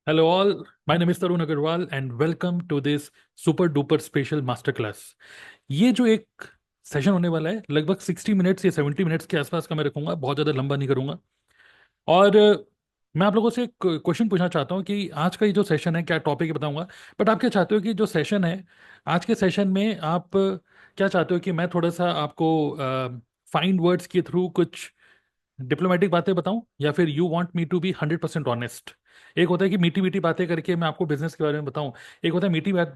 Hello all, my name is Tarun Agarwal and welcome to this super duper special master class। ये जो एक session होने वाला है लगभग 60 मिनट्स या 70 मिनट्स के आसपास का मैं रखूंगा, बहुत ज़्यादा लंबा नहीं करूंगा। और मैं आप लोगों से एक क्वेश्चन पूछना चाहता हूँ कि आज का ये जो सेशन है क्या टॉपिक है बताऊंगा। बट आप क्या चाहते हो कि जो सेशन है आज के सेशन में आप क्या चाहते हो कि मैं थोड़ा सा आपको फाइंड वर्ड्स के थ्रू कुछ डिप्लोमेटिक बातें बताऊं, या फिर you want me to be 100% honest. एक होता है कि मीठी मीठी बातें करके मैं आपको बिजनेस के बारे में बताऊं, एक होता है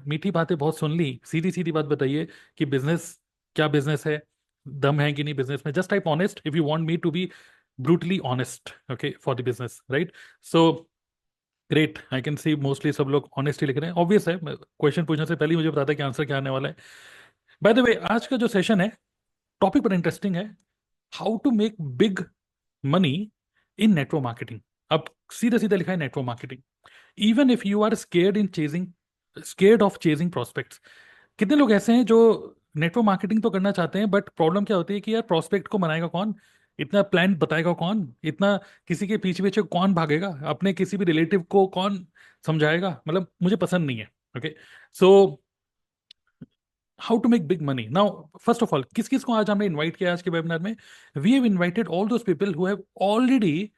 मीठी बातें बहुत सुन ली, सीधी सीधी बात बताइए कि बिजनेस क्या बिजनेस है, दम है कि नहीं बिजनेस में। Just type honest if you want me to be brutally honest, okay, for the business, right. So great, I can see mostly सब लोग ऑनेस्टली लिख रहे हैं। ऑब्वियस है, क्वेश्चन पूछने से पहले ही मुझे पता था कि आंसर क्या आने वाला है। बाय द वे, आज का जो सेशन है टॉपिक पर इंटरेस्टिंग है, how to make big money in network marketing. अब सीधा सीधा लिखा है network marketing. Even if you are scared of chasing prospects. कितने लोग ऐसे हैं जो नेटवर्क मार्केटिंग तो करना चाहते हैं, बट प्रॉब्लम क्या होती है कि यार प्रोस्पेक्ट को मनाएगा कौन, इतना प्लान बताएगा कौन, इतना किसी के पीछे पीछे कौन भागेगा, अपने किसी भी रिलेटिव को कौन समझाएगा, मतलब मुझे पसंद नहीं है। Okay, so how to make big money now. First of all, किस किस को आज हमने इनवाइट किया आज के वेबिनार में? We have invited all those people who have already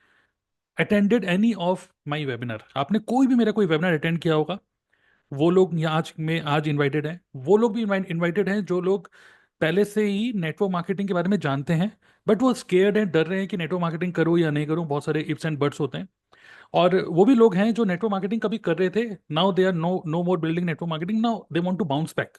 attended any of my webinar. आपने कोई भी मेरा कोई वेबिनार अटेंड किया होगा, वो लोग यहाँ आज में आज इनवाइटेड हैं। वो लोग भी इनवाइटेड हैं जो लोग पहले से ही नेटवर्क मार्केटिंग के बारे में जानते हैं, बट वो स्केर्ड हैं, डर रहे हैं कि नेटवर्क मार्केटिंग करूँ या नहीं करूँ, बहुत सारे इफ्स एंड बट्स होते हैं। और वो भी लोग हैं जो नेटवर्क मार्केटिंग कभी कर रहे थे, now they are no more building network marketing, now they want to bounce back,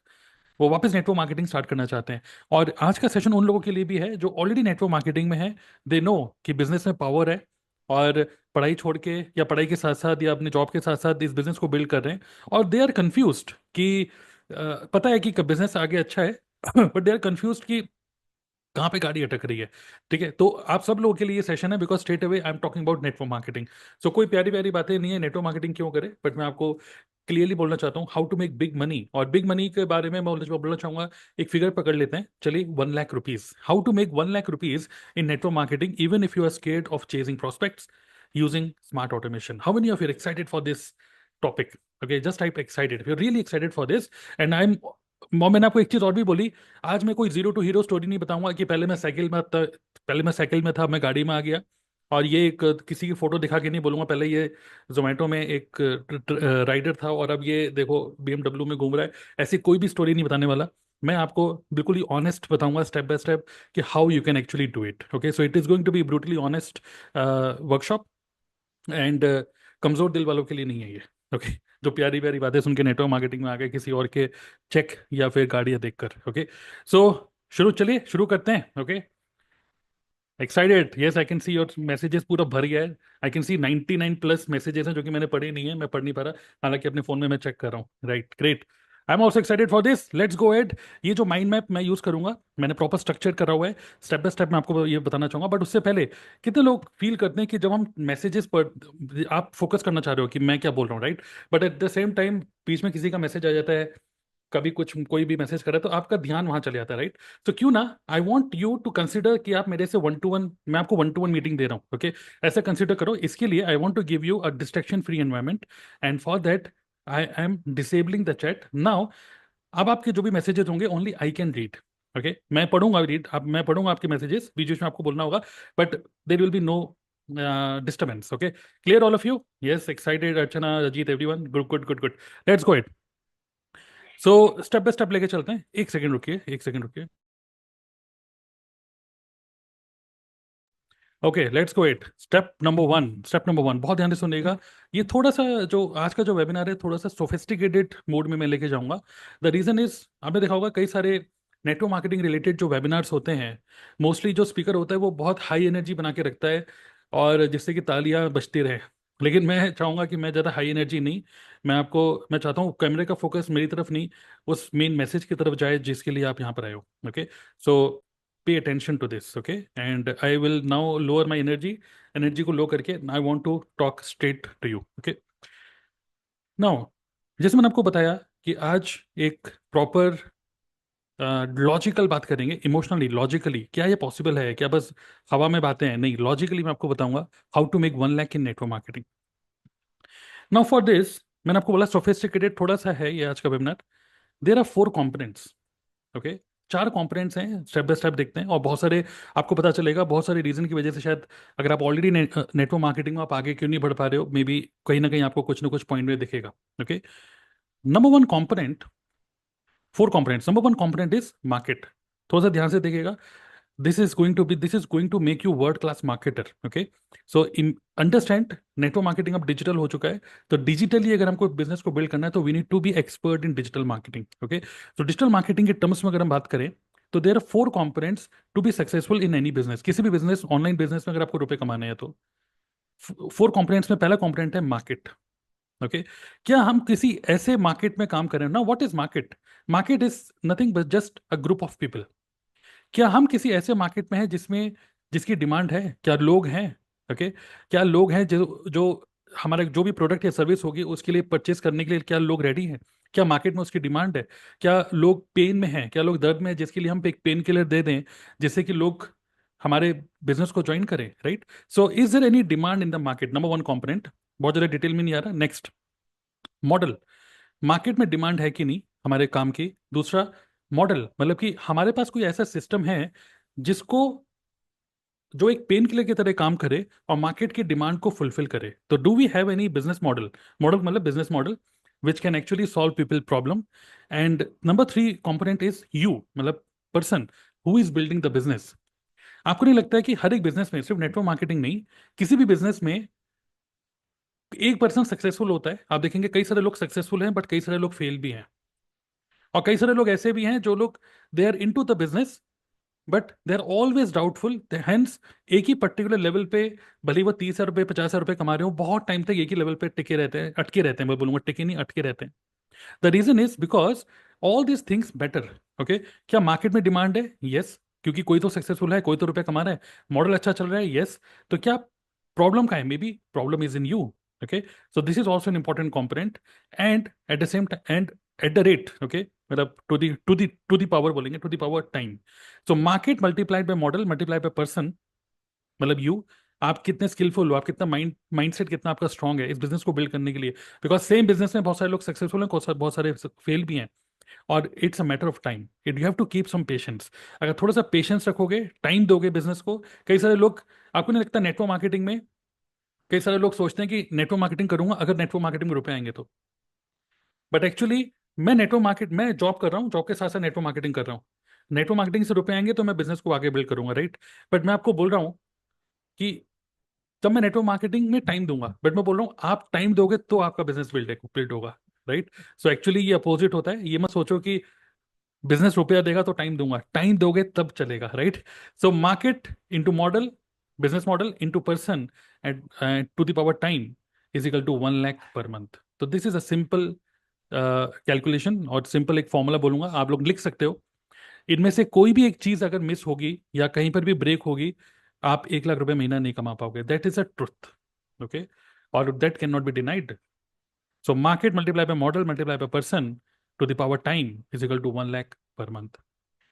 वो वापस नेटवर्क मार्केटिंग स्टार्ट करना चाहते हैं। और आज का सेशन उन लोगों के लिए भी है जो ऑलरेडी नेटवर्क मार्केटिंग में है। दे नो कि बिजनेस में पावर है, और पढ़ाई छोड़ के या पढ़ाई के साथ साथ या अपने जॉब के साथ साथ इस बिजनेस को बिल्ड कर रहे हैं। और दे आर कन्फ्यूज्ड कि पता है कि बिजनेस आगे अच्छा है बट दे आर कन्फ्यूज्ड कि कहाँ पे गाड़ी अटक रही है। ठीक है, तो आप सब लोगों के लिए ये सेशन है, because straight away I am talking about network marketing. So कोई प्यारी प्यारी बातें नहीं है, नेटवर्क मार्केटिंग क्यों करे, बट मैं आपको क्लियरली बोलना चाहता हूँ how to make big money. और बिग मनी के बारे में मैं बोलना चाहूंगा, एक फिगर पकड़ लेते हैं, चलिए, 1 lakh rupees. How to make 1 lakh rupees in network marketing even if you are scared of chasing prospects using smart automation. How many of you are excited for this topic? Okay, just type excited if you really excited for this. And I am, मैंने आपको एक चीज और भी बोली, आज मैं कोई जीरो टू हीरो स्टोरी नहीं बताऊंगा कि पहले मैं साइकिल में था, मैं गाड़ी में आ गया। और ये एक किसी की फोटो दिखा के नहीं बोलूंगा पहले ये जोमेटो में एक राइडर था और अब ये देखो BMW में घूम रहा है। ऐसी कोई भी स्टोरी नहीं बताने वाला। मैं आपको बिल्कुल ही ऑनेस्ट बताऊंगा, स्टेप बाय स्टेप, कि how you can actually do it. Okay, so it is going to be brutally honest workshop. And कमजोर दिल वालों के लिए नहीं है ये। ओके, जो प्यारी प्यारी बातें सुन के नेटवर्क मार्केटिंग में आ गए किसी और के चेक या फिर गाड़ियां देखकर। ओके, सो चलिए शुरू करते हैं। Okay, excited? Yes, I can see your messages पूरा भर गया है। आई कैन सी 99+ मैसेजेस हैं जो कि मैंने पढ़े नहीं है, मैं पढ़ नहीं पा रहा, हालांकि अपने फोन में मैं चेक कर रहा हूँ। Right, great, I am also excited for this, let's go ahead. ये जो माइंड मैप मैं यूज करूंगा, मैंने प्रॉपर स्ट्रक्चर करा हुआ है, स्टेप बाय स्टेप मैं आपको ये बताना चाहूंगा। बट उससे पहले, कितने लोग फील करते हैं कि जब हम मैसेजेस पर आप फोकस करना चाह रहे हो कि मैं क्या बोल रहा हूँ, right, but at the same time बीच में किसी का मैसेज आ जाता है, कभी कुछ कोई भी मैसेज करे तो आपका ध्यान वहां चले जाता है, राइट। तो क्यों ना, I want you to consider कि आप मेरे से 1 to 1, मैं आपको 1 to 1 मीटिंग दे रहा हूँ। ओके, ऐसा कंसिडर करो। इसके लिए I want to give you a distraction free environment, and for that I am disabling the chat now. अब आपके जो भी मैसेजेस होंगे only I can read. Okay, मैं पढ़ूंगा रीड, अब मैं पढ़ूंगा आपके मैसेजेस, बीच बीच में आपको बोलना होगा, but there will be no disturbance. Okay, clear all of you? Yes, excited? Archana, Ajit, everyone, good good good good, let's go. So step by step लेके चलते हैं। एक सेकंड रुकिए, एक सेकंड रुकिए। Okay, let's go it. Step number 1, बहुत ध्यान से सुनिएगा। ये थोड़ा सा, जो आज का जो वेबिनार है, थोड़ा सा सोफिस्टिकेटेड मोड में मैं लेके जाऊंगा। द रीजन इज, आपने देखा होगा कई सारे नेटवर्क मार्केटिंग रिलेटेड जो वेबिनार्स होते हैं, मोस्टली जो स्पीकर होता है वो बहुत हाई एनर्जी बना के रखता है, और जिससे कि तालियां बजती रहे। लेकिन मैं चाहूंगा कि मैं ज़्यादा हाई एनर्जी नहीं, मैं चाहता हूँ कैमरे का फोकस मेरी तरफ नहीं, उस मेन मैसेज की तरफ जाए जिसके लिए आप यहाँ पर आए हो। Okay, so pay attention to this, okay, and I will now lower my energy को लो करके I want to talk straight to you, okay। now, जैसे मैंने आपको बताया कि आज एक प्रॉपर लॉजिकल बात करेंगे, इमोशनली लॉजिकली क्या ये पॉसिबल है, क्या बस हवा में बातें हैं? नहीं, लॉजिकली मैं आपको बताऊंगा how to make 1 lakh in network marketing. Now for this, मैंने आपको बोला सोफिस्टिकेटेड थोड़ा सा है ये आज का webinar. There are 4 components. Okay, 4 components हैं, स्टेप बाय स्टेप देखते हैं, और बहुत सारे आपको पता चलेगा, बहुत सारे रीजन की वजह से शायद अगर आप ऑलरेडी नेटवर्क मार्केटिंग में आप आगे क्यों नहीं बढ़ पा रहे हो, मे बी कहीं ना कहीं आपको कुछ ना कुछ पॉइंट में दिखेगा। Okay, number one component, 4 components, number one component is market. थोड़ा सा ध्यान से देखिएगा। This is going to make you world class marketer. Okay, so in understand, network marketing अब डिजिटल हो चुका है, तो डिजिटली अगर हमको बिजनेस को बिल्ड करना है तो we need to be expert in digital marketing. Okay, तो डिजिटल मार्केटिंग के टर्म्स में अगर हम बात करें तो there are 4 components to be successful in any business. किसी भी बिजनेस, ऑनलाइन बिजनेस में अगर आपको रुपए कमाने हैं तो 4 कंपोनेंट्स में पहला कंपोनेंट है मार्केट। ओके, क्या हम किसी ऐसे मार्केट में काम करें ना? What is market? Market is nothing but just a group of people. क्या हम किसी ऐसे मार्केट में हैं जिसमें जिसकी डिमांड है? क्या लोग हैं? ओके, क्या लोग हैं जो जो हमारा जो भी प्रोडक्ट या सर्विस होगी उसके लिए परचेस करने के लिए क्या लोग रेडी हैं? क्या मार्केट में उसकी डिमांड है? क्या लोग पेन में हैं? क्या लोग दर्द में हैं जिसके लिए हम एक पेन किलर दे दें जिससे कि लोग हमारे बिजनेस को ज्वाइन करें? Right, so is there any demand in the market? Number one component. बहुत ज्यादा डिटेल में नहीं आ रहा। Next, model. मार्केट में डिमांड है कि नहीं हमारे काम की? दूसरा, मॉडल मतलब कि हमारे पास कोई ऐसा सिस्टम है जिसको जो एक पेन किलर की तरह काम करे और मार्केट की डिमांड को फुलफिल करे। तो do we have any business model? Model मतलब business model which can actually solve people problem. And number three component is you, मतलब person who is building the business. आपको नहीं लगता है कि हर एक बिजनेस में, सिर्फ नेटवर्क मार्केटिंग नहीं, किसी भी बिजनेस में एक पर्सन सक्सेसफुल होता है? आप देखेंगे कई सारे लोग सक्सेसफुल हैं बट कई सारे लोग फेल भी हैं, और कई सारे लोग ऐसे भी हैं जो लोग they are in to the business but they are always doubtful. Hence एक ही पर्टिकुलर लेवल पे, भले ही वो 30,000 रुपये 50,000 रुपये कमा रहे हो, बहुत टाइम तक एक ही लेवल पे टिके रहते हैं, अटके रहते हैं। मैं बोलूंगा टिके नहीं, अटके रहते हैं। The reason is because all this things better. Okay, क्या मार्केट में डिमांड है? यस, क्योंकि कोई तो सक्सेसफुल है, कोई तो रुपए कमा रहा है, मॉडल अच्छा चल रहा है। यस, तो क्या प्रॉब्लम का है? Maybe problem is in you. Okay, so this is also an important component. And at the same and at the rate, okay, मतलब टू दी पावर बोलेंगे, to the power time. So market multiplied by model multiplied by person, मतलब you, आप कितने skilful हो, आप कितना mindset कितना आपका स्ट्रांग है इस बिजनेस को बिल्ड करने के लिए। बिकॉज सेम बिजनेस में बहुत सारे लोग सक्सेसफुल हैं, बहुत सारे फेल भी हैं, और it's a matter of time. It you have to keep some patience. अगर थोड़ा सा पेशेंस रखोगे, टाइम दोगे बिजनेस को। कई सारे लोग, आपको नहीं लगता नेटवर्क मार्केटिंग में कई सारे लोग सोचते हैं कि नेटवर्क मार्केटिंग करूंगा अगर नेटवर्क मार्केटिंग में रुपए आएंगे तो। बट एक्चुअली मैं जॉब कर रहा हूँ, जॉब के साथ साथ नेटवर्क मार्केटिंग कर रहा हूँ। नेटवर्क मार्केटिंग से रुपए आएंगे तो मैं बिजनेस को आगे बिल्ड करूंगा, राइट। बट मैं आपको बोल रहा हूँ कि तब मैं नेटवर्क मार्केटिंग में टाइम दूंगा, बट मैं बोल रहा हूँ आप टाइम दोगे तो आपका बिजनेस बिल्ड होगा। राइट, सो एक्चुअली ये अपोजिट होता है। ये मत सोचो कि बिजनेस रुपया देगा तो टाइम दूंगा, टाइम दोगे तब चलेगा। Right, so market into model, business model into person and to the power time is equal to 1 lakh per month. तो this is a simple calculation, और सिंपल एक फॉर्मूला बोलूंगा, आप लोग लिख सकते हो। इनमें से कोई भी एक चीज अगर मिस होगी या कहीं पर भी ब्रेक होगी, आप 1 लाख रुपए महीना नहीं कमा पाओगे। That is a truth. Okay, और that can not be denied. So market multiply by model multiply by person to the power time is equal to 1 lakh per month.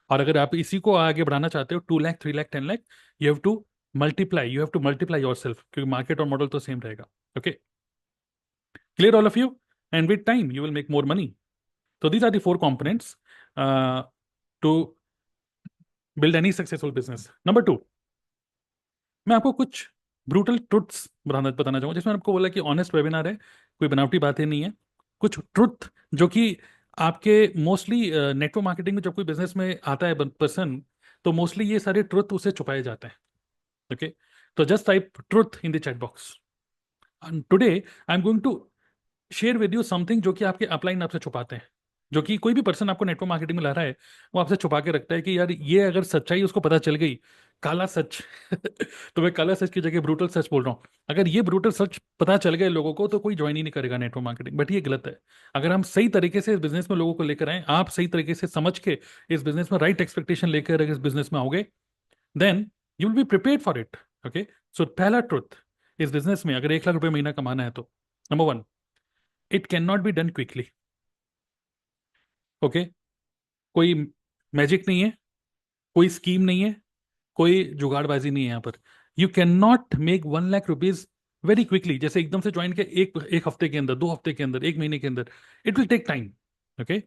और अगर आप इसी को आगे बढ़ाना चाहते हो, 2 lakh 3 lakh 10 lakh, you have to multiply yourself, क्योंकि मार्केट और मॉडल तो सेम रहेगा। Okay, clear all of you? And with time you will make more money. तो these are the 4 components to build any successful business. Number two, मैं आपको कुछ brutal truths बताना चाहूंगा, जिसमें आपको बोला कि ऑनेस्ट वेबिनार है, कोई बनावटी बातें नहीं है। कुछ ट्रुथ जो कि आपके मोस्टली नेटवर्क मार्केटिंग में जब कोई बिजनेस में आता है पर्सन, तो मोस्टली ये सारे ट्रुथ उसे छुपाए जाते हैं। ओके, तो just type truth in the chat box. Today I am going to share with you something जो कि आपके अपलाइन आपसे छुपाते हैं, जो कि कोई भी पर्सन आपको नेटवर्क मार्केटिंग में ला रहा है, वो आपसे छुपा के रखता है कि यार ये अगर सच्चाई उसको पता चल गई, काला सच तो मैं काला सच की जगह ब्रूटल सच बोल रहा हूँ। अगर ये ब्रूटल सच पता चल गए लोगों को तो कोई ज्वाइन ही नहीं करेगा नेटवर्क मार्केटिंग। बट ये गलत है। अगर हम सही तरीके से इस बिजनेस में लोगों को लेकर आए, आप सही तरीके से समझ के इस बिजनेस में राइट एक्सपेक्टेशन लेकर अगर इस बिजनेस में आओगे, then you will be prepared for it. Okay, so पहला ट्रुथ इस बिजनेस में अगर 1 लाख रुपए महीना कमाना है तो, number one, it can not be done quickly. Okay, कोई मैजिक नहीं है, कोई स्कीम नहीं है, कोई जुगाड़बाजी नहीं है यहाँ पर। You can not make 1 lakh rupees very quickly, जैसे एकदम से ज्वाइन किया एक एक हफ्ते के अंदर, 2 हफ्ते के अंदर, एक महीने के अंदर, it will take time. Okay,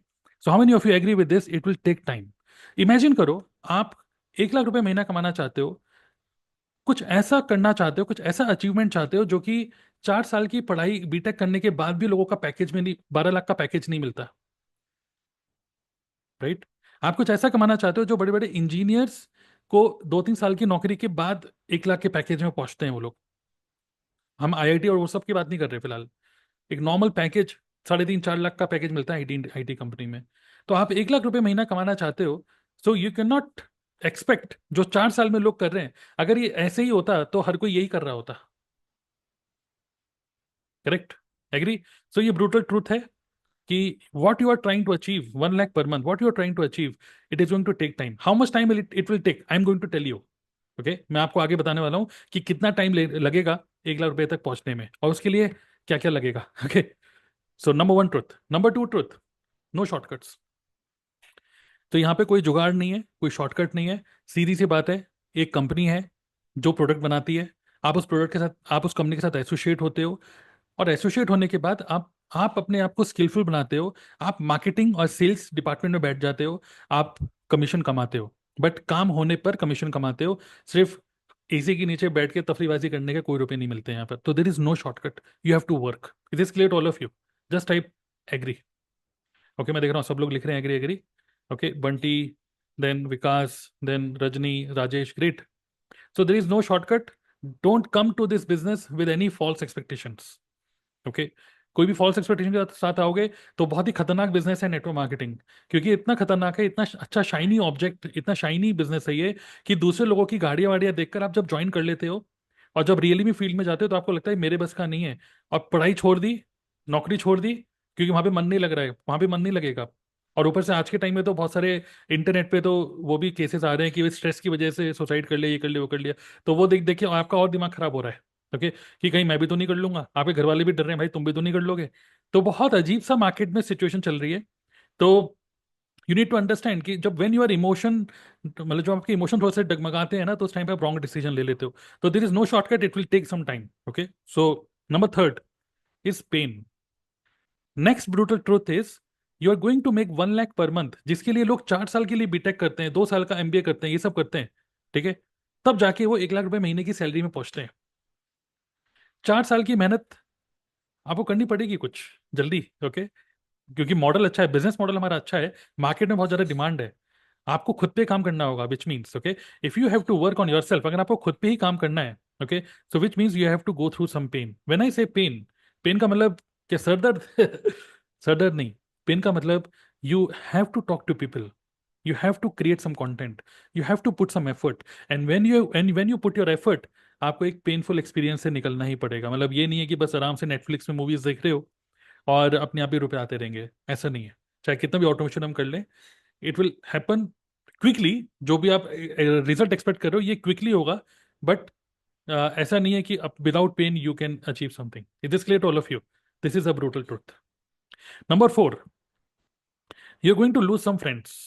so how many of you agree with this, it will take time. Imagine करो, आप 1 लाख रुपए महीना कमाना चाहते हो, कुछ ऐसा करना चाहते हो, कुछ ऐसा अचीवमेंट चाहते हो जो कि 4 साल की पढ़ाई बीटेक करने के बाद भी लोगों का पैकेज में नहीं, 12 लाख का पैकेज नहीं मिलता, राइट? आप कुछ ऐसा कमाना चाहते हो जो बड़े बड़े इंजीनियर्स को 2-3 साल की नौकरी के बाद 1 लाख के पैकेज में पहुंचते हैं वो लोग। हम आईआईटी और वो सब की बात नहीं कर रहे फिलहाल। एक नॉर्मल पैकेज 3.5-4 लाख का पैकेज मिलता है आईटी आईटी कंपनी में। तो आप 1 लाख रुपए महीना कमाना चाहते हो, so you can not expect जो 4 साल में लोग कर रहे हैं। अगर ये ऐसे ही होता तो हर कोई यही कर रहा होता। करेक्ट? एग्री? सो ये ब्रूटल ट्रूथ है कि what you are trying to achieve 1 lakh per month, what you are trying to achieve, it is going to take time. How much time it will take, I'm going to tell you. Okay, मैं आपको आगे बताने वाला हूँ कि कितना time लगेगा 1 लाख रुपए तक पहुंचने में, और उसके लिए क्या क्या लगेगा। Okay, so number one truth. Number two truth, no shortcuts. तो यहाँ पे कोई जुगाड़ नहीं है, कोई शॉर्टकट नहीं है। सीधी सी बात है, एक कंपनी है जो प्रोडक्ट बनाती है, आप उस प्रोडक्ट के साथ, आप उस कंपनी के साथ एसोसिएट होते हो, और एसोसिएट होने के बाद आप अपने आप को स्किलफुल बनाते हो, आप मार्केटिंग और सेल्स डिपार्टमेंट में बैठ जाते हो, आप कमीशन कमाते हो। बट काम होने पर कमीशन कमाते हो, सिर्फ एसी के नीचे बैठ के तफरीबाजी करने के कोई रुपए नहीं मिलते यहाँ पर। तो there is no shortcut, you have to work. It is clear to all of you? Just type agree. Okay, मैं देख रहा हूँ सब लोग लिख रहे हैं agree agree. Okay, Bunty, then Vikas, then Rajni, Rajesh, great. So there is no shortcut. Don't come to this business with any false expectations. Okay, कोई भी फॉल्स एक्सपेक्टेशन के साथ आओगे तो बहुत ही खतरनाक बिजनेस है नेटवर्क मार्केटिंग। क्योंकि इतना खतरनाक है, इतना अच्छा शाइनी ऑब्जेक्ट, इतना शाइनी बिजनेस है ये, कि दूसरे लोगों की गाड़ियां वाड़ियां देखकर आप जब ज्वाइन कर लेते हो, और जब रियली में फील्ड में जाते हो तो आपको लगता है मेरे बस का नहीं है। और पढ़ाई छोड़ दी, नौकरी छोड़ दी, क्योंकि वहां पे मन नहीं लग रहा है, वहां पे मन नहीं लगेगा। और ऊपर से आज के टाइम में तो बहुत सारे इंटरनेट पे तो वो भी केसेस आ रहे हैं कि स्ट्रेस की वजह से सुसाइड कर लिया, ये कर लिया, वो कर लिया। तो वो देख देख के आपका और दिमाग खराब हो रहा है। ओके, कि कहीं मैं भी तो नहीं कर लूंगा, आपके घर वाले भी डर रहे हैं, भाई तुम भी तो नहीं कर लोगे। तो बहुत अजीब सा मार्केट में सिचुएशन चल रही है। तो यू नीड टू अंडरस्टैंड कि जब वेन यूर इमोशन, मतलब जब आपके इमोशन थोड़े से डगमगाते हैं ना, तो उस टाइम पे आप रॉन्ग डिसीजन ले लेते हो। तो there is no shortcut, it will take some time. Okay, so number third is pain. Next brutal truth is, you are going to make 1 lakh per month, जिसके लिए लोग 4 साल के लिए बीटेक करते हैं, 2 साल का एमबीए करते हैं, ये सब करते हैं। ठीक है, तब जाके वो 1 लाख रुपए महीने की सैलरी में पहुंचते हैं। 4 साल की मेहनत आपको करनी पड़ेगी कुछ जल्दी। ओके, क्योंकि मॉडल अच्छा है, बिजनेस मॉडल हमारा अच्छा है, मार्केट में बहुत ज्यादा डिमांड है। आपको खुद पे काम करना होगा, which means, okay, if you have to work on yourself, अगर आपको खुद पे ही काम करना है, okay, so which means you have to go through some pain. When I say pain, pen का मतलब क्या, सर दर्द? सर दर्द नहीं। पेन का मतलब, you have to talk to people, you have to create some content, you have to put some effort, and when you put your effort, आपको एक पेनफुल एक्सपीरियंस से निकलना ही पड़ेगा। मतलब ये नहीं है कि बस आराम से नेटफ्लिक्स में मूवीज देख रहे हो और अपने आप ही रुपए आते रहेंगे, ऐसा नहीं है। चाहे कितना भी ऑटोमेशन हम कर लें, इट विल हैपन क्विकली। जो भी आप रिजल्ट एक्सपेक्ट कर रहे हो ये क्विकली होगा, बट ऐसा नहीं है कि without pain you can achieve something. It is clear to all of you? This is a brutal truth. Number four, you are going to lose some friends.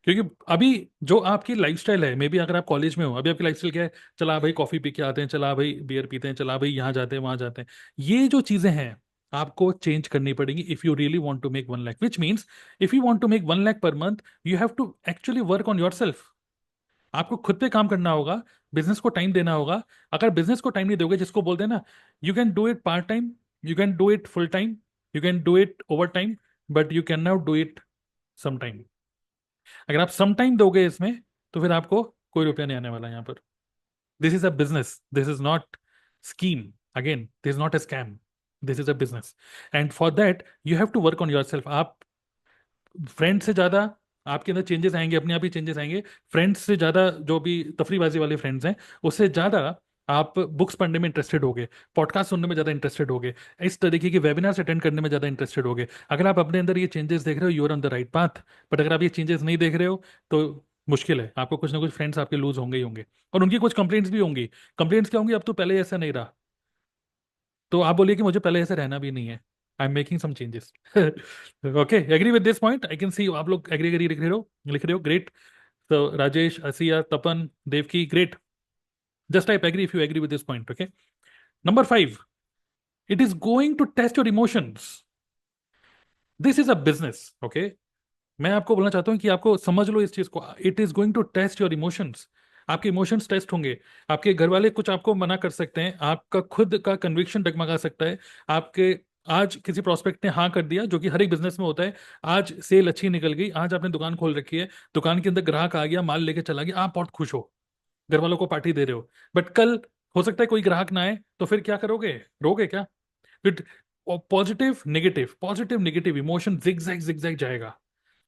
क्योंकि अभी जो आपकी लाइफस्टाइल है, मे बी अगर आप कॉलेज में हो, अभी आपकी लाइफस्टाइल क्या है, चला भाई कॉफी पी के आते हैं, चला भाई बियर पीते हैं, चला भाई यहाँ जाते हैं वहां जाते हैं, ये जो चीजें हैं आपको चेंज करनी पड़ेंगी if you really want to make 1 lakh, which means if you want to make 1 lakh per month, you have to actually work on yourself. आपको खुद पे काम करना होगा, बिजनेस को टाइम देना होगा। अगर बिजनेस को टाइम नहीं दोगे, जिसको बोलते हैं ना, you can do it part time, you can do it full time, you can do it over time, but you can not do it some time. अगर आप सम टाइम दोगे इसमें, तो फिर आपको कोई रुपया नहीं आने वाला यहाँ पर। This is a business, this is not scheme, again this is not a scam, this is a business. And for that you have to work on yourself. आप फ्रेंड से ज्यादा आपके अंदर चेंजेस आएंगे, अपने आप ही चेंजेस आएंगे। Friends से ज्यादा, जो भी तफरीबाजी वाले फ्रेंड्स हैं, उससे ज्यादा आप बुक्स पढ़ने में इंटरेस्टेड होगे, पॉडकास्ट सुनने में ज्यादा इंटरेस्टेड होगे, इस तरीके के वेबिनार्स अटेंड करने में ज्यादा इंटरेस्टेड होगे। अगर आप अपने अंदर ये चेंजेस देख रहे हो, you are on the right path. But अगर आप ये चेंजेस नहीं देख रहे हो, तो मुश्किल है, आपको कुछ ना कुछ फ्रेंड्स आपके लूज होंगे ही होंगे, और उनकी कुछ कंप्लेंट्स भी होंगी। कंप्लेंट्स क्या होंगी, अब तो पहले ऐसा नहीं रहा, तो आप बोलिए कि मुझे पहले ऐसे रहना भी नहीं है, I am making some changes. Okay, agree with this point? I can see आप लोग एग्री एग्री लिख रहे हो, लिख रहे हो, ग्रेट। तो Rajesh, Asiya, Tapan, Devki, great. Just type agree if you agree with this point. Okay. Number 5, it is going to test your emotions. This is a business. Okay. मैं आपको बोलना चाहता हूं कि आपको समझ लो इस चीज को. It is going to test your emotions. आपके इमोशंस टेस्ट होंगे. आपके घर वाले कुछ आपको मना कर सकते हैं. आपका खुद का कन्विक्शन डगमगा सकता है. आपके आज किसी प्रोस्पेक्ट ने हाँ कर दिया, जो कि हर एक बिजनेस में होता है. आज सेल अच्छी निकल गई, आज आपने दुकान खोल रखी है, दुकान के अंदर ग्राहक आ गया, माल लेके चला गया, आप बहुत खुश हो, घर वालों को पार्टी दे रहे हो. बट कल हो सकता है कोई ग्राहक ना आए, तो फिर क्या करोगे? रोगे क्या? फिर positive negative emotion zigzag जाएगा.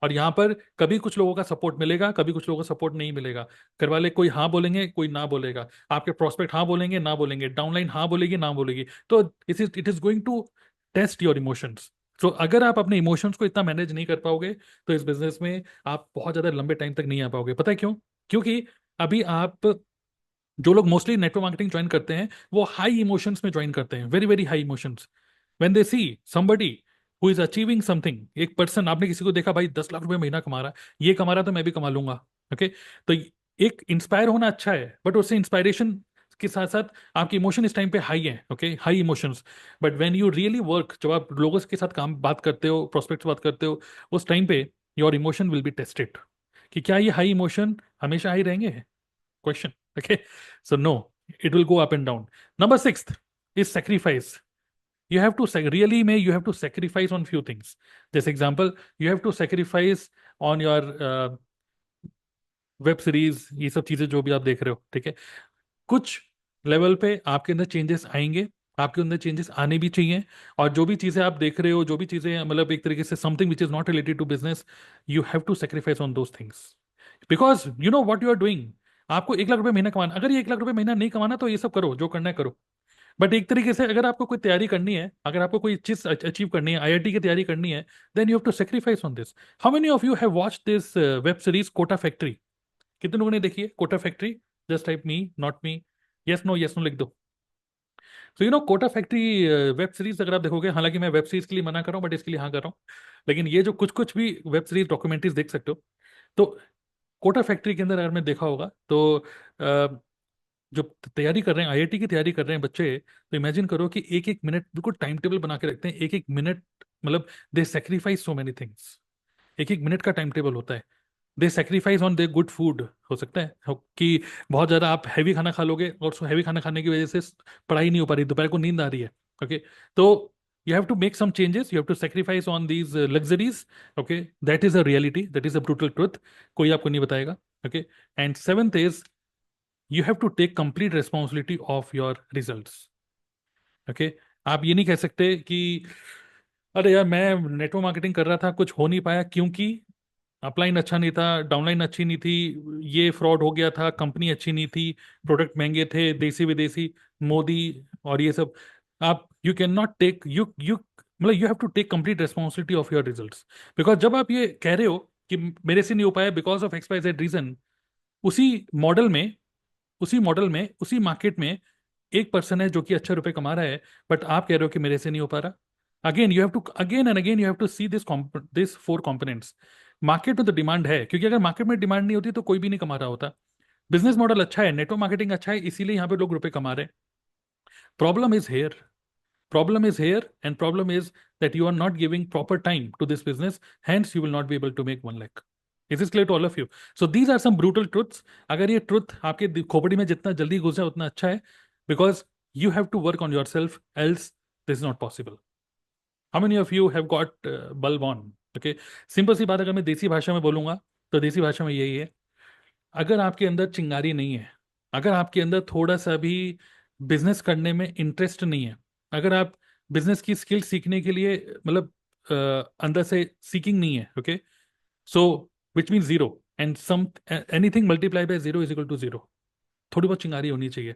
और यहाँ पर कभी कुछ लोगों का सपोर्ट मिलेगा, कभी कुछ लोगों का सपोर्ट नहीं मिलेगा. घर वाले कोई हाँ बोलेंगे, कोई ना बोलेगा. आपके प्रोस्पेक्ट हाँ बोलेंगे, ना बोलेंगे. डाउनलाइन हाँ बोलेगी, ना बोलेगी. तो it is going to test your emotions. तो अगर आप अपने इमोशंस को इतना मैनेज नहीं कर पाओगे, तो इस बिजनेस में आप बहुत ज्यादा लंबे टाइम तक नहीं आ पाओगे. पता है क्यों? क्योंकि अभी आप, जो लोग मोस्टली नेटवर्क मार्केटिंग ज्वाइन करते हैं, वो हाई इमोशंस में ज्वाइन करते हैं, very very high emotions. When they C somebody who is achieving something, एक पर्सन, आपने किसी को देखा भाई 10 लाख रुपए महीना कमा रहा है, ये कमा रहा है तो मैं भी कमा लूंगा. ओके. तो एक इंस्पायर होना अच्छा है, बट उससे इंस्पायरेशन के साथ साथ आपकी इमोशन इस टाइम पे हाई है. Okay, high emotions. But when you really work, जब आप लोगों के साथ काम बात करते हो, प्रोस्पेक्ट बात करते हो, उस टाइम पे your emotion will be tested, कि क्या ये हाई इमोशन हमेशा हाई रहेंगे. Question. Okay. So no, it will go up and down. Number 6th is sacrifice. You have to really, may you have to sacrifice on few things. This example, you have to sacrifice on your web series, ये सब चीजें जो भी आप देख रहे हो, ठीक है. कुछ लेवल पे आपके अंदर चेंजेस आएंगे, आपके अंदर चेंजेस आने भी चाहिए. और जो भी चीजें आप देख रहे हो, जो भी चीजें मतलब एक तरीके से something which is not related to business, you have to sacrifice on those things. Because you know what you are doing. आपको 1 लाख रुपए महीना कमाना, अगर ये 1 लाख रुपए महीना नहीं कमाना तो ये सब करो, जो करना है करो. बट एक तरीके से अगर आपको कोई तैयारी करनी है, अगर आपको कोई चीज अचीव करनी है, आईआईटी की तैयारी करनी है, then you have to sacrifice on this. How many of you have watch this web series Kota Factory? कितने लोगों ने देखी है Kota Factory? Just type me, not me. Yes no लिख दो. तो कोटा फैक्ट्री वेब सीरीज अगर आप देखोगे, हालांकि मैं वेब सीरीज के लिए मना कर रहा हूँ, बट इसके लिए हाँ कर रहा हूँ. लेकिन ये जो कुछ कुछ भी वेब सीरीज डॉक्यूमेंट्रीज देख सकते हो, तो कोटा फैक्ट्री के अंदर अगर मैं देखा होगा, तो जो तैयारी कर रहे हैं, आईआईटी की तैयारी कर रहे हैं बच्चे, तो इमेजिन करो कि एक एक मिनट बिल्कुल टाइम टेबल बना के रखते हैं. एक एक मिनट, मतलब दे सेक्रीफाइस सो मेनी थिंग्स. एक एक मिनट का टाइम टेबल होता है. दे sacrifice on they good food. हो सकता है कि बहुत ज़्यादा आप हैवी खाना खा लोगे, और हैवी खाना खाने की वजह से पढ़ाई नहीं हो पा रही, दोपहर को नींद आ रही है. ओके. तो you have to make some changes, you have to sacrifice on these luxuries. Okay, that is a reality, that is a brutal truth. कोई आपको नहीं बताएगा. Okay. And seventh is, you have to take complete responsibility of your results. Okay. आप ये नहीं कह सकते कि अरे यार मैं नेटवर्क मार्केटिंग कर रहा था, कुछ हो नहीं पाया क्योंकि अपलाइन अच्छा नहीं था, डाउनलाइन अच्छी नहीं थी, ये फ्रॉड हो गया था, कंपनी अच्छी नहीं थी, प्रोडक्ट महंगे थे, देसी विदेशी, मोदी और ये सब. आप you can not take you you मतलब you have to take complete responsibility of your results. Because जब आप ये कह रहे हो कि मेरे से नहीं हो पाया because of X Y Z reason, उसी मॉडल में उसी मार्केट में एक पर्सन है जो कि अच्छे रुपए कमा रहा है, बट आप कह रहे हो कि मेरे से नहीं हो पा रहा. Again you have to, again and again you have to see this 4 components. Market में तो डिमांड है, क्योंकि अगर मार्केट में डिमांड नहीं होती तो कोई भी नहीं कमा रहा होता. बिजनेस मॉडल अच्छा है, नेटवर्क मार्केटिंग अच्छा है, इसीलिए यहाँ पे लोग रुपए कमा रहे हैं. Problem is here. Problem is here, and problem is that you are not giving proper time to this business. Hence, you will not be able to make 1 lakh. Is this clear to all of you? So these are some brutal truths. अगर ये truth आपके खोपड़ी में जितना जल्दी घुस जाए उतना अच्छा है, because you have to work on yourself, else this is not possible. How many of you have got bulb on? Okay, simple सी बात अगर मैं देसी भाषा में बोलूंगा, तो देसी भाषा में यही है. अगर आपके अंदर चिंगारी नहीं है, अगर आपके अंदर थोड़ा सा भी बिजनेस करने में इंटरेस्ट नहीं है, अगर आप बिजनेस की स्किल सीखने के लिए मतलब अंदर से सीकिंग नहीं है, okay, so which mean zero, and some anything multiply by zero is equal to zero. थोड़ी बहुत चिंगारी होनी चाहिए,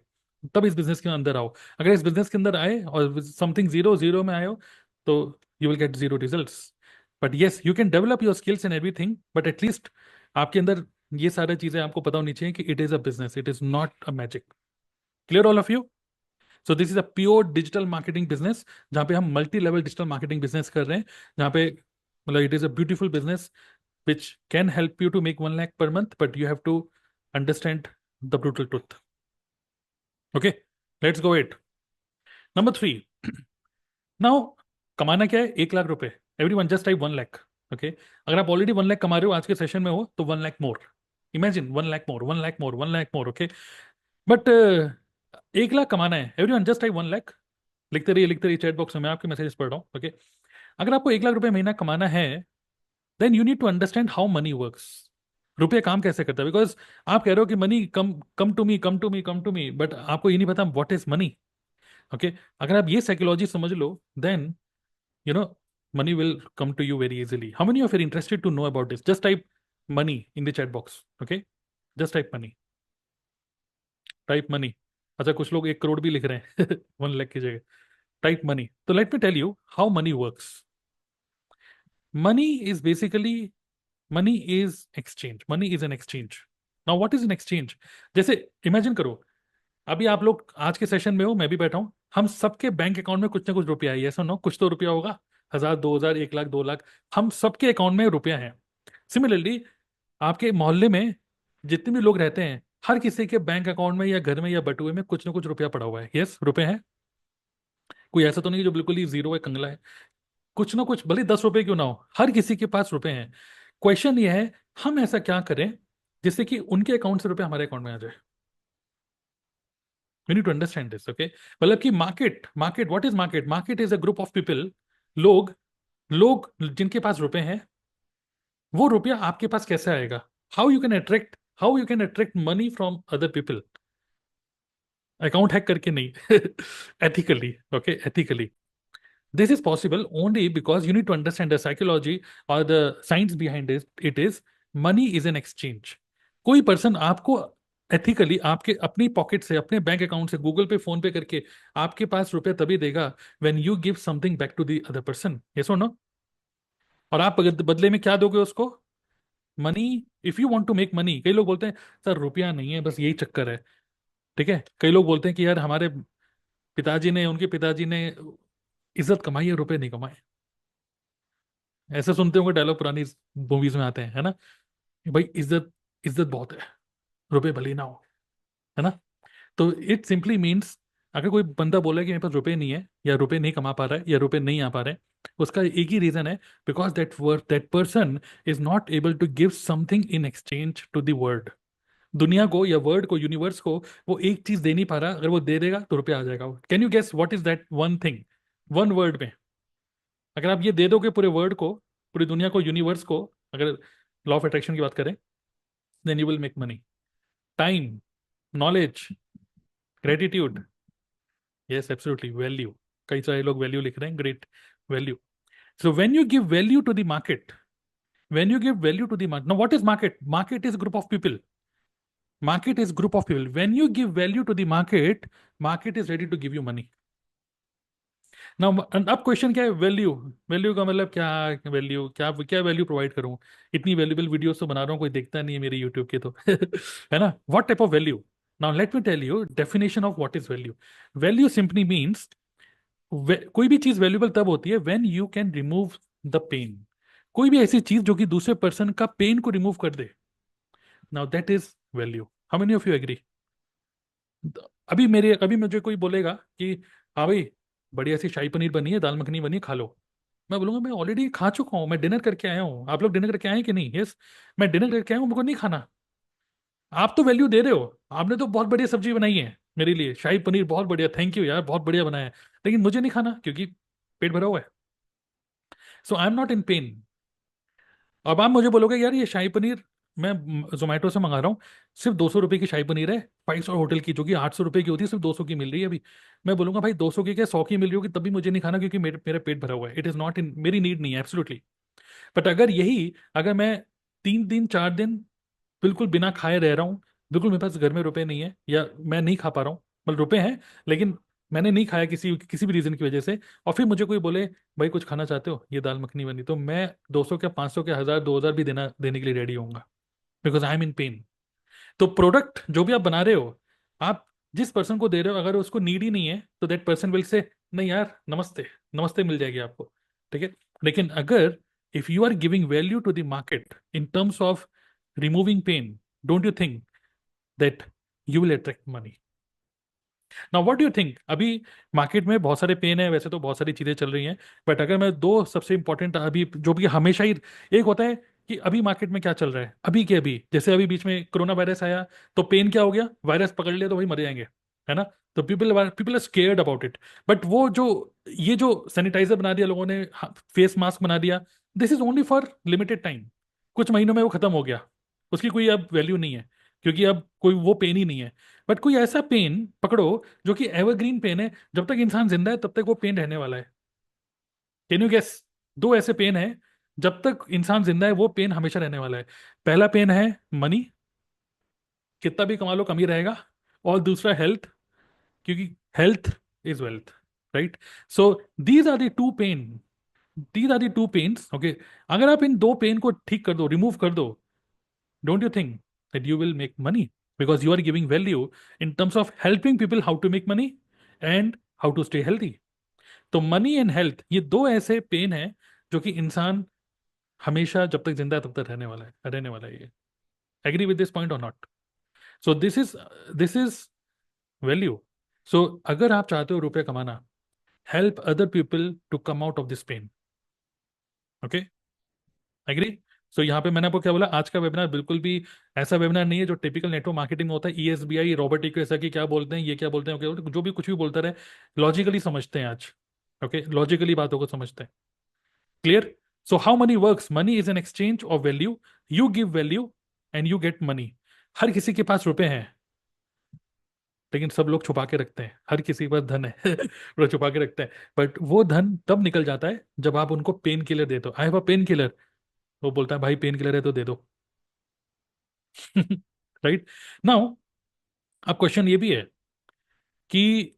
तब इस बिजनेस के अंदर आओ. अगर इस बिजनेस के अंदर आए और समथिंग जीरो जीरो में आए हो, तो you will get zero results. But yes, you can develop your skills and everything, but at least आपके अंदर ये सारी चीजें आपको पता होनी चाहिए कि it is a business, it is not a magic. Clear all of you? So this is a pure digital marketing business, जहाँ पे हम multi level digital marketing business कर रहे हैं, जहाँ पे मतलब it is a beautiful business which can help you to make 1 lakh per month, but you have to understand the brutal truth. Okay, let's go it. Number 3, now कमाना क्या है? 1 लाख रुपए। Every one just type 1 lakh. Okay, अगर आप already 1 lakh कमा रहे हो आज के सेशन में हो तो 1 lakh more. Imagine 1 lakh more, 1 lakh more, 1 lakh more. Okay, but 1 lakh कमाना है। Everyone just type 1 lakh. लिखते रहिए चैट बॉक्स में, मैं आपके मैसेजेस पढ़ रहा हूँ। ओके, अगर आपको 1 लाख रुपए महीना कमाना है, then you need to understand how money works. रुपये काम कैसे करता है? बिकॉज आप कह रहे हो कि money come, come to me, come to me, come to me, but आपको ये नहीं पता व्हाट इज मनी। ओके, अगर आप ये साइकोलॉजी समझ लो, then you know money will come to you very easily. How many of you are interested to know about this? Just type money in the chat box. Okay, just type money, type money. अच्छा, कुछ लोग 1 करोड़ भी लिख रहे हैं 1 लाख की जगह। Type money. तो let me tell you how money works. Money is basically, money is exchange, money is an exchange. Now what is an exchange? जैसे इमेजिन करो, अभी आप लोग आज के सेशन में हो, मैं भी बैठा हूं, हम सबके बैंक अकाउंट में कुछ ना कुछ रुपया है, ऐसा ना, कुछ तो रुपया होगा। 1,000, 2,000, 1 लाख, 2 लाख, हम सबके अकाउंट में रुपया है। सिमिलरली आपके मोहल्ले में जितने भी लोग रहते हैं, हर किसी के बैंक अकाउंट में या घर में या बटुए में कुछ ना कुछ रुपया पड़ा हुआ है। यस, रुपए हैं। कोई ऐसा तो नहीं जो बिल्कुल ही जीरो है, कंगला है। कुछ ना कुछ, भले 10 रुपए क्यों ना हो, हर किसी के पास रुपए हैं। क्वेश्चन ये है, हम ऐसा क्या करें जिससे कि उनके अकाउंट से रुपए हमारे अकाउंट में आ जाए। We need to understand this. Okay, मतलब कि market, market what is market? Market is a group of people, लोग, लोग जिनके पास रुपए हैं। वो रुपया आपके पास कैसे आएगा? How you can attract, how you can attract money from other people? Account hack करके नहीं ethically. Okay, ethically. This is possible only because you need to understand the psychology or the science behind it. It is money is an exchange. कोई person आपको ethically आपके अपनी pocket से, अपने bank account से, Google Pay, PhonePe करके आपके पास रुपए तभी देगा when you give something back to the other person. Yes और नो? और आप बदले में क्या दोगे उसको? Money. If you want to make money, कई लोग बोलते हैं सर रुपया नहीं है, बस यही चक्कर है। ठीक है, कई लोग बोलते हैं कि यार हमारे पिताजी ने, उनके पिताजी ने इज्जत कमाई है, रुपए नहीं कमाए। ऐसे सुनते होंगे डायलॉग, पुरानी मूवीज में आते हैं, है ना, कि भाई इज्जत, इज्जत बहुत है, रुपए भले ही ना हो, है ना। तो इट सिंपली मीन्स, अगर कोई बंदा बोले कि मेरे पास रुपए नहीं है, या रुपए नहीं कमा पा रहा है, या रुपए नहीं आ पा रहे हैं, उसका एक ही रीजन है, because that person is not able to give something in exchange to the world. दुनिया को या वर्ल्ड को, यूनिवर्स को, वो एक चीज दे नहीं पा रहा। अगर वो दे देगा तो रुपया आ जाएगा। Can you guess what is that one thing? One word में, अगर आप ये दे दोगे पूरे वर्ल्ड को, पूरी दुनिया को, यूनिवर्स को, अगर लॉ ऑफ अट्रैक्शन की बात करें, then you will make money. Time, knowledge, gratitude. Yes, absolutely, value. कई सारे लोग वैल्यू लिख रहे हैं, great value. So when you give value to the market, when you give value to the market, now what is market? Market is a group of people. Market is group of people. When you give value to the market, market is ready to give you money. Now अब question क्या है? Value. Value का मतलब क्या? Value क्या, क्या value provide करूं? इतनी वैल्यूबल वीडियोस तो बना रहा हूँ, कोई देखता नहीं है मेरे यूट्यूब के तो है ना। What type of value? Now let me tell you definition of what is value. Value simply means, कोई भी चीज वैल्यूबल तब होती है when you can remove the pain. कोई भी ऐसी चीज जो कि दूसरे पर्सन का पेन को रिमूव कर दे, now that is value. How many of you agree? अभी मुझे कोई बोलेगा कि हाँ भाई, बढ़िया सी शाही पनीर बनी है, दाल मखनी बनी है, खा लो। मैं बोलूंगा मैं ऑलरेडी खा चुका हूँ, मैं डिनर करके आया हूँ। आप लोग डिनर करके आए हैं कि नहीं? यस, मैं डिनर करके आया हूँ, मुझको नहीं खाना। आप तो वैल्यू दे रहे हो, आपने तो बहुत बढ़िया सब्जी बनाई है मेरे लिए, शाही पनीर बहुत बढ़िया, थैंक यू यार, बहुत बढ़िया बनाया है, लेकिन मुझे नहीं खाना क्योंकि पेट भरा हुआ है। So I am not in pain. अब आप मुझे बोलोगे यार ये शाही पनीर मैं जोमेटो से मंगा रहा हूँ, सिर्फ 200 रुपये की शाही पनीर है, 5 स्टार होटल की, जो कि 800 रुपये की होती है, सिर्फ 200 की मिल रही है अभी। मैं बोलूंगा भाई 200 की क्या, 100 की मिल रही होगी, तब भी मुझे नहीं खाना क्योंकि मेरा पेट भरा हुआ है। इट इज नॉट इन, मेरी नीड नहीं है एब्सोल्युटली। बट अगर मैं 3 दिन 4 दिन बिल्कुल बिना खाए रह रहा हूँ, बिल्कुल मेरे पास घर में रुपए नहीं है, या मैं नहीं खा पा रहा हूँ, मतलब रुपए हैं लेकिन मैंने नहीं खाया किसी किसी भी रीजन की वजह से, और फिर मुझे कोई बोले भाई कुछ खाना चाहते हो, ये दाल मखनी बनी, तो मैं 200 क्या, 500 क्या, 1000, 2000 भी देने के लिए रेडी होऊंगा, because I am in pen. तो प्रोडक्ट जो भी आप बना रहे हो, आप जिस पर्सन को दे रहे हो, अगर उसको नीड ही नहीं है तो दैट पर्सन विल से नहीं यार, नमस्ते, नमस्ते मिल जाएगी आपको। ठीक है, लेकिन अगर if you are giving value to the market in terms of removing pain, don't you think that you will attract money? Now what do you think? अभी मार्केट में बहुत सारे पेन है, वैसे तो बहुत सारी चीजें चल रही हैं, बट अगर मैं दो सबसे इंपॉर्टेंट अभी जो भी हमेशा ही एक होता है कि अभी मार्केट में क्या चल रहा है अभी के अभी, जैसे अभी बीच में कोरोना वायरस आया, तो पेन क्या हो गया, वायरस पकड़ लिया तो भाई मर जाएंगे, है ना? तो people are scared about it. But वो जो ये जो सैनिटाइजर बना दिया लोगों ने, फेस मास्क बना दिया, this is only for limited time. कुछ महीनों में वो खत्म हो गया, उसकी कोई अब वैल्यू नहीं है, क्योंकि अब कोई वो पेन ही नहीं है। बट कोई ऐसा पेन पकड़ो जो कि एवरग्रीन पेन है, जब तक इंसान जिंदा है तब तक वो पेन रहने वाला है। Can you guess? दो ऐसे पेन है, जब तक इंसान जिंदा है वो पेन हमेशा रहने वाला है। पहला पेन है मनी, कितना भी कमा लो कमी रहेगा। और दूसरा हेल्थ, क्योंकि health is wealth, right? So these are the two pain, these are the two pains, okay? अगर आप इन दो पेन को ठीक कर दो, रिमूव कर दो, don't you think that you will make money? Because you are giving value in terms of helping people how to make money and how to stay healthy. तो मनी एंड हेल्थ, ये दो ऐसे pen हैं जो कि इंसान हमेशा जब तक जिंदा है तब तक रहने वाला है ये। एग्री विद दिस पॉइंट और not? So this is value. So अगर आप चाहते हो रुपए कमाना, help other people to come out of this pain. Okay, agree? So यहाँ पे मैंने आपको क्या बोला, आज का वेबिनार बिल्कुल भी ऐसा वेबिनार नहीं है जो टिपिकल नेटवर्क मार्केटिंग में होता है, ईएसबीआई रोबोटिक ऐसा कि क्या बोलते हैं, ये क्या बोलते हैं, okay, जो भी कुछ भी बोलता रहे, लॉजिकली समझते हैं आज। ओके, लॉजिकली बातों को समझते हैं। Clear? So how money works? Money is an exchange of value. You give value and you get money. हर किसी के पास रुपए हैं, लेकिन सब लोग छुपा के रखते हैं। हर किसी के पास धन है वो छुपा के रखते हैं, बट वो धन तब निकल जाता है जब आप उनको पेन किलर दे दो। I have a pain killer, वो बोलता है भाई पेन किलर है तो दे दो। राइट? नाउ अब क्वेश्चन ये भी है कि,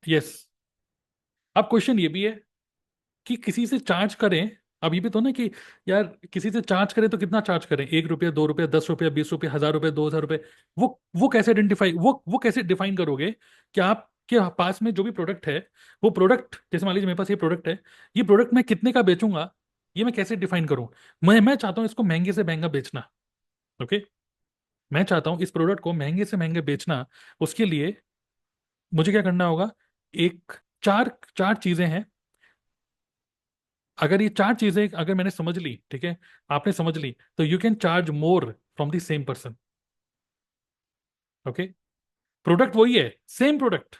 यस, अब क्वेश्चन ये भी है कि किसी से चार्ज करें। अब ये भी तो ना कि यार किसी से चार्ज करें तो कितना चार्ज करें, 1 रुपया, 2 रुपया, 10 रुपया, 20 रुपया, 1000 रुपये, 2000 रुपये? वो कैसे आइडेंटिफाई, वो कैसे डिफाइन करोगे कि आपके पास में जो भी प्रोडक्ट है, वो प्रोडक्ट, जैसे मान लीजिए मेरे पास ये प्रोडक्ट है, ये प्रोडक्ट मैं कितने का बेचूंगा, ये मैं कैसे डिफाइन करूं? मैं चाहता हूं इसको महंगे से महंगा बेचना। ओके, मैं चाहता हूं इस प्रोडक्ट को महंगे से महंगे बेचना। उसके लिए मुझे क्या करना होगा? एक चार चार चीजें हैं। अगर ये चार चीजें अगर मैंने समझ ली, ठीक है, आपने समझ ली, तो you can charge more from the same person. Okay, product वही है, same product,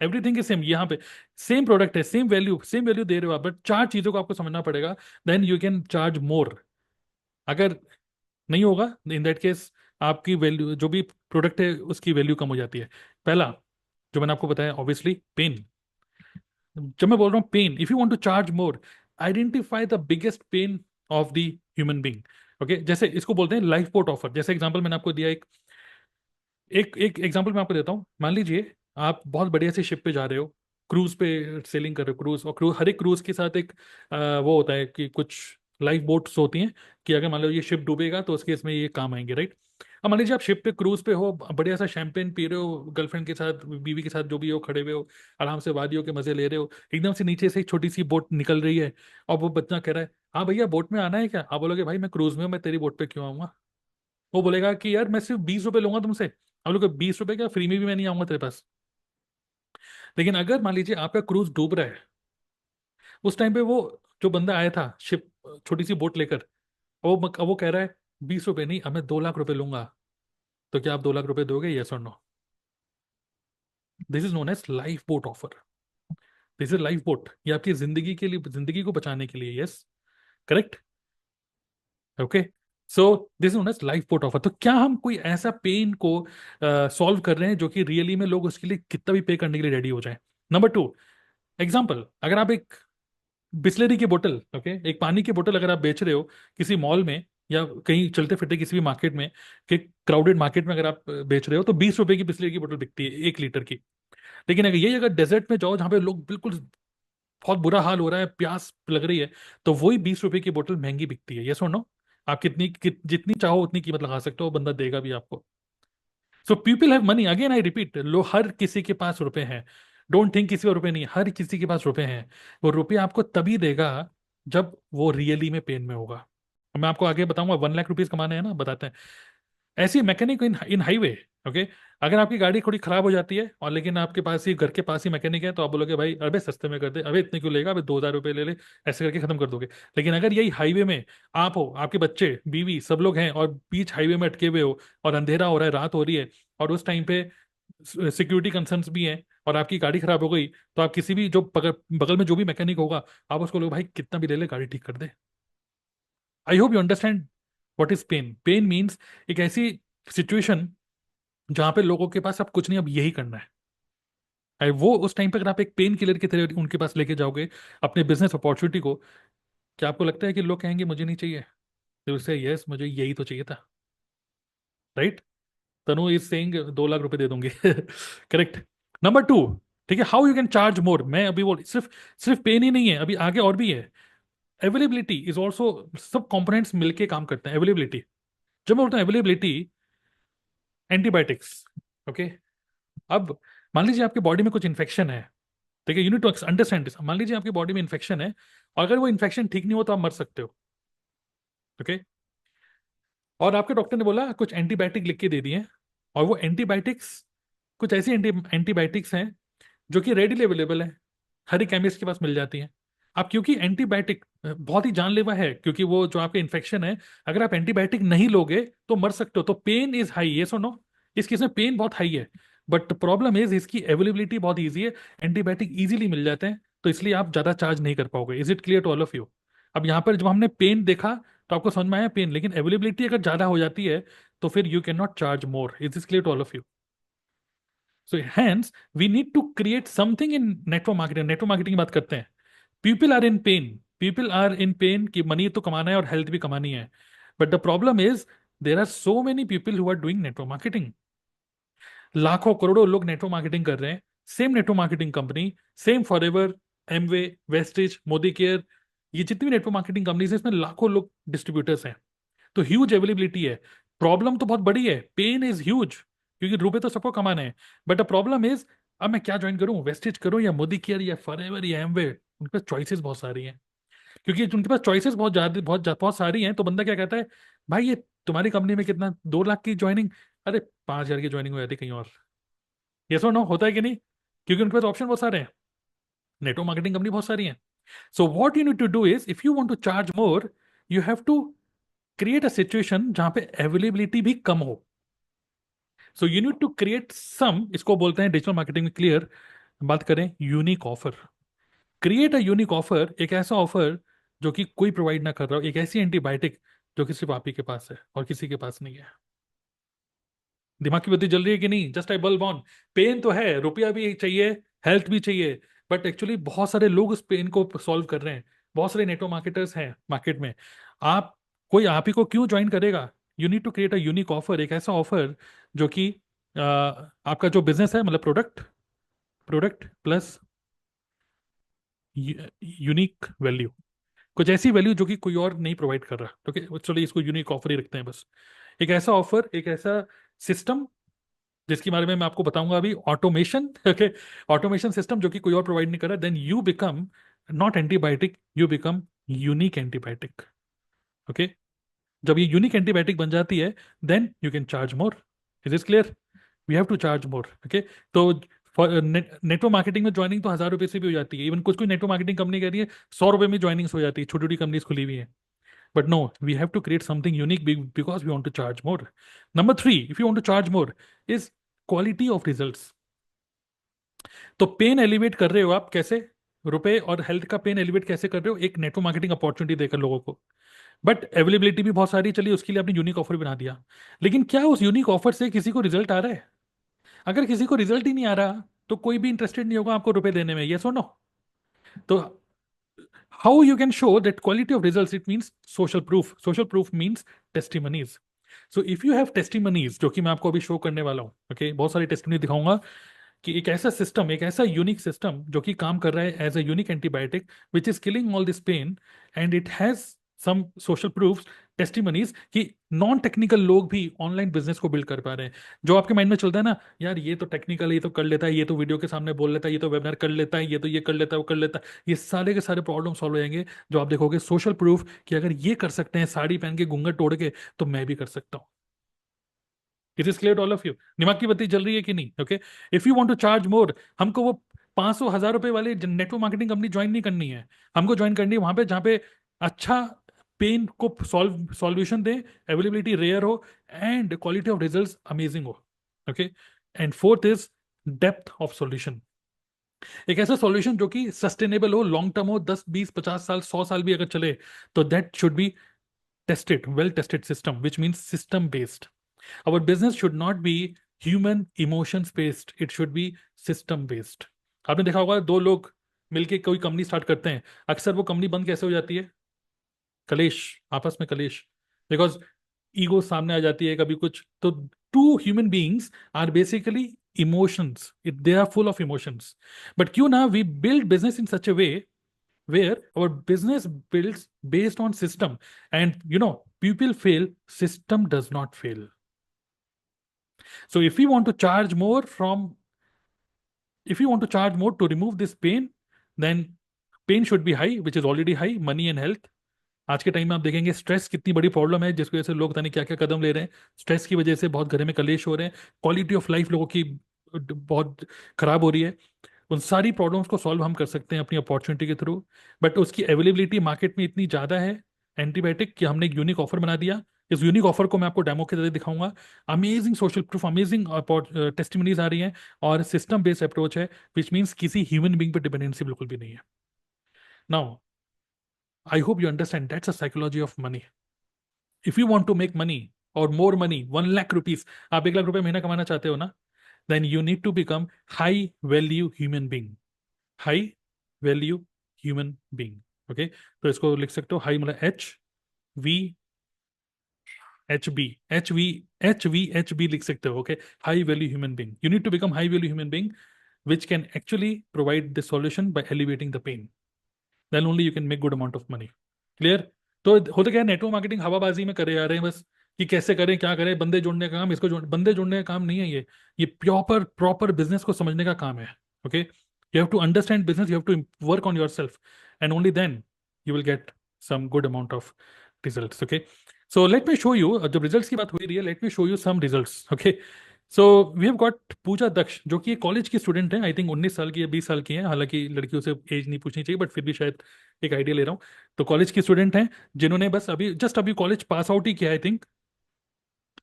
everything is same यहाँ पे, सेम प्रोडक्ट है, सेम वैल्यू दे रहे हो आप, बट चार चीजों को आपको समझना पड़ेगा, then you can charge more. अगर नहीं होगा, इन दैट केस आपकी वैल्यू, जो भी प्रोडक्ट है उसकी वैल्यू कम हो जाती है। पहला जो मैंने आपको बताया, ऑब्वियसली पेन। जब मैं बोल रहा हूँ pain, if you want to charge more, identify the biggest pain of the human being. Okay, जैसे इसको बोलते हैं लाइफ बोट ऑफर। जैसे एग्जांपल मैंने आपको दिया, एक एक एक एग्जांपल मैं आपको देता हूँ। मान लीजिए आप बहुत बढ़िया से शिप पे जा रहे हो, क्रूज पे सेलिंग कर रहे हो, क्रूज, और क्रूज, हर एक क्रूज के साथ एक वो होता है कि कुछ लाइफ बोट्स होती हैं कि अगर मान लो ये शिप डूबेगा तो उसके इसमें ये काम आएंगे, राइट? अब मान लीजिए आप शिप पे क्रूज पे हो, बढ़िया सा शैंपेन पी रहे हो, गर्लफ्रेंड के साथ, बीवी के साथ, जो भी हो, खड़े हुए हो, आराम से वादियों के मजे ले रहे हो। एकदम से नीचे से एक छोटी सी बोट निकल रही है, और वो बच्चा कह रहा है, हाँ भैया बोट में आना है क्या? आप बोलोगे भाई मैं क्रूज में हूँ, मैं तेरी बोट पे क्यों आऊंगा? वो बोलेगा कि यार मैं सिर्फ 20 रुपए लूंगा तुमसे। आप लोग 20 रुपए क्या, फ्री में भी मैं नहीं आऊंगा तेरे पास। लेकिन अगर मान लीजिए आपका क्रूज डूब रहा है, उस टाइम पे वो जो बंदा आया था शिप, छोटी सी बोट लेकर, वो कह रहा है 20 रुपए नहीं, अब मैं 2 लाख रुपए लूंगा। तो क्या आप 2 लाख रुपए दोगे, यस और no? This is known as lifeboat offer. This is lifeboat, ये आपकी जिंदगी के लिए, जिंदगी को बचाने के लिए, yes, correct? Okay, so this known as lifeboat offer. तो क्या हम कोई ऐसा पेन को सॉल्व कर रहे हैं जो कि रियली में लोग उसके लिए कितना भी पे करने के लिए रेडी हो जाए? नंबर टू एग्जाम्पल, अगर आप एक बिस्लरी की बोतल, ओके, एक पानी की बोतल अगर आप बेच रहे हो किसी मॉल में, या कहीं चलते फिरते किसी भी मार्केट में, कि क्राउडेड मार्केट में अगर आप बेच रहे हो, तो 20 रुपए की बिस्लरी की बोतल बिकती है 1 लीटर की। लेकिन अगर यही अगर डेजर्ट में जाओ जहाँ पे लोग बिल्कुल बहुत बुरा हाल हो रहा है, प्यास लग रही है, तो वही 20 रुपए की बोतल महंगी बिकती है, ये सुनो। आप जितनी चाहो उतनी कीमत लगा सकते हो, बंदा देगा भी आपको। So people have money, again I repeat, लो, हर किसी के पास रुपए हैं। डोंट थिंक किसी को रुपए नहीं, हर किसी के पास रुपए हैं। वो रुपए आपको तभी देगा जब वो रियली में पेन में होगा। अब मैं आपको आगे बताऊंगा, 1 लाख रुपीज कमाने हैं ना, बताते हैं। ऐसी मैकेनिक इन इन हाईवे, ओके। अगर आपकी गाड़ी थोड़ी खराब हो जाती है और लेकिन आपके पास ही घर के पास ही मैकेनिक है, तो आप बोलोगे भाई अबे सस्ते में कर दे, अबे इतने क्यों लेगा, अबे 2,000 रुपये ले ले, ऐसे करके खत्म कर दोगे। लेकिन अगर यही हाईवे में आप हो, आपके बच्चे बीवी सब लोग हैं, और बीच हाईवे में अटके हुए हो, और अंधेरा हो रहा है, रात हो रही है, और उस टाइम पे सिक्योरिटी कंसर्न्स भी हैं, और आपकी गाड़ी खराब हो गई, तो आप किसी भी जो बगल बगल में जो भी मैकेनिक होगा, आप उसको लोग भाई कितना भी ले ले, गाड़ी ठीक कर दे। I hope you understand what is pain. Pain means एक ऐसी सिचुएशन जहां पे लोगों के पास अब कुछ नहीं, अब यही करना है। वो उस टाइम पे अगर आप एक पेन किलर की तरह उनके पास लेके जाओगे अपने बिजनेस अपॉर्चुनिटी को, क्या आपको लगता है कि लोग कहेंगे मुझे नहीं चाहिए? तो उससे यस, मुझे यही तो चाहिए था, right? Tanu is saying 2 lakh रुपए दे दूंगी। करेक्ट। नंबर टू, ठीक है, हाउ यू कैन चार्ज मोर। मैं अभी बोल, सिर्फ सिर्फ पेन ही नहीं है, अभी आगे और भी है। अवेलेबिलिटी इज ऑल्सो, सब कंपोनेंट्स मिलके काम करते हैं। अवेलेबिलिटी, जब मैं बोलता हूँ अवेलेबिलिटी, एंटीबायोटिक्स, ओके। अब मान लीजिए आपकी बॉडी में कुछ इन्फेक्शन है, ठीक है, you need to understand this. मान लीजिए आपकी बॉडी में इन्फेक्शन है, और अगर वो इन्फेक्शन ठीक नहीं हो तो आप मर सकते हो, ओके। और आपके डॉक्टर ने बोला कुछ एंटीबायोटिक लिख के दे दिए, और वो एंटीबायोटिक्स कुछ ऐसी एंटीबायोटिक्स हैं जो कि रेडिली अवेलेबल है, हर एक केमिस्ट के पास मिल जाती हैं। आप क्योंकि एंटीबायोटिक बहुत ही जानलेवा है, क्योंकि वो जो आपका इन्फेक्शन है, अगर आप एंटीबायोटिक नहीं लोगे तो मर सकते हो। तो पेन इज हाई, ये सुनो, इस केस में पेन बहुत हाई है, बट प्रॉब्लम इज इसकी अवेलेबिलिटी बहुत ईजी है, एंटीबायोटिक इजीली मिल जाते हैं, तो इसलिए आप ज्यादा चार्ज नहीं कर पाओगे। Is it clear to all of you? अब यहाँ पर जब हमने पेन देखा तो आपको समझ में आया पेन, लेकिन अवेलेबिलिटी अगर ज्यादा हो जाती है तो फिर you can not charge more. Is this clear to all of you? So hence we need to create something in network marketing। Network marketing की बात करते हैं। People are in pain, people are in pain कि money तो कमाना है और health भी कमानी है, but the problem is there are so many people who are doing network marketing. लाखों करोड़ों लोग नेटवर्क मार्केटिंग कर रहे हैं, same network marketing company, same forever, Amway, Vestige, Modi care, ये जितनी भी नेटवर्क मार्केटिंग कंपनीज है, इसमें लाखों लोग डिस्ट्रीब्यूटर्स हैं, तो ह्यूज अवेलेबिलिटी है। प्रॉब्लम तो बहुत बड़ी है, पेन इज ह्यूज, क्योंकि रुपए तो सबको कमाने हैं, बट द प्रॉब्लम इज अब मैं क्या ज्वाइन करूं, वेस्टेज करूं या मोदी केयर या फॉरएवर या एमवे? उनके पास चॉइसेस बहुत सारी हैं। क्योंकि उनके पास चॉइसेस बहुत ज्यादा बहुत सारी हैं, तो बंदा क्या कहता है, भाई ये तुम्हारी कंपनी में कितना, 2 लाख की ज्वाइनिंग, अरे 5,000 की ज्वाइनिंग हो जाती कहीं और। ये सो नो होता है कि नहीं? क्योंकि उनके पास ऑप्शन बहुत सारे हैं, नेटवर्क मार्केटिंग कंपनी बहुत सारी हैं। So what you need to do is, if you want to charge more, you have to create a situation जहां पे अवेलेबिलिटी भी कम हो। So you need to create some, इसको बोलते हैं डिजिटल मार्केटिंग में, क्लियर बात करें, unique offer. Create a unique offer, एक ऐसा ऑफर जो कि कोई प्रोवाइड ना कर रहा हो, एक ऐसी एंटीबायोटिक जो कि सिर्फ आप ही के पास है और किसी के पास नहीं है। दिमाग की बत्ती जल रही है कि नहीं? Just I bulb on. Pain तो है, रुपया भी चाहिए, हेल्थ भी चाहिए, बट एक्चुअली बहुत सारे लोग उस पेन को सॉल्व कर रहे हैं, बहुत सारे नेटवर्क मार्केटर्स हैं मार्केट में। आप, कोई आप ही को क्यों ज्वाइन करेगा? You need to create a unique offer, एक ऐसा ऑफर जो कि आपका जो बिजनेस है, मतलब product, product plus unique value, कुछ ऐसी वैल्यू जो कि कोई और नहीं प्रोवाइड कर रहा। ओके, चलिए इसको यूनिक ऑफर ही रखते हैं बस। एक ऐसा ऑफर, एक ऐसा सिस्टम जिसके बारे में मैं आपको बताऊंगा अभी, ऑटोमेशन। ओके, ऑटोमेशन सिस्टम जो कि कोई और प्रोवाइड नहीं कर रहा, then you become not antibiotic, you become unique antibiotic. Okay, जब ये यूनिक एंटीबायोटिक बन जाती है, then you can charge more. Is is clear? We have to charge more. Okay, तो नेटवर्क मार्केटिंग में ज्वाइनिंग तो 1,000 रुपये से भी हो जाती है, इवन कुछ कुछ नेटवर्क मार्केटिंग कंपनी कह रही है 100 रुपये में ज्वाइनिंग्स हो जाती है, छोटी छोटी कंपनीज खुली हुई है। But no, we have to create something unique because we want to charge more. Number three, if you want to charge more, is quality of results. तो पेन एलिवेट कर रहे हो आप कैसे? रुपए और हेल्थ का पेन एलिवेट कैसे कर रहे हो? एक नेटवर्क मार्केटिंग अपॉर्चुनिटी देकर लोगों को। बट अवेलेबिलिटी भी बहुत सारी चली, उसके लिए आपने यूनिक ऑफर बना दिया, लेकिन क्या उस यूनिक ऑफर से किसी को रिजल्ट आ रहा है? अगर किसी को रिजल्ट ही नहीं आ रहा, तो कोई भी इंटरेस्टेड नहीं होगा आपको रुपए देने में, ये सुनो। तो how you can show that quality of results, it means social proof. Social proof means testimonies. So if you have testimonies, जो कि मैं आपको अभी शो करने वाला हूँ, ओके, बहुत सारी टेस्टिमनी दिखाऊंगा कि एक ऐसा सिस्टम, एक ऐसा यूनिक सिस्टम जो कि काम कर रहा है as a unique antibiotic which is killing all this pain, and it has some social proofs, testimonies, कि नॉन टेक्निकल लोग भी ऑनलाइन बिजनेस को बिल्ड कर पा रहे हैं। जो आपके माइंड में चलता है ना, यार ये तो टेक्निकल है, ये तो कर लेता है, ये तो वीडियो के सामने बोल लेता है, ये तो वेबिनार कर लेता है, ये तो ये कर लेता है, वो कर लेता है, ये सारे के सारे प्रॉब्लम सॉल्व हो जाएंगे जो आप देखोगे सोशल प्रूफ कि अगर ये कर सकते हैं साड़ी पहन के घूंघट तोड़ के, तो मैं भी कर सकता हूँ। It is clear all of you, दिमाग की बत्ती जल रही है कि नहीं? Okay, if you want to charge more, हमको वो 500 1000 रुपए वाले नेटवर्क मार्केटिंग कंपनी ज्वाइन नहीं करनी है। हमको ज्वाइन करनी है वहां पे जहाँ पे अच्छा पेन को सॉल्यूशन दे, अवेलेबिलिटी रेयर हो, and quality of results amazing हो। Okay, and fourth is depth of solution. एक ऐसा सॉल्यूशन जो कि सस्टेनेबल हो, लॉन्ग टर्म हो, 10 20 50 साल 100 साल भी अगर चले, तो that should be tested, well tested system, which means system based. Our business should not be human emotions based, it should be system based. आपने देखा होगा दो लोग मिलके कोई कंपनी स्टार्ट करते हैं, अक्सर वो कंपनी बंद कैसे हो जाती है? कलेश, आपस में कलेश, बिकॉज ईगो सामने आ जाती है कभी कुछ तो। Two human beings are basically emotions, they are full of emotions. But क्यों ना we build business in such a way where our business builds based on system, and people fail, system does not fail. So if you want to charge more to remove this pain, then pain should be high, which is already high, money and health. आज के time में आप देखेंगे stress कितनी बड़ी problem है, जिसकी वजह से लोग पता नहीं क्या क्या कदम ले रहे हैं। स्ट्रेस की वजह से बहुत घरों में कलेश हो रहे हैं, क्वालिटी ऑफ लाइफ लोगों की बहुत खराब हो रही है। उन सारी प्रॉब्लम्स को सॉल्व हम कर सकते हैं अपनी अपॉर्चुनिटी के थ्रू। बट उसकी अवेलेबिलिटी मार्केट में इतनी ज़्यादा है एंटीबायोटिक कि हमने एक यूनिक ऑफर बना दिया। इस यूनिक ऑफर को मैं आपको डेमो के जरिए दिखाऊंगा। Amazing social proof, amazing testimonies आ रही हैं, और सिस्टम बेस्ड अप्रोच है, विच मीन्स किसी ह्यूमन बींग पर डिपेंडेंसी बिल्कुल भी नहीं है। Now I hope you understand that's a psychology of money. If you want to make money और मोर मनी, 1 लाख रुपीज, आप 1 लाख रुपए महीना कमाना चाहते हो ना, then you need to become high value human being. High value human being. Okay, तो इसको लिख सकते हो, हाई मतलब वी एच बी लिख सकते हो। Okay, high value human being, you need to become high value human being which can actually provide the solution by alleviating the pain. Then only you can make good amount of money. Clear? तो होता क्या है, network marketing हवाबाजी में करे जा रहे हैं बस, कि कैसे करें क्या करें, बंदे जोड़ने का काम, बंदे जोड़ने का काम नहीं है ये प्रॉपर प्रॉपर बिजनेस को समझने का काम है। Okay, you have to understand business, you have to work on yourself, and only then you will get some good amount of results. Okay, so let me show you, जब results की बात हो रही है, let me show you some results. Okay, so we have got Pooja Daksh, जो कि college की student है, आई थिंक 19 साल की या 20 साल की है, हालांकि लड़कियों से एज नहीं पूछनी चाहिए, बट फिर भी शायद एक आइडिया ले रहा हूँ। तो कॉलेज की स्टूडेंट हैं, जिन्होंने बस अभी कॉलेज पास आउट ही किया, आई थिंक,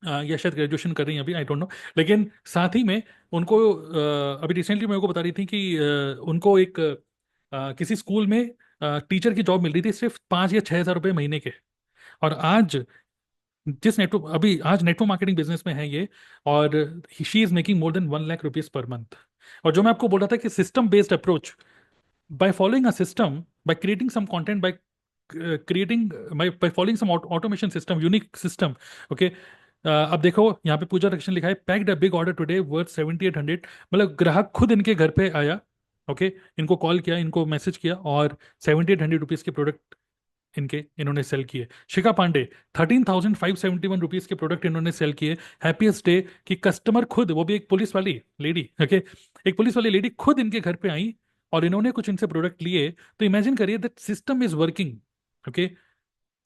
या शायद ग्रेजुएशन कर रही हैं अभी, आई डोंट नो। लेकिन साथ ही में उनको अभी रिसेंटली मेरे को बता रही थी कि उनको एक किसी स्कूल में टीचर की जॉब मिल रही थी, सिर्फ 5 या 6 हज़ार रुपये महीने के। और आज नेटवर्क मार्केटिंग बिजनेस में है ये, और she is making more than 1 lakh rupees per month. और जो मैं आपको बोल रहा था कि system based approach, by following a system, by creating some content, by by following some automation system, unique system. Okay, अब देखो यहाँ पे पूजा रक्षण लिखा है, packed a big order today worth 7800, मतलब ग्राहक खुद इनके घर पे आया। ओके, इनको कॉल किया, इनको मैसेज किया, और 7800 रुपीज के प्रोडक्ट इन्होंने सेल किए। शिखा पांडे, 13,571 रुपीज के प्रोडक्ट इन्होंने सेल किए। हैप्पीएस्ट डे कि कस्टमर खुद, वो भी एक पुलिस वाली लेडी, ओके, एक पुलिस वाली लेडी खुद इनके घर पे आई और इन्होंने कुछ इनसे प्रोडक्ट लिए। तो इमेजिन करिए that system is working. Okay,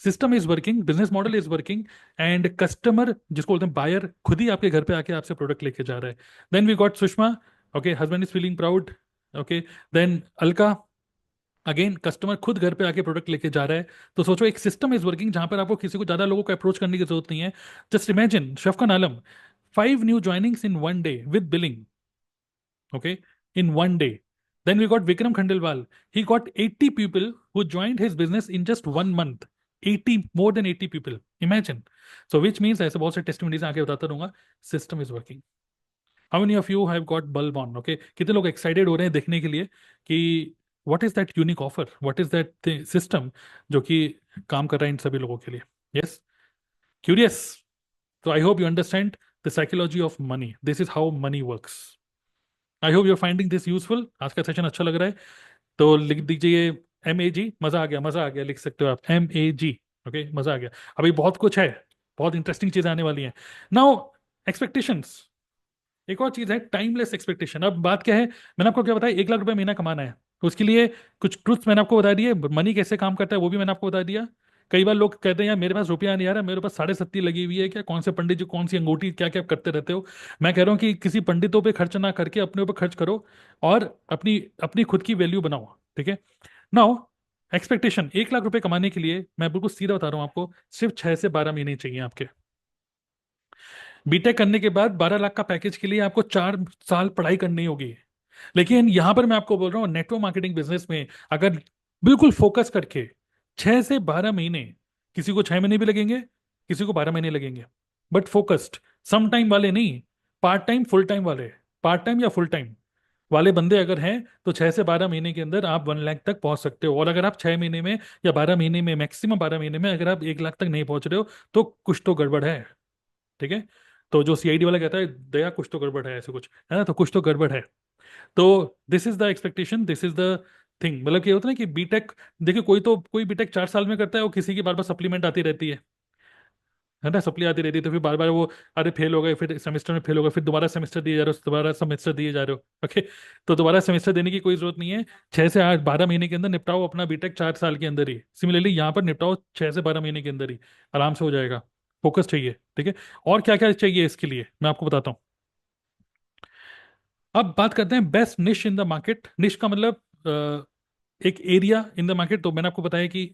system is working, business model is working, and customer, जिसको बोलते हैं बायर, खुद ही आपके घर पे आके आपसे प्रोडक्ट लेके जा रहा है। Then we got Sushma, okay, husband is feeling proud. Okay, then Alka, again customer खुद घर पे आके प्रोडक्ट लेके जा रहा है। तो सोचो, एक सिस्टम इज वर्किंग जहां पर आपको किसी को ज्यादा लोगों को अप्रोच करने की जरूरत नहीं है। Just imagine Shafkan Alam, 5 new joinings in 1 day with billing. Okay, in 1 day. Then we got Vikram Khandelwal. He got 80 people who joined his business in just 1 month. 80, more than 80 people. Imagine. So which means, ऐसे बहुत से testimonies आगे बताता रहूंगा, system is working. How many of you have got bulb on? Okay, कितने लोग excited हो रहे हैं देखने के लिए कि what is that unique offer, what is that system जो कि काम कर रहा है इन सभी लोगों के लिए? Yes, curious? तो I hope you understand the psychology of money, this is how money works. I hope you're finding this useful. आज का सेशन अच्छा लग रहा है तो लिख दीजिए MAG, मजा आ गया, मजा आ गया, लिख सकते हो आप MAG। ओके, मजा आ गया। अभी बहुत कुछ है, बहुत इंटरेस्टिंग चीजें आने वाली हैं। नाउ, एक्सपेक्टेशंस, एक और चीज है टाइमलेस एक्सपेक्टेशन। अब बात क्या है, मैंने आपको क्या बताया, 1 लाख रुपए महीना कमाना है, तो उसके लिए कुछ ट्रुथ्स मैंने आपको बता दिए, मनी कैसे काम करता है वो भी मैंने आपको बता दिया। कई बार लोग कहते हैं यार मेरे पास रुपया नहीं आ रहा, मेरे पास 70.5 लगी हुई है, क्या कौन से पंडित जी कौन सी अंगूठी क्या क्या करते रहते हो। मैं कह रहा हूँ कि किसी पंडितों पे खर्च ना करके अपने ऊपर खर्च करो और अपनी अपनी खुद की वैल्यू बनाओ। ठीक है। नाउ एक्सपेक्टेशन, 1 लाख रुपए कमाने के लिए मैं बिल्कुल सीधा बता रहा हूँ आपको, सिर्फ 6 से 12 महीने चाहिए आपके। बीटेक करने के बाद 12 लाख का पैकेज के लिए आपको 4 साल पढ़ाई करनी होगी। लेकिन यहां पर मैं आपको बोल रहा हूँ नेटवर्क मार्केटिंग बिजनेस में अगर बिल्कुल फोकस करके 6 से 12 महीने, किसी को 6 महीने भी लगेंगे, किसी को 12 महीने लगेंगे, बट फोकस्ड, सम टाइम वाले नहीं, पार्ट टाइम फुल टाइम वाले, पार्ट टाइम या फुल टाइम वाले बंदे अगर हैं तो 6 से 12 महीने के अंदर आप 1 लाख तक पहुंच सकते हो। और अगर आप 6 महीने में या 12 महीने में, मैक्सिमम 12 महीने में अगर आप 1 लाख तक नहीं पहुंच रहे हो तो कुछ तो गड़बड़ है। ठीक है। तो जो सीआईडी वाला कहता है दया कुछ तो गड़बड़ है, ऐसे कुछ है ना, तो कुछ तो गड़बड़ है। तो this is the expectation, this is the thing. मतलब कि होता है ना कि बीटेक, देखिए कोई बीटेक 4 साल में करता है और किसी की बार बार सप्लीमेंट आती रहती है ना, सप्ली आती रहती है, तो फिर बार बार वो अरे फेल हो गए, फिर सेमेस्टर में फेल हो गए, फिर दोबारा सेमेस्टर दिए जा रहे हो, दोबारा सेमेस्टर दिए जा रहे हो। ओके। तो दोबारा सेमेस्टर देने की कोई जरूरत नहीं है। 6 से 8 12 महीने के अंदर निपटाओ अपना बीटेक, 4 साल के अंदर ही। सिमिलरली यहाँ पर निपटाओ 6 से 12 महीने के अंदर ही, आराम से हो जाएगा। फोकस चाहिए। ठीक है। और क्या क्या चाहिए इसके लिए मैं आपको बताता हूँ। अब बात करते हैं best niche in the market. निश का मतलब एक एरिया इन द मार्केट। तो मैंने आपको बताया कि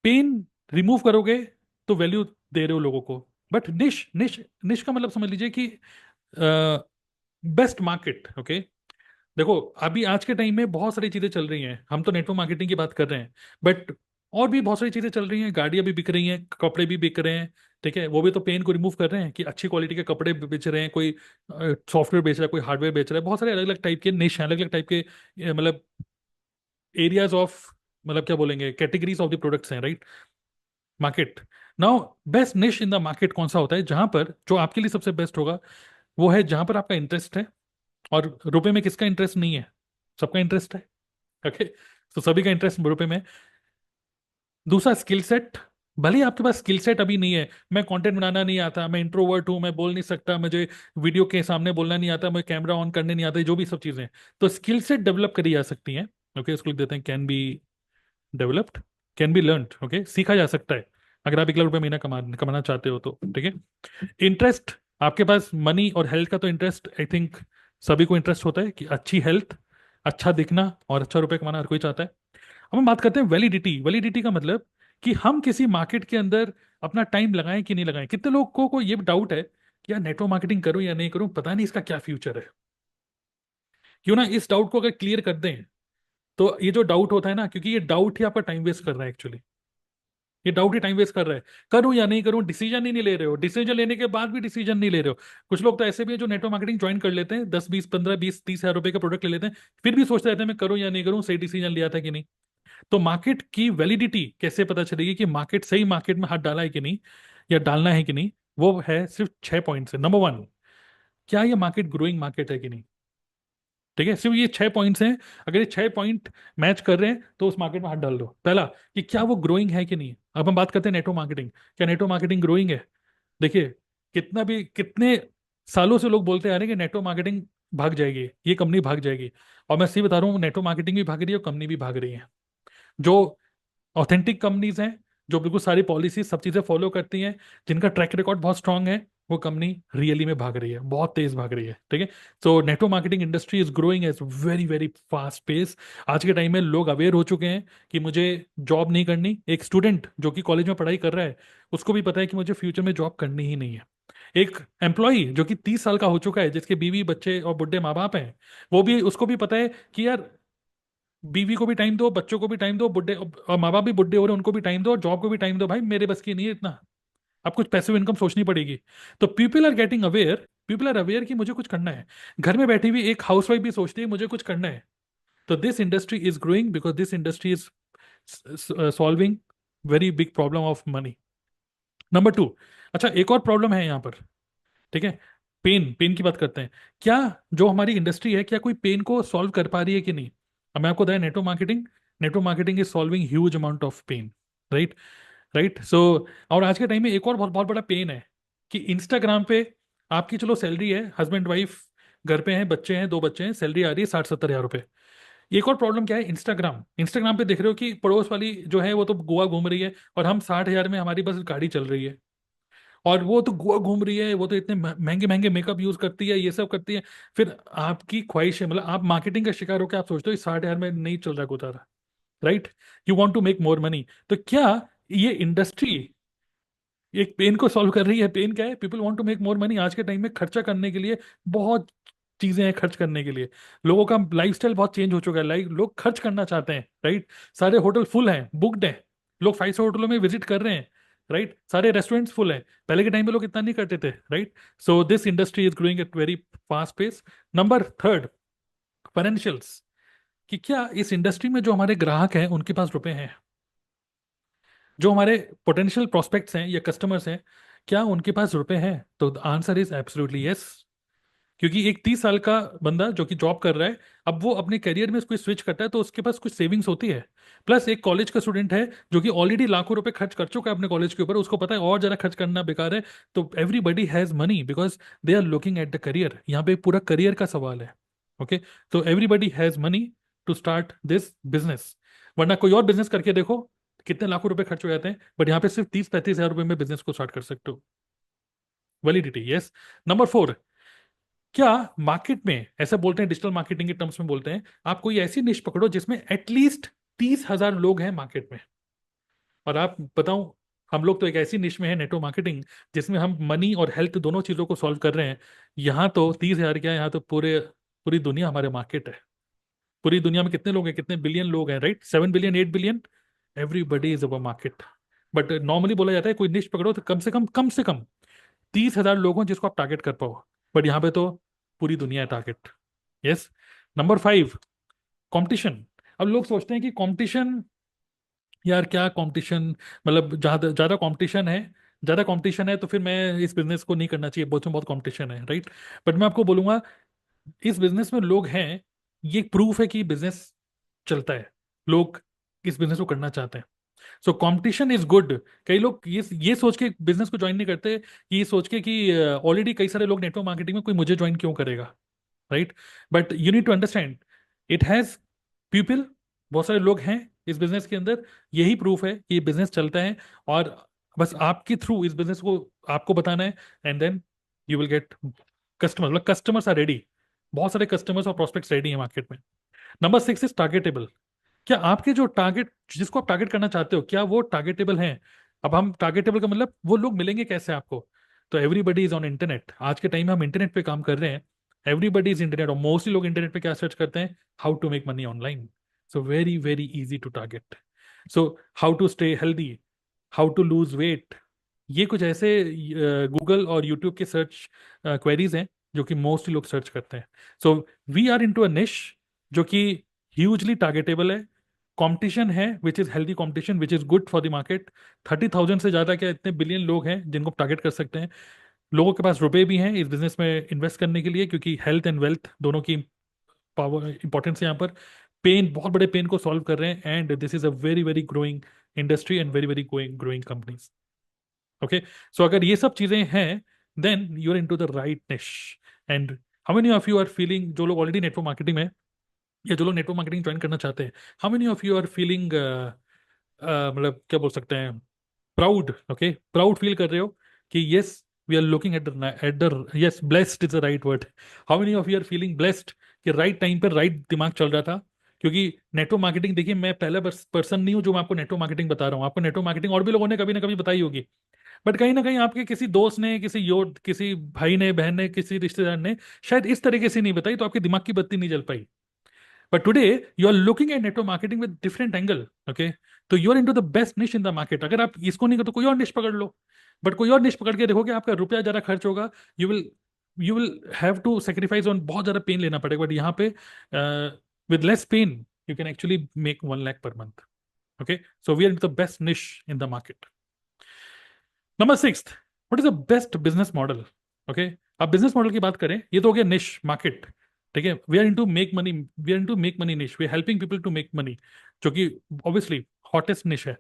पेन रिमूव करोगे तो वैल्यू दे रहे हो लोगों को। बट निश निश निश का मतलब समझ लीजिए कि बेस्ट मार्केट। ओके। देखो अभी आज के टाइम में बहुत सारी चीजें चल रही हैं, हम तो नेटवर्क मार्केटिंग की बात कर रहे हैं, बट और भी बहुत सारी चीजें चल रही हैं, गाड़ियां भी बिक रही हैं, कपड़े भी बिक रहे हैं। ठीक है। वो भी तो पेन को रिमूव कर रहे हैं कि अच्छी क्वालिटी के कपड़े बेच रहे हैं, कोई सॉफ्टवेयर बेच रहा है, कोई हार्डवेयर बेच रहा है, बहुत सारे अलग अलग टाइप के निश हैं, अलग अलग टाइप के मतलब एरियाज ऑफ, मतलब क्या बोलेंगे, कैटेगरीज ऑफ द प्रोडक्ट्स हैं, right. Market. Now best niche in the market कौन सा होता है, जहां पर जो आपके लिए सबसे बेस्ट होगा वो है जहां पर आपका इंटरेस्ट है। और रुपए में किसका इंटरेस्ट नहीं है, सबका इंटरेस्ट है। ओके। तो सभी का इंटरेस्ट रुपए में। दूसरा स्किल सेट, भले ही आपके पास स्किल सेट अभी नहीं है, मैं कंटेंट बनाना नहीं आता, मैं इंट्रोवर्ट हूं, मैं बोल नहीं सकता, मुझे वीडियो के सामने बोलना नहीं आता, मुझे कैमरा ऑन करने नहीं आता, जो भी सब चीजें, तो स्किल सेट डेवलप करी जा सकती हैं। ओके। इसको लिख देते हैं can be developed, can be learned. Okay, सीखा जा सकता है अगर आप 1 लाख रुपए महीना कमाना चाहते हो तो। ठीक है। इंटरेस्ट, आपके पास मनी और हेल्थ का तो इंटरेस्ट आई थिंक सभी को इंटरेस्ट होता है कि अच्छी हेल्थ, अच्छा दिखना और अच्छा रुपए कमाना हर कोई चाहता है। अब हम बात करते हैं वैलिडिटी। वैलिडिटी का मतलब कि हम किसी मार्केट के अंदर अपना टाइम लगाएं कि नहीं लगाएं। कितने लोगों को ये डाउट है कि यार नेटवर्क मार्केटिंग करूं या नहीं करूं, पता नहीं इसका क्या फ्यूचर है। क्यों ना इस डाउट को अगर क्लियर कर दें, तो ये जो डाउट होता है ना, क्योंकि ये डाउट ही आपका टाइम वेस्ट कर रहा है एक्चुअली, ये डाउट ही टाइम वेस्ट कर रहा है। करूं या नहीं करूं, डिसीजन ही नहीं ले रहे हो, डिसीजन लेने के बाद भी डिसीजन नहीं ले रहे हो। कुछ लोग तो ऐसे भी हैं जो नेटवर्क मार्केटिंग ज्वाइन कर लेते हैं, 10 20 15 20 30 हज़ार रुपए का प्रोडक्ट ले लेते हैं, फिर भी सोचते रहते हैं मैं करूं या नहीं करूं, सही डिसीजन लिया था कि नहीं। तो मार्केट की वैलिडिटी कैसे पता चलेगी कि मार्केट सही मार्केट में हाथ डाला है कि नहीं, या डालना है कि नहीं, वो है सिर्फ 6 पॉइंट से। नंबर वन, क्या ये मार्केट ग्रोइंग मार्केट है कि नहीं। ठीक है। सिर्फ ये 6 पॉइंट्स हैं, अगर ये 6 पॉइंट मैच कर रहे हैं तो उस मार्केट में हाथ डाल दो। पहला, कि क्या वो ग्रोइंग है कि नहीं। अब हम बात करते हैं नेटवर्क मार्केटिंग, क्या नेटवर्क मार्केटिंग ग्रोइंग है। देखिए, कितना भी कितने सालों से लोग बोलते आ रहे हैं कि नेटवर्क मार्केटिंग भाग जाएगी, ये कंपनी भाग जाएगी, और मैं सही बता रहा हूँ नेटवर्क मार्केटिंग भी भाग रही है और कंपनी भी भाग रही है। जो ऑथेंटिक कंपनीज हैं, जो बिल्कुल सारी पॉलिसी सब चीजें फॉलो करती हैं, जिनका ट्रैक रिकॉर्ड बहुत स्ट्रांग है, वो कंपनी रियली में भाग रही है, बहुत तेज भाग रही है। ठीक है। तो network marketing industry is growing as very very fast pace. आज के टाइम में लोग अवेयर हो चुके हैं कि मुझे जॉब नहीं करनी। एक स्टूडेंट जो कि कॉलेज में पढ़ाई कर रहा है, उसको भी पता है कि मुझे फ्यूचर में जॉब करनी ही नहीं है। एक एम्प्लॉय जो कि 30 साल का हो चुका है, जिसके बीवी बच्चे और बुढ़े माँ बाप हैं, वो भी, उसको भी पता है कि यार बीवी को भी टाइम दो, बच्चों को भी टाइम दो, बुढ़े और माँ बाप भी बुढ़े हो रहे हैं उनको भी टाइम दो, और जॉब को भी टाइम दो। भाई मेरे बस की नहीं है इतना, अब कुछ पैसिव इनकम सोचनी पड़ेगी। तो people are getting aware, people are aware कि मुझे कुछ करना है। घर में बैठी हुई एक हाउसवाइफ भी सोचती है मुझे कुछ करना है। तो this industry is growing because this industry is solving very big problem of money. Number two, अच्छा एक और प्रॉब्लम है यहाँ पर। ठीक है। पेन, पेन की बात करते हैं। क्या जो हमारी इंडस्ट्री है, क्या कोई पेन को सॉल्व कर पा रही है कि नहीं। अब मैं आपको बताया network marketing, network marketing is solving huge amount of pain, right. Right. So और आज के टाइम में एक और बहुत बहुत बड़ा पेन है कि इंस्टाग्राम पे आपकी चलो सैलरी है, हस्बैंड वाइफ घर पे हैं, बच्चे हैं, 2 बच्चे हैं, सैलरी आ रही है 60 70 हज़ार रुपए। एक और प्रॉब्लम क्या है, इंस्टाग्राम। इंस्टाग्राम पे देख रहे हो कि पड़ोस वाली जो है वो तो गोवा घूम रही है, और हम 60,000 में हमारी बस गाड़ी चल रही है। और वो तो गोवा घूम रही है, वो तो इतने महंगे महंगे मेकअप यूज करती है, ये सब करती है। फिर आपकी ख्वाहिश है, मतलब आप मार्केटिंग का शिकार हो, क्या आप सोचते हो 60,000 में नहीं चल रहा गुजारा, right? You want to make more money. तो क्या ये इंडस्ट्री एक पेन को सॉल्व कर रही है? पेन क्या है? People want to make more money. आज के टाइम में खर्चा करने के लिए बहुत चीजें हैं, खर्च करने के लिए। लोगों का लाइफस्टाइल बहुत चेंज हो चुका है, लाइक लोग खर्च करना चाहते हैं, राइट? सारे होटल फुल हैं, बुकड हैं। लोग 5 स्टार होटलों में विजिट कर रहे हैं, राइट? सारे रेस्टोरेंट्स फुल हैं। पहले के टाइम में लोग इतना नहीं करते थे, right? So this industry is growing at very fast pace. Number third, financials. कि क्या इस इंडस्ट्री में जो हमारे ग्राहक हैं उनके पास रुपए हैं? जो हमारे पोटेंशियल प्रोस्पेक्ट्स हैं या कस्टमर्स हैं, क्या उनके पास रुपए हैं? तो आंसर इज एब्सोल्युटली यस। क्योंकि एक 30 साल का बंदा जो कि जॉब कर रहा है, अब वो अपने करियर में कोई स्विच करता है तो उसके पास कुछ सेविंग्स होती है। प्लस एक कॉलेज का स्टूडेंट है जो कि ऑलरेडी लाखों रुपए खर्च कर चुका है अपने कॉलेज के ऊपर, उसको पता है और ज्यादा खर्च करना बेकार है। तो everybody has money because they are looking at the career. यहाँ पे पूरा करियर का सवाल है। ओके, तो everybody has money to start this business. वरना कोई और बिजनेस करके देखो, कितने लाखों रुपए खर्च हो जाते हैं, बट यहाँ पे सिर्फ 30-35 हजार रुपए में बिजनेस को स्टार्ट कर सकते हो। Validity, yes. नंबर फोर, क्या मार्केट में ऐसा बोलते हैं, डिजिटल मार्केटिंग के टर्म्स में बोलते हैं, आप कोई ऐसी निश पकड़ो जिसमें एटलीस्ट 30,000 लोग हैं मार्केट में। और आप बताऊं, हम लोग तो एक ऐसी निश में है, नेटवर्क मार्केटिंग, जिसमें हम मनी और हेल्थ दोनों चीजों को सॉल्व कर रहे हैं। यहाँ तो 30,000 क्या है, यहाँ तो पूरी दुनिया हमारे मार्केट है। पूरी दुनिया में कितने लोग हैं, कितने बिलियन लोग हैं, right? 7 billion, 8 billion. Everybody is our market. But normally बोला जाता है कोई निश पकड़ो तो कम से कम 30,000 लोग हों जिसको आप टारगेट कर पाओ। बट यहाँ पे तो पूरी दुनिया है target. Yes. Number five, competition. अब लोग सोचते हैं कि कंपटीशन, यार क्या कंपटीशन, मतलब ज़्यादा ज़्यादा कंपटीशन है, ज़्यादा कंपटीशन है तो फिर मैं इस बिजनेस को नहीं करना चाहिए, बहुत बहुत कंपटीशन है, राइट? बट मैं आपको बोलूंगा, इस बिजनेस में लोग हैं, ये प्रूफ है कि बिजनेस चलता है। लोग इस बिजनेस को करना चाहते हैं। So competition is good. कई लोग ये सोच के बिजनेस को ज्वाइन नहीं करते, ये सोच के कि ऑलरेडी कई सारे लोग नेटवर्क मार्केटिंग में, कोई मुझे ज्वाइन क्यों करेगा, right? But you need to understand, it has people, बहुत सारे लोग हैं इस बिजनेस के अंदर। यही प्रूफ है कि ये बिजनेस चलता है। और बस आपके थ्रू इस बिजनेस को आपको बताना है, and then you will get customer, मतलब कस्टमर्स आर रेडी। बहुत सारे कस्टमर्स और प्रोस्पेक्ट्स रेडी हैं मार्केट में। Number six is targetable. क्या आपके जो टारगेट, जिसको आप टारगेट करना चाहते हो, क्या वो टारगेटेबल हैं? अब हम टारगेटेबल का मतलब वो लोग मिलेंगे कैसे आपको? तो एवरीबडी इज ऑन इंटरनेट। आज के टाइम में हम इंटरनेट पे काम कर रहे हैं। एवरीबडी इज इंटरनेट, और मोस्टली लोग इंटरनेट पे क्या सर्च करते हैं? How to make money online. So very very easy to target. So how to stay healthy, how to lose weight, ये कुछ ऐसे गूगल और यूट्यूब के सर्च क्वेरीज हैं जो कि मोस्टली लोग सर्च करते हैं। So we are into a niche जो कि ह्यूजली टारगेटेबल है। कंपटीशन है which is healthy competition, which is good for the market. 30,000 से ज्यादा, क्या इतने बिलियन लोग हैं जिनको टारगेट कर सकते हैं। लोगों के पास रुपए भी हैं इस बिजनेस में इन्वेस्ट करने के लिए, क्योंकि हेल्थ एंड वेल्थ दोनों की पावर इंपॉर्टेंस है यहाँ पर। पेन, बहुत बड़े पेन को सॉल्व कर रहे हैं, and this is a very very growing industry and very very growing companies. Okay, so अगर ये सब चीजें हैं, then you are in to the right niche. And how many of you are feeling, जो लोग ऑलरेडी नेटवर्क मार्केटिंग में, या जो लोग नेटवर्क मार्केटिंग ज्वाइन करना चाहते हैं, how many of you are feeling, मतलब क्या बोल सकते हैं, प्राउड? ओके, प्राउड फील कर रहे हो कि yes, we are looking at the yes, blessed is the right word. How many of you are feeling blessed कि राइट टाइम पर राइट दिमाग चल रहा था? क्योंकि नेटवर्क मार्केटिंग, देखिए मैं पहला पर्सन नहीं हूँ जो मैं आपको नेटवर्क मार्केटिंग बता रहा हूँ। आपको नेटवर्क मार्केटिंग और भी लोगों ने कभी ना कभी बताई होगी, बट कहीं ना कहीं आपके किसी दोस्त ने, किसी भाई ने, बहन ने, किसी रिश्तेदार ने शायद इस तरीके से नहीं बताई, तो आपके दिमाग की बत्ती नहीं जल पाई। But today you are looking at network marketing with different angle. Okay, तो you are into the best niche in the market. अगर आप इसको नहीं करते, कोई और निश पकड़ लो। बट कोई और निश पकड़ के देखोगे, आपका रुपया ज्यादा खर्च होगा। You will have to sacrifice on, बहुत ज्यादा पेन लेना पड़ेगा। बट यहाँ पे with less pain you can actually make 1 lakh per month. Okay, so we are in the best niche in the market. Number six, what is the best business model? Okay, अब business model की बात करें, ये तो हो गया निश market. ठीक है, we are into make money, we are into make money niche, we are helping people to make money, जो कि ऑब्वियसली हॉटेस्ट निश है।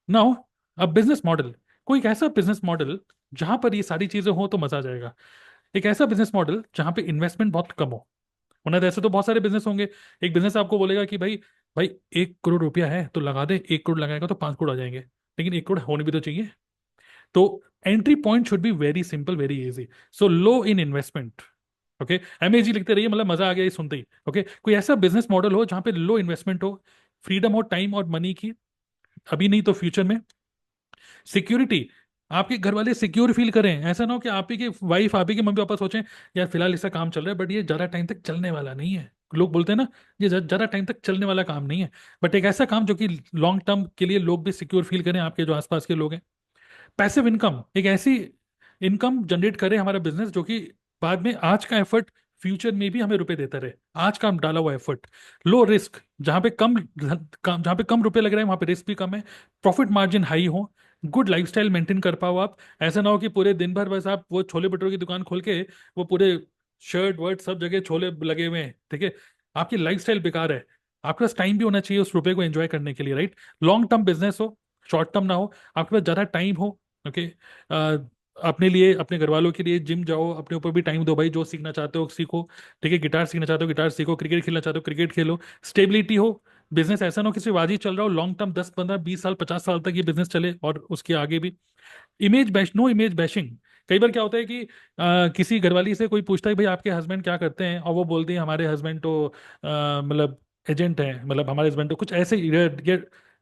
नाउ, अब बिजनेस मॉडल, कोई एक ऐसा बिजनेस मॉडल जहां पर ये सारी चीजें हो तो मजा आ जाएगा। एक ऐसा बिजनेस मॉडल जहां पे इन्वेस्टमेंट बहुत कम हो, वरना तो ऐसे तो बहुत सारे बिजनेस होंगे। एक बिजनेस आपको बोलेगा कि भाई भाई 1 करोड़ रुपया है तो लगा दे, 1 करोड़ लगाएगा तो 5 करोड़ आ जाएंगे, लेकिन 1 करोड़ होने भी तो चाहिए। तो entry point should be very simple, very easy. So low in investment. Okay, MAG लिखते रहिए, मतलब मजा आ गया ये सुनते ही। ओके, कोई ऐसा बिजनेस मॉडल हो जहां पे लो इन्वेस्टमेंट हो, फ्रीडम हो टाइम और मनी की, अभी नहीं तो फ्यूचर में। सिक्योरिटी, आपके घर वाले सिक्योर फील करें, ऐसा ना हो कि आप ही की वाइफ, आप ही के मम्मी पापा सोचें यार फिलहाल इसका काम चल रहा है बट ये ज्यादा टाइम तक चलने वाला नहीं है। लोग बोलते हैं ना, ये ज्यादा टाइम तक चलने वाला काम नहीं है, बट एक ऐसा काम जो कि लॉन्ग टर्म के लिए लोग भी सिक्योर फील करें, आपके जो आसपास के लोग हैं। पैसिव इनकम, एक ऐसी इनकम जनरेट करे हमारा बिजनेस जो कि बाद में आज का एफर्ट फ्यूचर में भी हमें रुपए देता रहे, आज का हम डाला हुआ एफर्ट। लो रिस्क, जहां पे कम रुपए लग रहे हैं वहां पे रिस्क भी कम है। प्रॉफिट मार्जिन हाई हो, गुड लाइफस्टाइल मेंटेन कर पाओ आप। ऐसा ना हो कि पूरे दिन भर बस आप वो छोले भटूरे की दुकान खोल के वो पूरे शर्ट वर्ट सब जगह छोले लगे हुए हैं, ठीक है, आपकी लाइफस्टाइल बेकार है। आपके पास टाइम भी होना चाहिए उस रुपए को एंजॉय करने के लिए, राइट। लॉन्ग टर्म बिजनेस हो, शॉर्ट टर्म ना हो, आपके पास ज़्यादा टाइम हो। ओके, अपने लिए, अपने घर वालों के लिए जिम जाओ, अपने ऊपर भी टाइम दो भाई, जो सीखना चाहते हो सीखो, ठीक है, गिटार सीखना चाहते हो गिटार सीखो, क्रिकेट खेलना चाहते हो क्रिकेट खेलो। स्टेबिलिटी हो, बिजनेस ऐसा ना हो कि सिर्फ आज ही चल रहा हो, लॉन्ग टर्म 10 15 20 साल 50 साल तक ये बिजनेस चले और उसके आगे भी। Image bash, no image bashing. कई बार क्या होता है कि किसी घरवाली से कोई पूछता है भाई आपके हस्बैंड क्या करते हैं, और वो बोलती है हमारे हस्बैंड तो मतलब एजेंट है, मतलब हमारे हस्बैंड तो कुछ ऐसे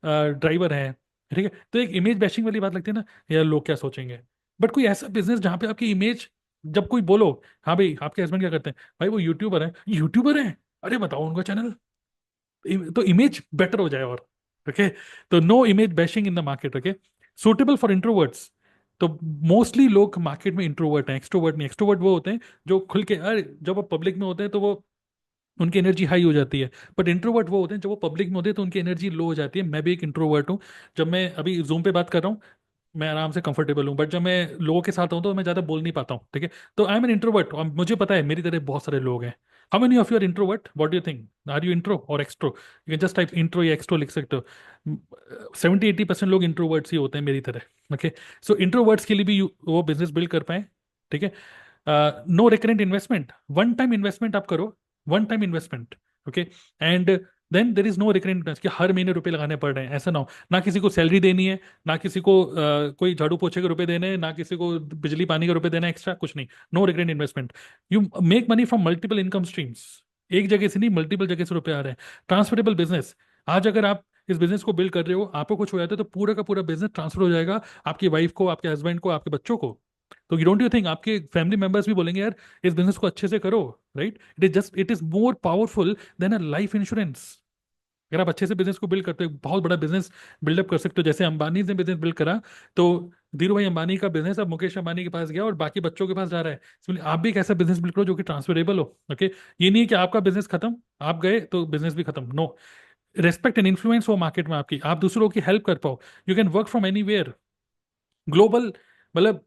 ड्राइवर हैं, ठीक है। तो एक इमेज बैशिंग वाली बात लगती है ना, यार लोग क्या सोचेंगे। बट कोई ऐसा बिजनेस जहाँ पे आपकी इमेज, जब कोई बोलो हाँ भाई आपके हस्बैंड क्या करते हैं, भाई वो यूट्यूबर है, यूट्यूबर है, अरे बताओ उनका चैनल, तो इमेज बेटर हो जाए। और ओके, तो no image bashing in the market. Okay, suitable for introverts. तो मोस्टली लोग मार्केट में इंट्रोवर्ट हैं, एक्सट्रोवर्ट नहीं। एक्सट्रोवर्ट वो होते हैं जो खुल के, अरे जब वो पब्लिक में होते हैं तो वो उनकी एनर्जी हाई हो जाती है। बट इंट्रोवर्ट वो होते हैं जब वो पब्लिक में होते हैं तो उनकी एनर्जी लो हो जाती है। मैं भी एक इंट्रोवर्ट हूँ। जब मैं अभी जूम पे बात कर रहा हूँ मैं आराम से कंफर्टेबल हूँ, बट जब मैं लोगों के साथ हूँ तो मैं ज़्यादा बोल नहीं पाता हूँ, ठीक है। तो आई एम एन इंट्रोवर्ट, और मुझे पता है मेरी तरह बहुत सारे लोग हैं। How many of you are introvert, what do you think, are you intro और extro? You can just type intro या एक्सट्रो लिख सकते हो। 70 80% लोग इंट्रोवर्ट्स ही होते हैं मेरी तरह। ओके, सो इंट्रोवर्ट्स के लिए भी वो बिजनेस बिल्ड कर पाए, ठीक है। No recurrent investment, one time investment आप करो, one time investment. Okay, and then there is no recurrent invest कि हर महीने रुपए लगाने पड़ रहे हैं, ऐसा ना हो। ना किसी को सैलरी देनी है, ना किसी को कोई झाड़ू पोछे के रुपए देने हैं, ना किसी को बिजली पानी के रुपए देना है एक्स्ट्रा, कुछ नहीं। No recurrent investment. You make money from multiple income streams, एक जगह से नहीं मल्टीपल जगह से रुपए आ रहे हैं। ट्रांसफरेबल बिजनेस, आज अगर आप इस बिजनेस को बिल्ड कर रहे हो, आपको कुछ हो जाता है तो पूरा का पूरा बिजनेस ट्रांसफर हो जाएगा आपकी वाइफ को, आपके हस्बैंड को, आपके बच्चों को। तो यू डोंट यू थिंक आपके फैमिली मेंबर्स भी बोलेंगे यार इस बिजनेस को अच्छे से करो, right. It is more powerful than a life insurance. अगर आप अच्छे से बिजनेस को बिल्ड करते हो, बहुत बड़ा बिजनेस बिल्डअप कर सकते हो, जैसे अंबानी ने बिजनेस बिल्ड करा। तो धीरू भाई अंबानी का बिजनेस अब मुकेश अंबानी के पास गया और बाकी बच्चों के पास जा रहा है। इसलिए आप भी एक ऐसा बिजनेस बिल्ड करो जो कि ट्रांसफरेबल हो। ओके, ये नहीं है कि आपका बिजनेस खत्म, आप गए तो बिजनेस भी खत्म, नो। रेस्पेक्ट एंड इन्फ्लुएंस हो मार्केट में आपकी, आप दूसरों की हेल्प कर पाओ। You can work from anywhere, global, मतलब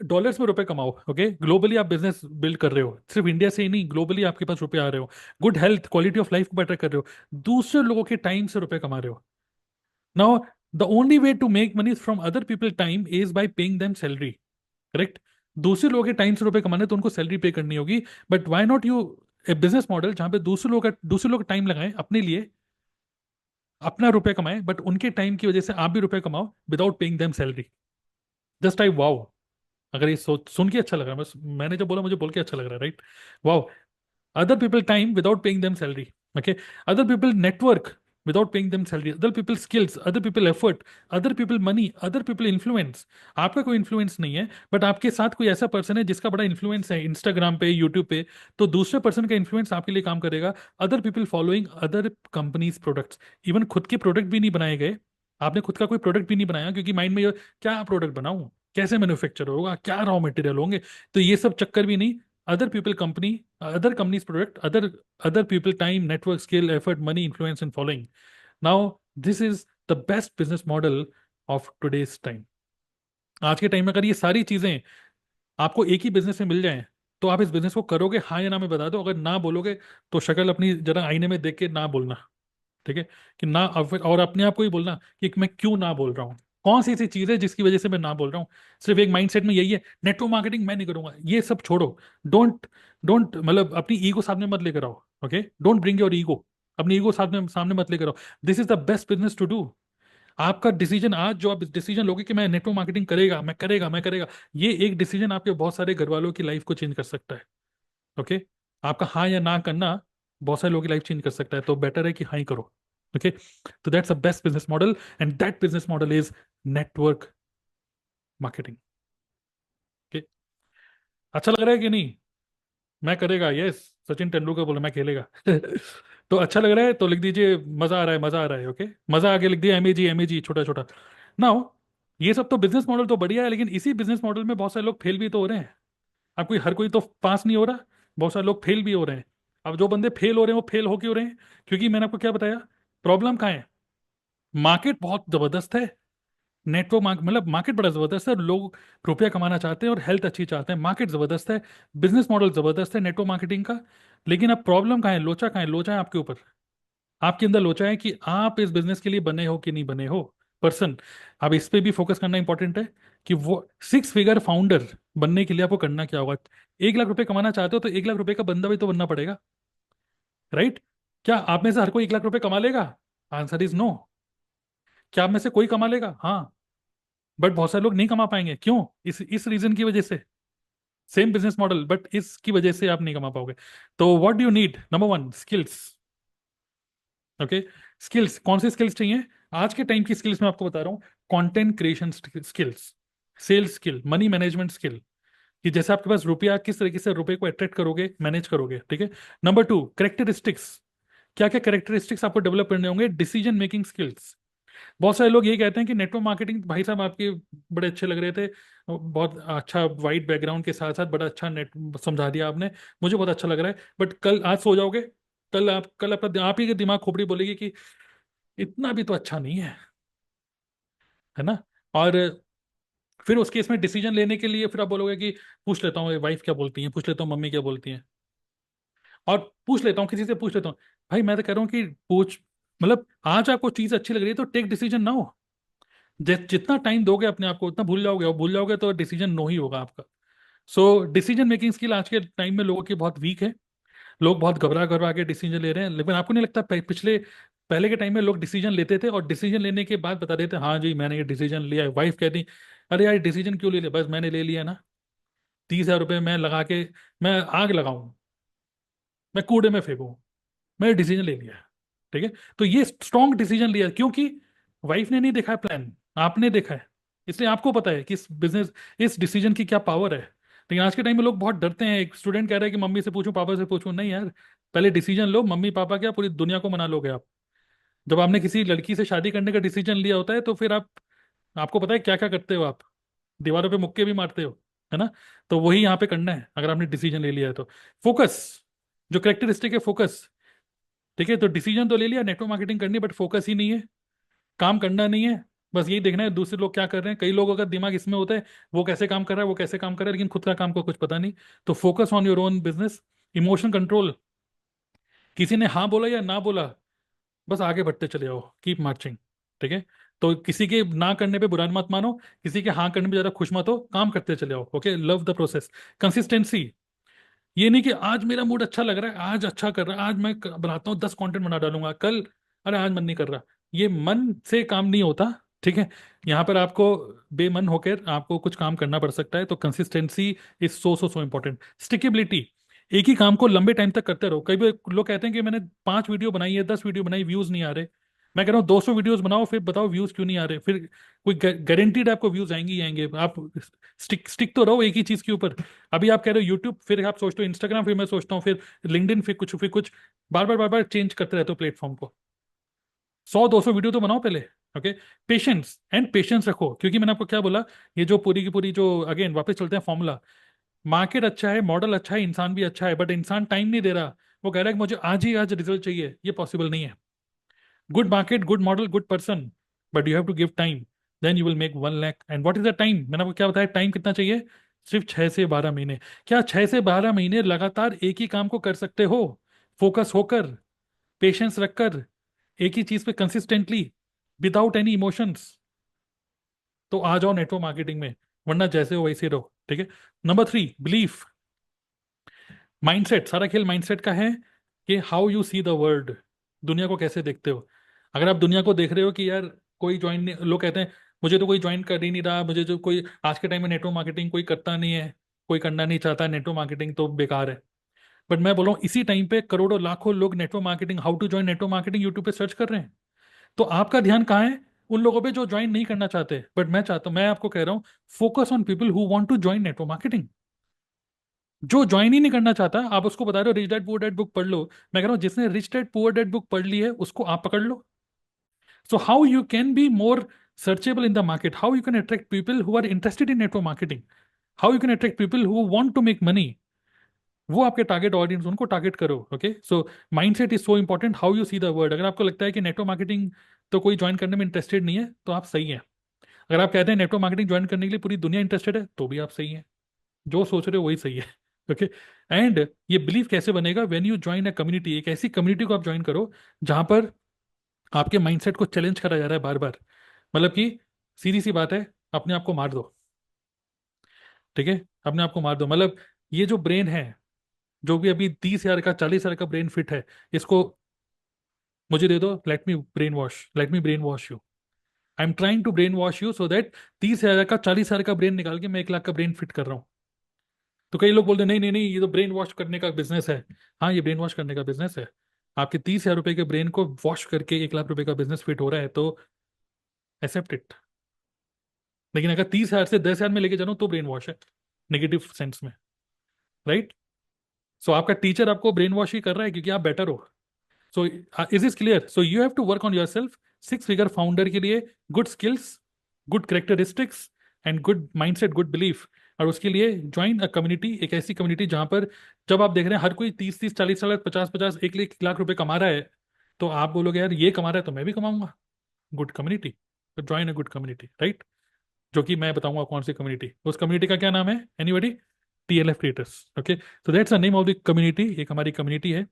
डॉलर्स में रुपए कमाओ। ओके, ग्लोबली आप बिजनेस बिल्ड कर रहे हो, सिर्फ इंडिया से ही नहीं, ग्लोबली आपके पास रुपए आ रहे हो। Good health, quality of life को बेटर कर रहे हो, दूसरे लोगों के टाइम से रुपए कमा रहे हो। Now the only way to make money from other people time is by paying them salary, correct. दूसरे लोगों के टाइम से रुपए कमाने तो उनको सैलरी पे करनी होगी। But why not U A business model जहां पे दूसरे लोग टाइम लगाएं अपने लिए, अपना रुपए कमाएं, बट उनके टाइम की वजह से आप भी रुपए कमाओ without paying them salary. Just I wow, अगर ये सोच सुन के अच्छा लग रहा है, बस मैंने जब बोला मुझे बोल के अच्छा लग रहा है, right. Wow, other people time without paying them salary. Okay, other people network without paying them salary, other people skills, other people effort, other people money, other people influence। आपका कोई इन्फ्लुएंस नहीं है, बट आपके साथ कोई ऐसा person है जिसका बड़ा इन्फ्लुएंस है इंस्टाग्राम पे, यूट्यूब पे, तो दूसरे पर्सन का इन्फ्लुएंस आपके लिए काम करेगा। Other people following other companies products, even खुद के प्रोडक्ट भी नहीं बनाए गए, आपने खुद का कोई प्रोडक्ट भी नहीं बनाया, क्योंकि माइंड में क्या प्रोडक्ट बनाऊं, कैसे मैन्युफैक्चर होगा, क्या रॉ मटेरियल होंगे, तो ये सब चक्कर भी नहीं। other people company other companies product, other people time, network, skill, effort, money, influence and following. Now this is the best business model of today's time। आज के टाइम में अगर ये सारी चीजें आपको एक ही बिजनेस में मिल जाएं तो आप इस बिजनेस को करोगे, हाँ या ना में बता दो। अगर ना बोलोगे तो शक्ल अपनी जरा आईने में देख के ना बोलना, ठीक है, कि ना। और अपने आप को ही बोलना कि मैं क्यों ना बोल रहा हूँ। कौन सी ऐसी चीज है जिसकी वजह से मैं ना बोल रहा हूँ? सिर्फ एक माइंडसेट में यही है, नेटवर्क मार्केटिंग मैं नहीं करूंगा, ये सब छोड़ो। डोंट डोंट मतलब अपनी ईगो सामने मत लेकर आओ। Okay, don't bring your ego. अपनी ईगो सामने सामने मत लेकर आओ। This is the best business to do. आपका डिसीजन आज जो आप डिसीजन लोगे कि मैं नेटवर्क मार्केटिंग करेगा, ये एक डिसीजन आपके बहुत सारे घर वालों की लाइफ को चेंज कर सकता है। ओके, आपका हाँ या ना करना बहुत सारे लोगों की लाइफ चेंज कर सकता है, तो बेटर है कि हाँ ही करो। ओके, तो that's a best business model, and that business model is network marketing. Okay, अच्छा लग रहा है कि नहीं? मैं करेगा, यस। सचिन तेंदुलकर बोला मैं खेलेगा। तो अच्छा लग रहा है तो लिख दीजिए मजा आ रहा है, मजा आ रहा है। ओके, मजा आगे लिख दिया, एम ए जी छोटा छोटा। नाउ, ये सब तो बिजनेस मॉडल तो बढ़िया है, लेकिन इसी बिजनेस मॉडल में बहुत सारे लोग फेल भी तो हो रहे हैं। अब कोई हर कोई तो पास नहीं हो रहा, बहुत सारे लोग फेल भी हो रहे हैं। अब जो बंदे फेल हो रहे हैं वो फेल हो क्यों रहे हैं? क्योंकि मैंने आपको क्या बताया, प्रॉब्लम कहाँ है? मार्केट बहुत जबरदस्त है। नेटवर्क मतलब मार्केट बड़ा जबरदस्त है, लोग रुपया कमाना चाहते हैं और हेल्थ अच्छी चाहते हैं, मार्केट जबरदस्त है। बिजनेस मॉडल जबरदस्त है नेटवर्क मार्केटिंग का। लेकिन अब प्रॉब्लम कहाँ है, लोचा कहाँ है? लोचा है आपके ऊपर। आपके अंदर लोचा है कि आप इस बिजनेस के लिए बने हो कि नहीं बने हो पर्सन। अब इस पे भी फोकस करना इंपॉर्टेंट है कि वो 6 फिगर फाउंडर बनने के लिए आपको करना क्या होगा। 1 लाख रुपए कमाना चाहते हो तो 1 लाख रुपए का बंदा भी तो बनना पड़ेगा, राइट? क्या आप में से हर कोई 1 लाख रुपए कमा लेगा? Answer is no. क्या आप में से कोई कमा लेगा? हाँ, बट बहुत सारे लोग नहीं कमा पाएंगे। क्यों? इस रीजन की वजह से। सेम बिजनेस मॉडल बट इसकी वजह से आप नहीं कमा पाओगे। तो what do you need? Number one, skills. Okay, skills कौन सी स्किल्स चाहिए? आज के टाइम की स्किल्स मैं आपको बता रहा हूँ। Content creation skills, sales skill, money management skill, कि जैसे आपके पास रुपया, किस तरीके से रुपए को अट्रैक्ट करोगे, मैनेज करोगे। ठीक है। Number two, characteristics. क्या क्या करेक्टरिस्टिक्स आपको डेवलप करने होंगे? Decision making skills. बहुत सारे लोग ये कहते हैं कि नेटवर्क मार्केटिंग, भाई साहब आपके बड़े अच्छे लग रहे थे, बहुत अच्छा वाइट बैकग्राउंड के साथ साथ बड़ा अच्छा नेट समझा दिया आपने, मुझे बहुत अच्छा लग रहा है, बट कल आज सो जाओगे, कल अपना आप ही के दिमाग खोपड़ी बोलेगी कि इतना भी तो अच्छा नहीं है ना? और फिर उस केस में डिसीजन लेने के लिए फिर आप बोलोगे कि पूछ लेता हूँ वाइफ क्या बोलती है, पूछ लेता हूँ मम्मी क्या बोलती है, और पूछ लेता हूँ किसी से, पूछ लेता हूँ। भाई मैं तो कह रहा हूँ कि पूछ, मतलब आज आपको चीज अच्छी लग रही है तो टेक डिसीजन ना हो। जितना टाइम दोगे अपने आप को उतना भूल जाओगे, और भूल जाओगे तो डिसीजन नो ही होगा आपका। सो डिसीजन मेकिंग स्किल आज के टाइम में लोगों की बहुत वीक है। लोग बहुत घबरा घबरा के डिसीजन ले रहे हैं, लेकिन आपको नहीं लगता पिछले पहले के टाइम में लोग डिसीजन लेते थे और डिसीजन लेने के बाद बता देते हाँ जी मैंने ये डिसीजन लिया है, वाइफ कहती अरे यार डिसीजन क्यों ले लिया, बस मैंने ले लिया ना, 30,000 रुपये मैं लगा के मैं आग लगाऊं, मैं कूड़े में फेंकूं, मैंने डिसीजन ले लिया है। ठीक है, तो ये स्ट्रॉन्ग डिसीजन लिया क्योंकि वाइफ ने नहीं देखा है प्लान, आपने देखा है, इसलिए आपको पता है कि इस बिजनेस, इस डिसीजन की क्या पावर है। लेकिन आज के टाइम में लोग बहुत डरते हैं। एक स्टूडेंट कह रहा है कि मम्मी से पूछूं, पापा से पूछूं, नहीं यार, पहले डिसीजन लो। मम्मी पापा क्या, पूरी दुनिया को मना लोगे आप। जब आपने किसी लड़की से शादी करने का डिसीजन लिया होता है तो फिर आप, आपको पता है क्या क्या करते हो आप, दीवारों पे मुक्के भी मारते हो, है ना? तो वही यहाँ पे करना है अगर आपने डिसीजन ले लिया है तो। फोकस, जो करेक्टरिस्टिक है फोकस। ठीक है, तो डिसीजन तो ले लिया, नेटवर्क मार्केटिंग करनी है, बट फोकस ही नहीं है, काम करना नहीं है। बस यही देखना है दूसरे लोग क्या कर रहे हैं। कई लोगों का दिमाग इसमें होता है, वो कैसे काम कर रहा है, वो कैसे काम कर रहा है, लेकिन खुद का काम को कुछ पता नहीं। तो focus on your own business. Emotion control, किसी ने हाँ बोला या ना बोला, बस आगे बढ़ते चले जाओ, कीप मार्चिंग। ठीक है, तो किसी के ना करने पे बुरा मत मानो, किसी के हाँ करने पे ज्यादा खुश मत हो, काम करते चले जाओ। Okay, love the process. Consistency, ये नहीं कि आज मेरा मूड अच्छा लग रहा है, आज अच्छा कर रहा है, आज मैं बनाता हूँ 10 कंटेंट बना डालूंगा, कल अरे आज मन नहीं कर रहा। ये मन से काम नहीं होता। ठीक है, यहाँ पर आपको बेमन होकर आपको कुछ काम करना पड़ सकता है। तो कंसिस्टेंसी इज सो इंपॉर्टेंट। स्टिकेबिलिटी, एक ही काम को लंबे टाइम तक करते रहो। कई बार लोग कहते हैं कि मैंने 5 वीडियो बनाई है, 10 वीडियो बनाई, व्यूज नहीं आ रहे। मैं कह रहा हूँ 200 वीडियोज बनाओ, फिर बताओ व्यूज क्यों नहीं आ रहे। फिर कोई गारंटीड आपको व्यूज आएंगे ही आएंगे। आप स्टिक स्टिक तो रहो एक ही चीज के ऊपर। अभी आप कह रहे हो यूट्यूब, फिर आप सोचते हो इंस्टाग्राम, फिर मैं सोचता हूँ फिर लिंक्डइन, फिर कुछ बार बार चेंज करते रहते हो प्लेटफॉर्म को। 100-200 वीडियो तो बनाओ पहले। ओके, पेशेंस एंड पेशेंस रखो, क्योंकि मैंने आपको क्या बोला, ये जो पूरी की पूरी जो, अगेन वापस चलते हैं फॉर्मूला। मार्केट अच्छा है, मॉडल अच्छा है, इंसान भी अच्छा है, बट इंसान टाइम नहीं दे रहा। वो कह रहा है कि मुझे आज ही आज रिजल्ट चाहिए, ये पॉसिबल नहीं है। Good market, good model, good person, but you have to give time, then you will make 1 lakh. And what is the time? मैंने आपको क्या बताया, टाइम कितना चाहिए? सिर्फ 6 से 12 महीने। क्या 6 से 12 महीने लगातार एक ही काम को कर सकते हो, फोकस होकर, पेशेंस रखकर, एक ही चीज पे कंसिस्टेंटली, विदाउट एनी इमोशंस? तो आ जाओ नेटवर्क मार्केटिंग में, वरना जैसे हो वैसे रहो, ठीक है। Number 3, belief, mindset. सारा खेल माइंडसेट का है कि how you see the world, दुनिया को कैसे देखते हो। अगर आप दुनिया को देख रहे हो कि यार कोई ज्वाइन नहीं, लोग कहते हैं मुझे तो कोई ज्वाइन कर ही नहीं रहा, मुझे जो कोई आज के टाइम में नेटवर्क मार्केटिंग कोई करता नहीं है, कोई करना नहीं चाहता, नेटवर्क मार्केटिंग तो बेकार है। बट मैं बोल रहा हूँ इसी टाइम पे करोड़ों लाखों लोग network marketing, how to join network marketing YouTube पे सर्च कर रहे हैं। तो आपका ध्यान कहाँ है? उन लोगों पे जो ज्वाइन नहीं करना चाहते, बट मैं चाहता हूँ, मैं आपको कह रहा हूँ, focus on people who want to join network marketing. जो ज्वाइन ही नहीं करना चाहता, आप उसको बता रहे हो rich dad poor dad book पढ़ लो, मैं कह रहा हूँ जिसने rich dad poor dad book पढ़ ली है उसको आप पकड़ लो। So how you can be more searchable in the market, how you can attract people who are interested in network marketing, how you can attract people who want to make money, वो आपके target audience, उनको target करो। Okay, so mindset is so important, how you see the word. अगर आपको लगता है कि network marketing तो कोई ज्वाइन करने में इंटरेस्टेड नहीं है, तो आप सही है। अगर आप कहते हैं नेटवर्क मार्केटिंग ज्वाइन करने के लिए पूरी दुनिया इंटरेस्टेड है, तो भी आप सही है। जो सोच रहे हो वही सही है। ओके, एंड ये बिलीव कैसे बनेगा? When you join a community, एक ऐसी कम्युनिटी को आप ज्वाइन करो जहां पर आपके माइंडसेट को चैलेंज करा जा रहा है बार बार। मतलब कि सीधी सी बात है, अपने आप को मार दो, ठीक है, अपने आप को मार दो। मतलब ये जो ब्रेन है, जो भी अभी 30,000 का 40,000 का ब्रेन फिट है, इसको मुझे दे दो, let me brain wash, let me brain wash you, I am trying to brain wash you so that 30,000 का 40,000 का ब्रेन निकाल के मैं 1 लाख का ब्रेन फिट कर रहा हूँ। तो कई लोग बोलते हैं नहीं नहीं नहीं, ये तो ब्रेन वॉश करने का बिजनेस है। हाँ, ये ब्रेन वॉश करने का बिजनेस है। आपके 30,000 रुपए के ब्रेन को वॉश करके 1 लाख रुपए का बिजनेस फिट हो रहा है, तो एक्सेप्ट इट। लेकिन अगर 30,000 से 10,000 में लेके जाना तो ब्रेन वॉश है, नेगेटिव सेंस में, राइट। सो आपका टीचर आपको ब्रेन वॉश ही कर रहा है क्योंकि आप बेटर हो। So is is clear? So you have to work on yourself. 6 figure founder के लिए good skills, good characteristics and good mindset, good belief. और उसके लिए ज्वाइन अ कम्युनिटी, एक ऐसी कम्युनिटी जहां पर जब आप देख रहे हैं हर कोई 30-30, 40-40, 50-50, 1 लाख रुपए कमा रहा है, तो आप बोलोगे यार ये कमा रहा है तो मैं भी कमाऊंगा। गुड कम्युनिटी, तो join a good community, right. जो कि मैं बताऊंगा कौन सी कम्युनिटी, उस कम्युनिटी का क्या नाम है? Anybody? TLF creators. Okay, so that's the name of the community. एक हमारी कम्युनिटी है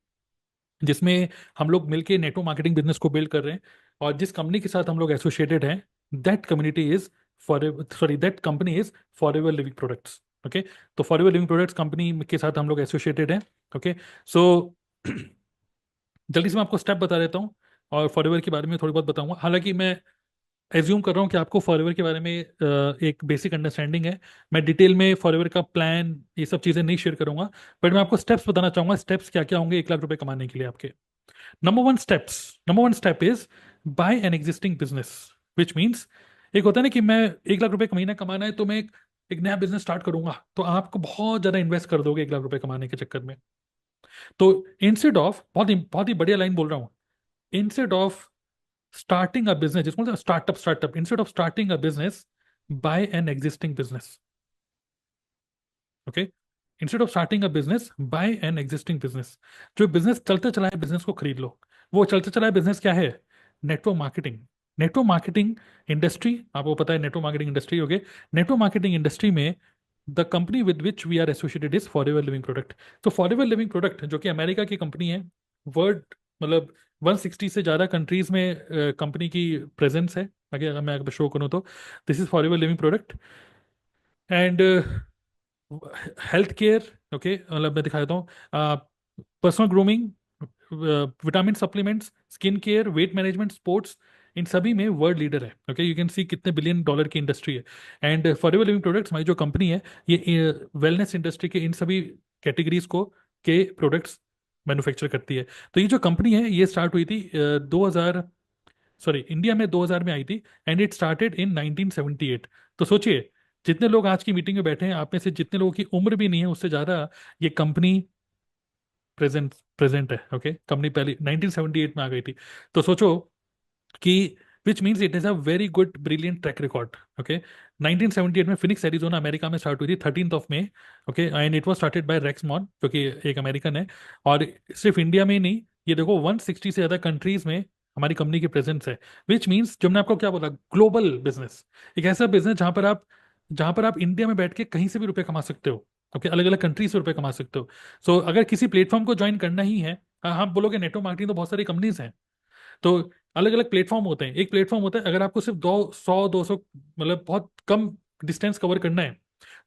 जिसमें हम लोग मिलके नेटवर्क मार्केटिंग बिजनेस को बिल्ड कर रहे हैं। और जिस कंपनी के साथ हम लोग एसोसिएटेड हैं, that community is for sorry that company is forever living products. Okay, तो फॉरएवर लिविंग प्रोडक्ट्स कंपनी के साथ हम लोग एसोसिएटेड हैं। ओके, सो जल्दी से मैं आपको स्टेप बता देता हूँ और फॉरएवर के बारे में थोड़ी बहुत बताऊंगा। हालांकि मैं एज्यूम कर रहा हूँ कि आपको फॉरएवर के बारे में एक बेसिक अंडरस्टैंडिंग है। मैं डिटेल में फॉरएवर का प्लान, ये सब चीज़ें नहीं शेयर करूंगा, बट मैं आपको स्टेप्स बताना चाहूंगा, स्टेप्स क्या क्या होंगे 1 लाख रुपए कमाने के लिए आपके। Number one step is by an existing business, which means, एक होता है ना कि मैं 1 लाख रुपए का महीना कमाना है तो मैं एक नया बिजनेस स्टार्ट करूंगा, तो आपको बहुत ज्यादा इन्वेस्ट कर दोगे 1 लाख रुपए कमाने के चक्कर में। तो इंस्टेड ऑफ, बहुत ही बढ़िया लाइन बोल रहा हूँ, instead of starting a business, जिसको बोलते हैं startup, instead of starting a business, buy an existing business. Okay, instead of starting a business, buy an existing business. जो बिजनेस चलते चलाए बिजनेस को खरीद लो। वो चलते चलाए बिजनेस क्या है? Network marketing. Network marketing industry, आपको पता है नेटवर्क मार्केटिंग इंडस्ट्री हो गए। नेटवर्क मार्केटिंग इंडस्ट्री में the company with which we are associated is forever living product. तो फॉरएवर लिविंग प्रोडक्ट जो कि अमेरिका की कंपनी है, वर्ल्ड मतलब 160 से ज़्यादा कंट्रीज में कंपनी की प्रेजेंस है। अगर मैं अगर शो करूँ तो this is forever living product. And health care, okay, मतलब मैं दिखा देता हूँ, personal grooming, vitamin supplements, skin care, weight management, sports, इन सभी में वर्ल्ड लीडर है। ओके, यू कैन सी कितने $1 बिलियन की इंडस्ट्री है। एंड फॉरएवर लिविंग प्रोडक्ट्स हमारी जो कंपनी है, ये वेलनेस इंडस्ट्री के इन सभी कैटेगरीज को के प्रोडक्ट्स मैन्युफैक्चर करती है। तो ये जो कंपनी है ये स्टार्ट हुई थी 2000, सॉरी इंडिया में 2000 में आई थी, एंड इट स्टार्टेड इन 1978। तो सोचिए, जितने लोग आज की मीटिंग में बैठे हैं आप में से जितने लोगों की उम्र भी नहीं है उससे ज़्यादा ये कंपनी प्रेजेंट प्रेजेंट है। ओके, कंपनी पहले 1978 में आ गई थी। तो सोचो कि which means it is a very good brilliant track record. Okay, 1978 में फिनिक्स एरिजोना अमेरिका में स्टार्ट हुई थी 13 मई। Okay, and it was started by Rex Maughan जो कि एक अमेरिकन है। और सिर्फ इंडिया में ही नहीं, ये देखो 160 से ज़्यादा कंट्रीज में हमारी कंपनी की प्रेजेंस है। विच मीन्स जो मैंने आपको क्या बोला, ग्लोबल बिजनेस, एक ऐसा बिजनेस जहां पर आप इंडिया में बैठ के कहीं से भी रुपए कमा सकते हो। ओके, अलग अलग कंट्री से रुपए कमा सकते हो। सो अगर किसी प्लेटफॉर्म को ज्वाइन करना ही है, हाँ, बोलोगे नेटवर्क मार्केटिंग तो बहुत सारी कंपनीज हैं, तो अलग अलग प्लेटफॉर्म होते हैं। एक प्लेटफॉर्म होता है अगर आपको सिर्फ 200 मतलब बहुत कम डिस्टेंस कवर करना है,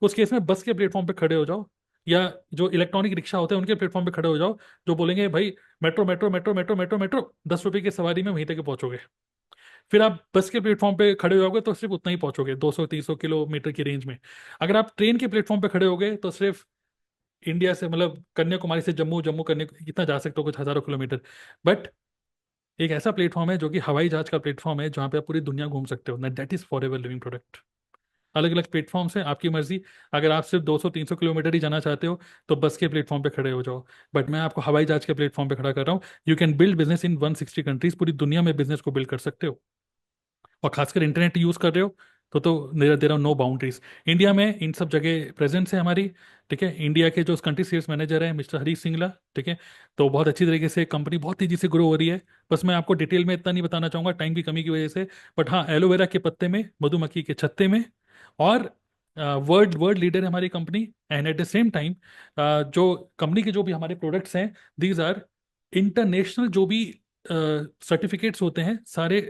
उस केस में बस के प्लेटफॉर्म पे खड़े हो जाओ, या जो इलेक्ट्रॉनिक रिक्शा होते हैं उनके प्लेटफॉर्म पे खड़े हो जाओ, जो बोलेंगे भाई metro metro metro metro metro metro, 10 रुपए की सवारी में वहीं तक पहुंचोगे। फिर आप बस के प्लेटफॉर्म पे खड़े हो जाओगे तो सिर्फ उतना ही पहुंचोगे, 200-300 किलोमीटर की रेंज में। अगर आप ट्रेन के प्लेटफॉर्म पे खड़े होगे तो सिर्फ इंडिया से मतलब कन्याकुमारी से जम्मू, जम्मू करने इतना जा सकते हो, कुछ हजारों किलोमीटर। बट एक ऐसा प्लेटफॉर्म है जो कि हवाई जहाज का प्लेटफॉर्म है, जहाँ पे आप पूरी दुनिया घूम सकते हो ना। That is forever living product. अलग अलग प्लेटफॉर्म्स हैं, आपकी मर्जी। अगर आप सिर्फ 200-300 किलोमीटर ही जाना चाहते हो तो बस के प्लेटफॉर्म पे खड़े हो जाओ। बट मैं आपको हवाई जहाज के प्लेटफॉर्म पे खड़ा कर रहा हूँ। You can build business in 160 countries, पूरी दुनिया में बिजनेस को बिल्ड कर सकते हो। और खासकर इंटरनेट यूज कर रहे हो तो there are no boundaries. India में इन सब जगह प्रेजेंस है हमारी। ठीक है, इंडिया के जो कंट्री सेल्स मैनेजर है मिस्टर हरीश सिंगला, ठीक है, तो बहुत अच्छी तरीके से कंपनी बहुत तेजी से ग्रो हो रही है। बस मैं आपको डिटेल में इतना नहीं बताना चाहूंगा टाइम की कमी की वजह से। बट हाँ, एलोवेरा के पत्ते में, मधुमक्खी के छत्ते में, और वर्ल्ड वर्ल्ड लीडर है हमारी company. And at the same time जो कंपनी के जो भी हमारे प्रोडक्ट्स हैं, दीज आर इंटरनेशनल। जो भी सर्टिफिकेट्स होते हैं, सारे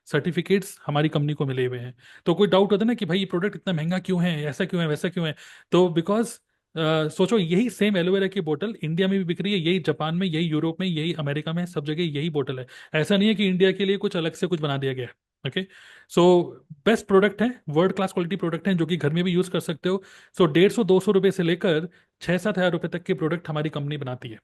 सर्टिफिकेट्स हमारी कंपनी को मिले हुए हैं। तो कोई डाउट होता है ना कि भाई ये प्रोडक्ट इतना महंगा क्यों है, ऐसा क्यों है, वैसा क्यों है, तो बिकॉज सोचो, यही सेम एलोवेरा की बोतल इंडिया में भी बिक रही है, यही जापान में, यही यूरोप में, यही अमेरिका में, सब जगह यही बोतल है। ऐसा नहीं है कि इंडिया के लिए कुछ अलग से कुछ बना दिया गया है। ओके, सो बेस्ट प्रोडक्ट है, वर्ल्ड क्लास क्वालिटी प्रोडक्ट है, जो कि घर में भी यूज कर सकते हो। सो 150-200 रुपए से लेकर 6-7 हज़ार रुपए तक के प्रोडक्ट हमारी कंपनी बनाती है।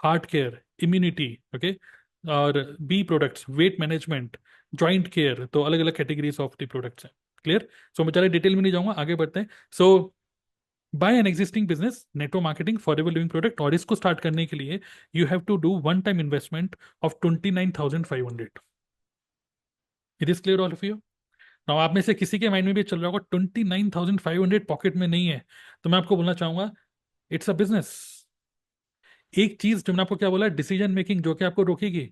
हार्ट केयर, इम्यूनिटी, ओके, और bee products, weight management, joint care, तो अलग अलग कैटेगरीज ऑफ द प्रोडक्ट्स हैं। क्लियर? सो मैं ज़्यादा डिटेल में नहीं जाऊंगा, आगे बढ़ते हैं। So by an existing business, network marketing forever living product, और इसको स्टार्ट करने के लिए you have to do one time investment of 29,500। It is clear all of you? Now आप में से किसी के माइंड में भी चल रहा होगा 29,500 पॉकेट में नहीं है, तो मैं आपको बोलना चाहूंगा इट्स अ बिजनेस। एक चीज जो मैंने आपको क्या बोला, डिसीजन मेकिंग, जो कि आपको रोकेगी।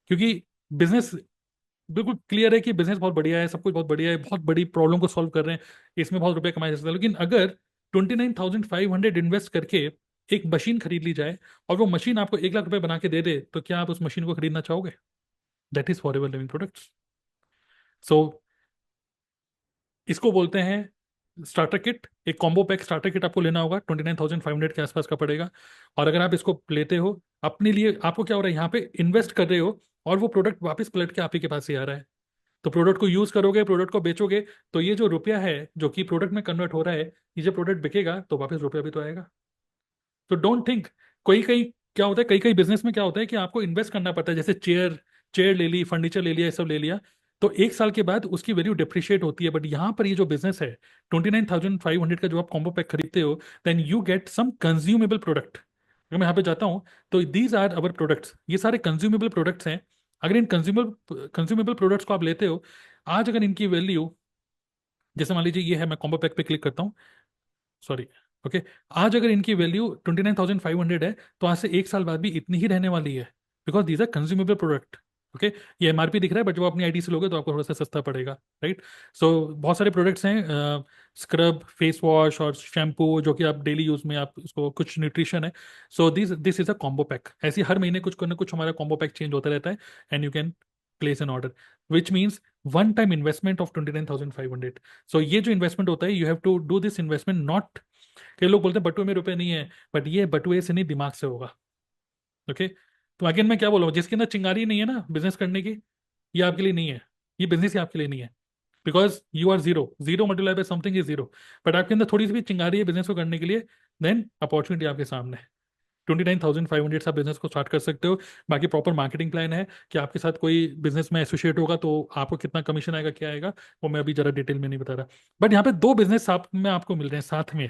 क्योंकि बिजनेस बिल्कुल क्लियर है कि बिजनेस बहुत बढ़िया है, सब कुछ बहुत बढ़िया है, बहुत बड़ी प्रॉब्लम को सॉल्व कर रहे हैं, इसमें बहुत रुपए कमाए जा सकते हैं। लेकिन अगर 29,500 इन्वेस्ट करके एक मशीन खरीद ली जाए, और वो मशीन आपको 1 लाख रुपए बना के दे दे, तो क्या आप उस मशीन को खरीदना चाहोगे? That is forever living products. So इसको बोलते हैं स्टार्टर किट। एक कॉम्बो पैक स्टार्टर किट आपको लेना होगा, 29,500 के आसपास का पड़ेगा। और अगर आप इसको लेते हो अपने लिए, आपको क्या हो रहा है, यहाँ पे इन्वेस्ट कर रहे हो, और वो प्रोडक्ट वापस पलट के आप ही के पास ही आ रहा है। तो प्रोडक्ट को यूज करोगे, प्रोडक्ट को बेचोगे, तो ये जो रुपया है जो कि प्रोडक्ट में कन्वर्ट हो रहा है, ये जब प्रोडक्ट बिकेगा तो वापस रुपया भी तो आएगा। तो डोंट थिंक। कोई कई क्या होता है, कई कई बिजनेस में क्या होता है कि आपको इन्वेस्ट करना पड़ता है, जैसे चेयर चेयर ले ली, फर्नीचर ले लिया, ये सब ले लिया, तो 1 साल के बाद उसकी वैल्यू डिप्रिशिएट होती है। बट यहाँ पर ये जो बिजनेस है, 29,500 का जो आप कॉम्बो पैक खरीदते हो, then you get some consumable product. अगर मैं यहाँ पे जाता हूँ, तो दीज आर अवर प्रोडक्ट्स, ये सारे कंज्यूमेबल प्रोडक्ट्स हैं। अगर इन कंज्यूमेबल कंज्यूमेबल प्रोडक्ट्स को आप लेते हो, आज अगर इनकी वैल्यू, जैसे मान लीजिए ये है, मैं कॉम्बो पैक पे क्लिक करता हूँ, सॉरी, ओके, आज अगर इनकी वैल्यू 29,500 है, तो आज से 1 साल बाद भी इतनी ही रहने वाली है, because these are consumable product. Okay, ये एमआरपी दिख रहा है, बट जब आप अपनी आईडी से लोगे तो आपको थोड़ा सा सस्ता पड़ेगा, राइट? सो बहुत सारे प्रोडक्ट्स हैं, स्क्रब, फेस वॉश और शैम्पू, जो कि आप डेली यूज में, आप उसको, कुछ न्यूट्रिशन है। So this this is a combo pack. ऐसे ही हर महीने कुछ ना कुछ हमारा कॉम्बो पैक चेंज होता रहता है, and you can place an order, which means one time investment of 29,500। So ये जो इन्वेस्टमेंट होता है, you have to do this investment not, कई लोग बोलते हैं बटुए में रुपए नहीं है, बट ये बटुए से नहीं, दिमाग से होगा। ओके, तो अगेन मैं क्या बोल रहा हूँ, जिसके अंदर चिंगारी नहीं है ना बिजनेस करने की, ये आपके लिए नहीं है। ये बिजनेस ही आपके लिए नहीं है, because you are zero, zero multiply by something is zero. But आपके अंदर थोड़ी सी भी चिंगारी है बिजनेस को करने के लिए, देन अपॉर्चुनिटी आपके सामने है। 29,500 से आप बिजनेस को स्टार्ट कर सकते हो। बाकी प्रॉपर मार्केटिंग प्लान है कि आपके साथ कोई बिजनेस में एसोसिएट होगा तो आपको कितना कमीशन आएगा, क्या आएगा, वो मैं अभी जरा डिटेल में नहीं बता रहा। बट यहाँ पे दो बिजनेस आप में आपको मिल रहे हैं साथ में।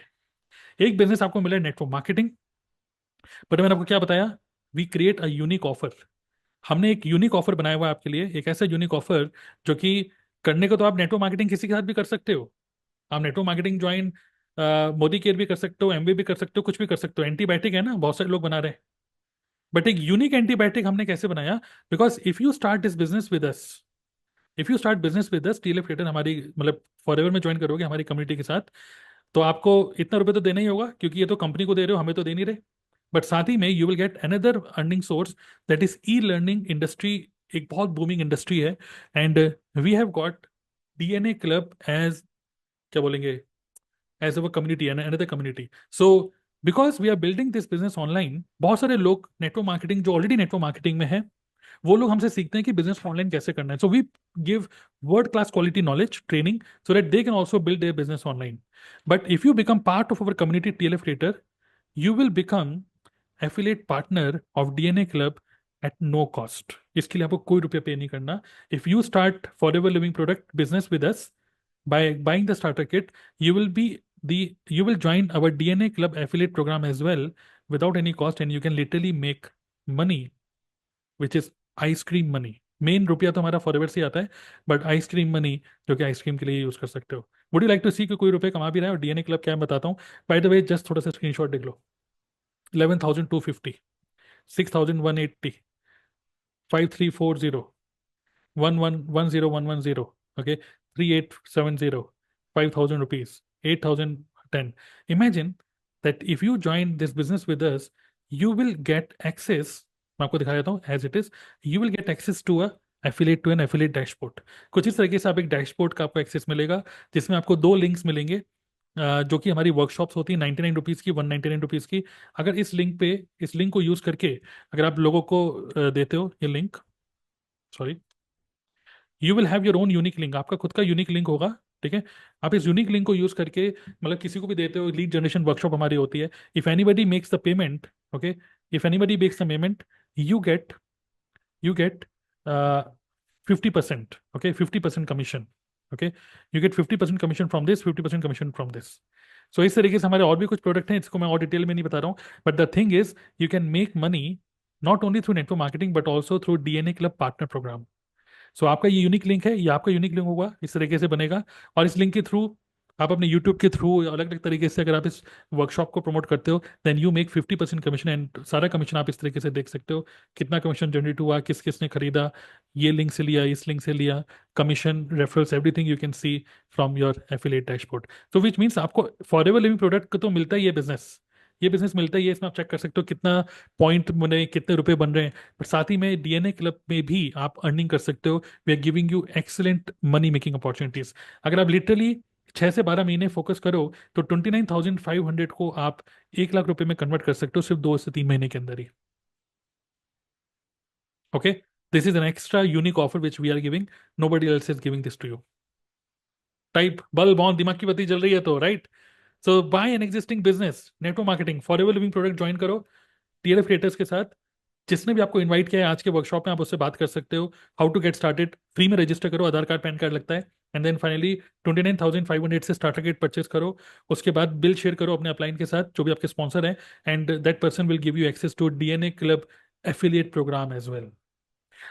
एक बिजनेस आपको मिला है नेटवर्क मार्केटिंग, बट मैंने आपको क्या बताया, we create a unique offer. हमने एक यूनिक ऑफर बनाया हुआ है आपके लिए, एक ऐसा यूनिक ऑफर जो कि करने को तो आप नेटवर्क मार्केटिंग किसी के साथ भी कर सकते हो। आप network marketing join Modi care भी कर सकते हो, एमबी भी कर सकते हो, कुछ भी कर सकते हो। एंटीबायोटिक है ना, बहुत सारे लोग बना रहे हैं। बट एक यूनिक एंटीबायोटिक हमने कैसे बनाया, because if you start this business with us, if you start business with us, TLF theatre हमारी मतलब फॉर एवर में ज्वाइन करोगे हमारी कम्युनिटी के साथ, तो आपको इतना रुपए तो देना ही होगा, क्योंकि ये तो कंपनी को दे रहे हो, हमें तो दे नहीं रहे। बट साथ ही में you will get another earning source, that is e learning industry एक बहुत बूमिंग इंडस्ट्री है। And we have got DNA club as, क्या बोलेंगे, as our community and another community. So because we are building this business online, बहुत सारे लोग network marketing जो already network marketing में है, वो लोग हमसे सीखते हैं कि बिजनेस ऑनलाइन कैसे करना है। So we give world class quality knowledge training so that they can also build their business online. But if you become part of our community TLF creator, you will become affiliate partner of DNA Club at no cost. इसके लिए आपको कोई रुपया पे नहीं करना। If you start Forever Living product business with us by buying the starter kit, you will be the you will join our DNA Club affiliate program as well without any cost, and you can literally make money, which is ice cream money. Main रुपया तो हमारा forever से आता है, but ice cream money जो कि ice cream के लिए यूज कर सकते हो। वुड यू लाइक टू सी कि कोई रुपए कमा भी रहा है? और डीएनए क्लब क्या है मैं बताता हूँ। बाय द वे, जस्ट थोड़ा सा स्क्रीनशॉट देख लो। 11,250, 6,180, 5,340, 1,110,110, okay, 3,870, 5,000 rupees, 8,010. Imagine that if you join this business with us, you will get access, मैं आपको दिखा देता हूँ as it is, you will get access to a affiliate to an affiliate dashboard. कुछ इस तरीके से आप एक डैशबोर्ड का आपको एक्सेस मिलेगा, जिसमें आपको दो लिंक्स मिलेंगे, जो कि हमारी वर्कशॉप्स होती है 99 रुपीज़ की, 199 रुपीज़ की। अगर इस लिंक को यूज़ करके अगर आप लोगों को देते हो ये link, sorry, you will have your own unique link, आपका खुद का यूनिक लिंक होगा। ठीक है, आप इस यूनिक लिंक को यूज करके मतलब किसी को भी देते हो, लीड जनरेशन वर्कशॉप हमारी होती है। If anybody makes the payment, okay, if anybody makes the payment, you get you get 50%, okay, 50% commission, okay, you get 50% commission from this, 50% commission from this. So इस तरीके से हमारे और भी कुछ प्रोडक्ट हैं, इसको मैं और डिटेल में नहीं बता रहा हूँ, but the thing is you can make money not only through network marketing but also through DNA club partner program. So आपका ये यूनिक लिंक है, ये आपका यूनिक लिंक होगा, इस तरीके से बनेगा। और इस लिंक के थ्रू आप अपने यूट्यूब के थ्रू अलग अलग तरीके से अगर आप इस वर्कशॉप को प्रमोट करते हो, then you make 50% commission. And सारा कमीशन आप इस तरीके से देख सकते हो, कितना कमीशन जनरेट हुआ, किस किस ने खरीदा, ये लिंक से लिया, इस लिंक से लिया, commission, referrals, everything you can C from your affiliate dashboard. तो विच मीन्स आपको फॉरएवर लिविंग प्रोडक्ट तो मिलता ही है, बिजनेस, ये बिजनेस मिलता ही है, इसमें आप चेक कर सकते हो कितना पॉइंट बने, कितने रुपए बन रहे हैं। पर साथ ही में डीएनए क्लब में भी आप अर्निंग कर सकते हो। We are giving you excellent money making opportunities. अगर आप लिटरली 6 से 12 महीने फोकस करो तो 29,500 को आप 1 लाख रुपए में कन्वर्ट कर सकते हो सिर्फ 2 से 3 महीने के अंदर ही। Okay, this is an extra unique offer which we are giving, nobody else is giving this to you. Type bulb on, दिमाग की बत्ती जल रही है तो right. So by an existing business, network marketing, forever living product join करो TLF creators के साथ। जिसने भी आपको इनवाइट किया है आज के वर्कशॉप में, आप उससे बात कर सकते हो। How to get started, free में रजिस्टर करो, आधार कार्ड पैन कार्ड लगता है। एंड देन फाइनली 29,500 से स्टार्टर किट परचेस करो। उसके बाद बिल शेयर करो अपने अपलाइन के साथ जो भी आपके स्पॉन्सर हैं, and that person will give you access to DNA club affiliate program as well.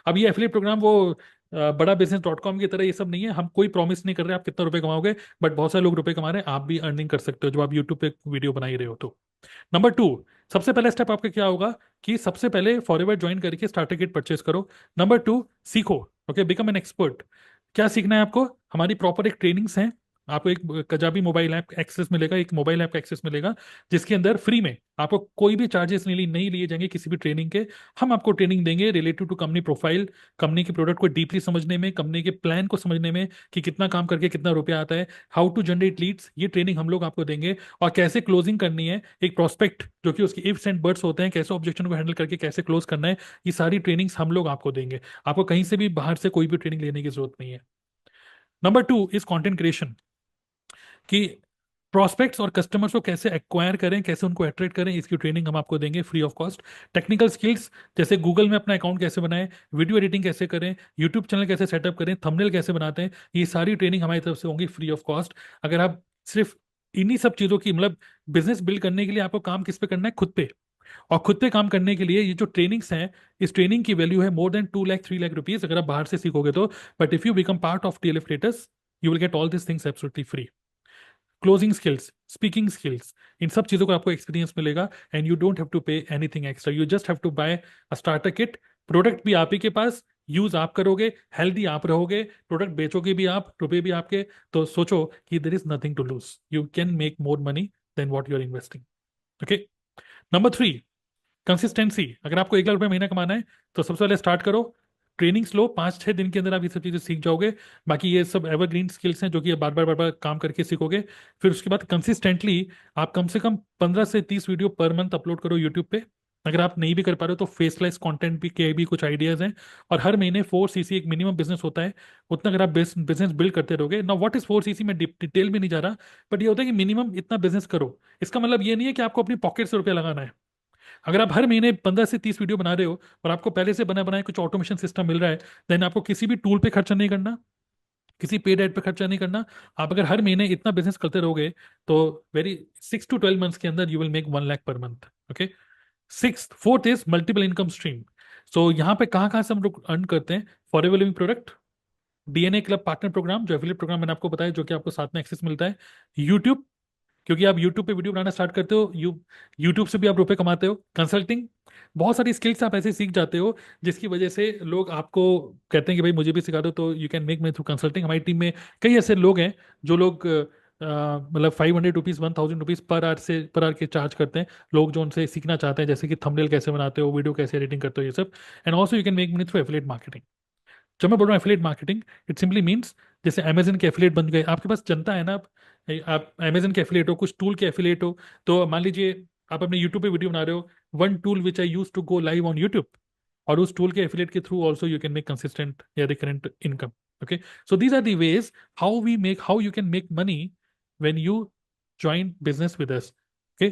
अब ये एफिलिएट प्रोग्राम वो बड़ा बिजनेस डॉट कॉम की तरह ये सब नहीं है, हम कोई प्रॉमिस नहीं कर रहे आप कितना रुपए कमाओगे, बट बहुत सारे लोग रुपए कमा रहे हैं, आप भी अर्निंग कर सकते हो जब आप यूट्यूब पे वीडियो बना ही रहे हो तो। नंबर 2, सबसे पहला स्टेप आपका क्या होगा कि सबसे पहले फॉरएवर ज्वाइन करके स्टार्टर किट परचेस करो। नंबर 2, सीखो, ओके, बिकम एन एक्सपर्ट। क्या सीखना है आपको? हमारी प्रॉपर एक ट्रेनिंग्स हैं। आपको एक कजाबी मोबाइल ऐप एक्सेस मिलेगा, एक मोबाइल ऐप का एक्सेस मिलेगा, जिसके अंदर फ्री में आपको कोई भी चार्जेस नहीं लिए जाएंगे किसी भी ट्रेनिंग के। हम आपको ट्रेनिंग देंगे related to company profile, company के प्रोडक्ट को डीपली समझने में, कंपनी के प्लान को समझने में कि कितना काम करके कितना रुपया आता है, हाउ टू जनरेट लीड्स, ये ट्रेनिंग हम लोग आपको देंगे। और कैसे क्लोजिंग करनी है, एक प्रोस्पेक्ट जो कि उसके इफ्स एंड बट्स होते हैं, कैसे ऑब्जेक्शन को हैंडल करके कैसे क्लोज करना है, ये सारी ट्रेनिंग्स हम लोग आपको देंगे। आपको कहीं से भी बाहर से कोई भी ट्रेनिंग लेने की जरूरत नहीं है। नंबर 2 इज कंटेंट क्रिएशन, कि प्रोस्पेक्ट्स और कस्टमर्स को कैसे एक्वायर करें, कैसे उनको अट्रैक्ट करें, इसकी ट्रेनिंग हम आपको देंगे free of cost. Technical skills, जैसे गूगल में अपना अकाउंट कैसे बनाएं, वीडियो एडिटिंग कैसे करें, यूट्यूब चैनल कैसे सेटअप करें, थंबनेल कैसे बनाते हैं, ये सारी ट्रेनिंग हमारी तरफ से होंगी फ्री ऑफ कॉस्ट। अगर आप सिर्फ इन्हीं सब चीज़ों की मतलब बिजनेस बिल्ड करने के लिए आपको काम किस पे करना है, खुद पे। और खुद पे काम करने के लिए ये जो ट्रेनिंग्स हैं, इस ट्रेनिंग की वैल्यू है more than 2 lakh 3 lakh rupees अगर आप बाहर से सीखोगे तो। But if you become part of TLF creators, you will get all this things absolutely free. Closing skills, speaking skills, इन सब चीज़ों का आपको एक्सपीरियंस मिलेगा। And you don't have to pay anything extra, you just have to buy a starter kit. Product भी आप ही के पास, use आप करोगे, हेल्दी आप रहोगे, प्रोडक्ट बेचोगे भी आप, रुपए भी आपके। तो सोचो कि there is nothing to lose, you can make more money than what you are investing. Okay, number 3, consistency. अगर आपको 1 लाख रुपए महीना कमाना है तो सबसे पहले स्टार्ट करो, ट्रेनिंग्स लो, 5-6 दिन के अंदर आप ये सब चीज़ें सीख जाओगे। बाकी ये सब एवरग्रीन स्किल्स हैं जो कि बार बार काम करके सीखोगे। फिर उसके बाद कंसिस्टेंटली आप कम से कम 15 से 30 वीडियो पर मंथ अपलोड करो यूट्यूब पे। अगर आप नहीं भी कर पा रहे हो तो फेसलेस कंटेंट भी के भी कुछ आइडियाज हैं। और हर महीने 4 CC एक मिनिमम बिजनेस होता है, उतना अगर आप बिजनेस बिल्ड करते रहोगे ना। व्हाट इज 4 CC में डिटेल में नहीं जा रहा, बट ये होता है कि मिनिमम इतना बिजनेस करो। इसका मतलब ये नहीं है कि आपको अपनी पॉकेट से रुपया लगाना है। अगर आप हर महीने 15 से 30 वीडियो बना रहे हो और आपको पहले से बना बनाए कुछ ऑटोमेशन सिस्टम मिल रहा है, देन आपको किसी भी टूल पे खर्चा नहीं करना, किसी पेड एड पे खर्चा नहीं करना। आप अगर हर महीने इतना बिजनेस करते रहोगे तो वेरी 6 to 12 मंथ्स के अंदर you will make 1 lakh per month. Okay. Six fourth is multiple income stream. So यहाँ पे कहाँ से हम लोग अर्न करते हैं? Forever living product, DNA club partner program जो एफिलिएट प्रोग्राम मैंने आपको बताया, जो कि आपको साथ में एक्सेस मिलता है। यूट्यूब, क्योंकि आप यूट्यूब पे वीडियो बनाना स्टार्ट करते हो, यूट्यूब से भी आप रुपए कमाते हो। कंसल्टिंग, बहुत सारी स्किल्स आप ऐसे सीख जाते हो जिसकी वजह से लोग आपको कहते हैं कि भाई मुझे भी सिखा दो, तो you can make money through consulting. हमारी टीम में कई ऐसे लोग हैं जो लोग मतलब 500 रुपीज़ 1000 रुपीज़ पर आवर के चार्ज करते हैं, लोग जो उनसे सीखना चाहते हैं, जैसे कि थंबनेल कैसे बनाते हो, वीडियो कैसे एडिटिंग करते हो, ये सब। And also you can make money through affiliate marketing. जब मैं बोल रहा हूँ affiliate marketing, it simply means जैसे अमेजन के एफिलिएट बन गए, आपके पास जनता है ना, आप अमेजन के एफिलिएट हो, कुछ टूल के एफिलिएट हो। तो मान लीजिए आप अपने यूट्यूब पे वीडियो बना रहे हो, one tool which I use to go live on YouTube, और उस टूल के एफिलिएट के through also you can make consistent या recurrent income. Okay. So these are the ways how you can make money when you join business with us. Okay.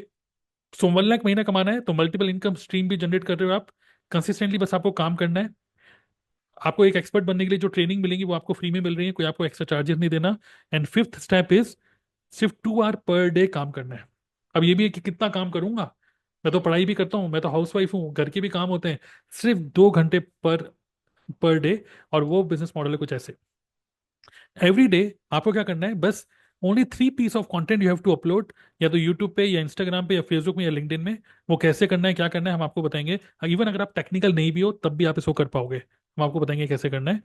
So 1 lakh महीना कमाना है तो multiple income stream भी generate कर रहे हो आप कंसिस्टेंटली, बस आपको काम करना है। आपको एक एक्सपर्ट बनने के लिए जो ट्रेनिंग मिलेंगी वो आपको फ्री में मिल रही है, कोई आपको एक्स्ट्रा चार्जेस नहीं देना। एंड फिफ्थ स्टेप इज सिर्फ 2 आवर पर डे काम करना है। अब ये भी है कि कितना काम करूंगा, मैं तो पढ़ाई भी करता हूँ, मैं तो हाउस वाइफ हूँ, घर के भी काम होते हैं। सिर्फ 2 घंटे पर पर डे। और वो बिजनेस मॉडल है कुछ ऐसे। एवरी डे आपको क्या करना है, बस only 3 piece of content you have to upload, या तो यूट्यूब पे या इंस्टाग्राम पे या फेसबुक में या लिंक्डइन में। वो कैसे करना है, क्या करना है, हम आपको बताएंगे। इवन अगर आप टेक्निकल नहीं भी हो तब भी आप इसको कर पाओगे, हम आपको बताएंगे कैसे करना है।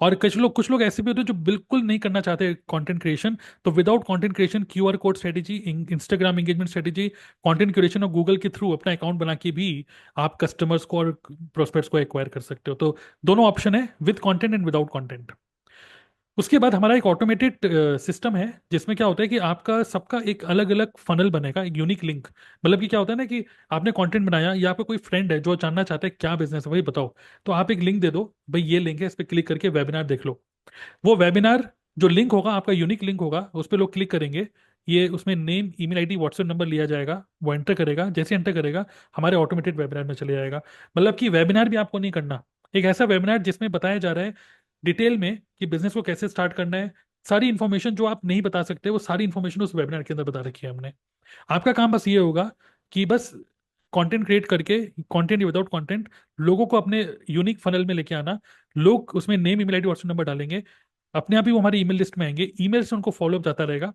और कुछ लोग ऐसे भी होते हैं जो बिल्कुल नहीं करना चाहते कंटेंट क्रिएशन, तो without content creation QR code strategy, Instagram engagement strategy, content creation और गूगल के थ्रू अपना अकाउंट बना के भी आप कस्टमर्स को और प्रोस्पेक्ट्स को एक्वायर कर सकते हो। तो दोनों ऑप्शन है, with content and without content. उसके बाद हमारा एक ऑटोमेटेड सिस्टम है जिसमें क्या होता है कि आपका सबका एक अलग अलग फनल बनेगा, एक यूनिक लिंक। मतलब कि क्या होता है ना कि आपने कंटेंट बनाया या आपका कोई फ्रेंड है जो जानना चाहता है क्या बिजनेस है, वही बताओ, तो आप एक लिंक दे दो, भाई ये लिंक है, इस पर क्लिक करके वेबिनार देख लो। वो वेबिनार जो लिंक होगा आपका यूनिक लिंक होगा, उस पर लोग क्लिक करेंगे। ये उसमें name, email ID, WhatsApp number लिया जाएगा, वो एंटर करेगा, जैसे एंटर करेगा हमारे ऑटोमेटेड वेबिनार में चले जाएगा। मतलब कि वेबिनार भी आपको नहीं करना, एक ऐसा वेबिनार जिसमें बताया जा रहा है डिटेल में कि बिजनेस को कैसे स्टार्ट करना है। सारी इन्फॉर्मेशन जो आप नहीं बता सकते वो सारी इन्फॉर्मेशन उस वेबिनार के अंदर बता रखी है हमने। आपका काम बस ये होगा कि बस कंटेंट क्रिएट करके, कंटेंट विदाउट कंटेंट, लोगों को अपने यूनिक फनल में लेके आना। लोग उसमें name, email ID, WhatsApp number डालेंगे, अपने आप ही वो हमारी ईमेल लिस्ट में आएंगे, ईमेल से उनको फॉलोअप जाता रहेगा।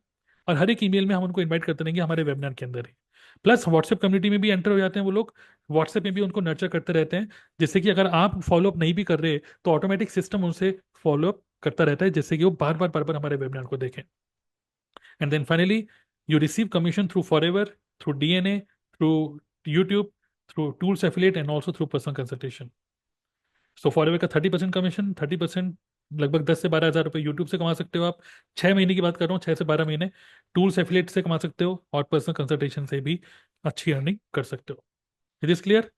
और हर एक ईमेल में हम उनको इनवाइट करते रहेंगे हमारे वेबिनार के अंदर ही। प्लस व्हाट्सएप कम्युनिटी में भी एंटर हो जाते हैं वो लोग, व्हाट्सएप में भी उनको नर्चर करते रहते हैं, जिससे कि अगर आप फॉलोअप नहीं भी कर रहे तो ऑटोमेटिक सिस्टम उनसे फॉलोअप करता रहता है, जिससे कि वो बार बार हमारे वेबिनार को देखें। And then finally you receive commission through Forever, through DNA, through YouTube, through Tools Affiliate, and also through personal consultation. So forever का 30% कमीशन, 30% लगभग 10 से 12 हज़ार रुपये यूट्यूब से कमा सकते हो आप। 6 महीने की बात कर रहा हूँ, 6 से 12 महीने। टूल्स एफिलिएट से कमा सकते हो और पर्सनल कंसल्टेशन से भी अच्छी अर्निंग कर सकते हो। It is clear,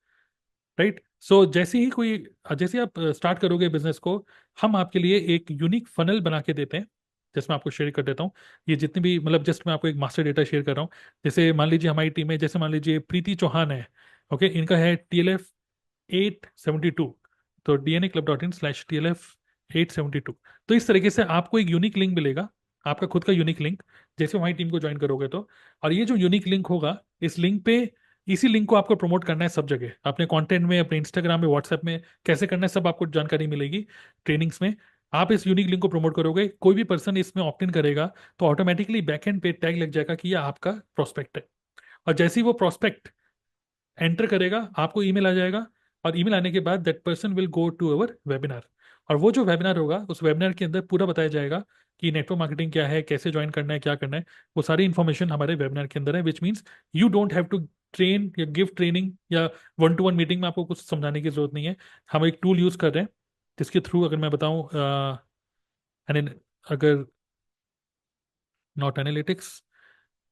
right? So जैसे ही आप स्टार्ट करोगे बिजनेस को, हम आपके लिए एक यूनिक फनल बना के देते हैं, जिसमें आपको शेयर कर देता हूँ। ये जितनी भी, मतलब जस्ट मैं आपको एक मास्टर डेटा शेयर कर रहा हूँ। जैसे मान लीजिए हमारी टीम में, जैसे मान लीजिए प्रीति चौहान है। ओके, इनका है TLF 872, तो dnaclub.in/TLF 872। तो इस तरीके से आपको एक यूनिक लिंक मिलेगा, आपका खुद का यूनिक लिंक, जैसे हमारी टीम को ज्वाइन करोगे तो। और ये जो यूनिक लिंक होगा, इस लिंक पे, इसी लिंक को आपको प्रमोट करना है सब जगह, अपने कंटेंट में, अपने इंस्टाग्राम में, व्हाट्सएप में, कैसे करना है सब आपको जानकारी मिलेगी ट्रेनिंग्स में। आप इस यूनिक लिंक को प्रमोट करोगे, कोई भी पर्सन इसमें ऑप्ट इन करेगा तो ऑटोमेटिकली बैकएंड पे टैग लग जाएगा कि ये आपका प्रोस्पेक्ट है। और जैसे ही वो प्रोस्पेक्ट एंटर करेगा आपको ईमेल आ जाएगा, और ईमेल आने के बाद that person will go to our webinar. और वो जो वेबिनार होगा, उस वेबिनार के अंदर पूरा बताया जाएगा कि नेटवर्क मार्केटिंग क्या है, कैसे ज्वाइन करना है, क्या करना है। वो सारी इन्फॉर्मेशन हमारे वेबिनार के अंदर है, which means you don't have to train या गिव ट्रेनिंग, या 1-to-1 मीटिंग में आपको कुछ समझाने की जरूरत नहीं है। हम एक टूल यूज कर रहे हैं जिसके थ्रू अगर मैं बताऊं, अगर नॉट एनालिटिक्स,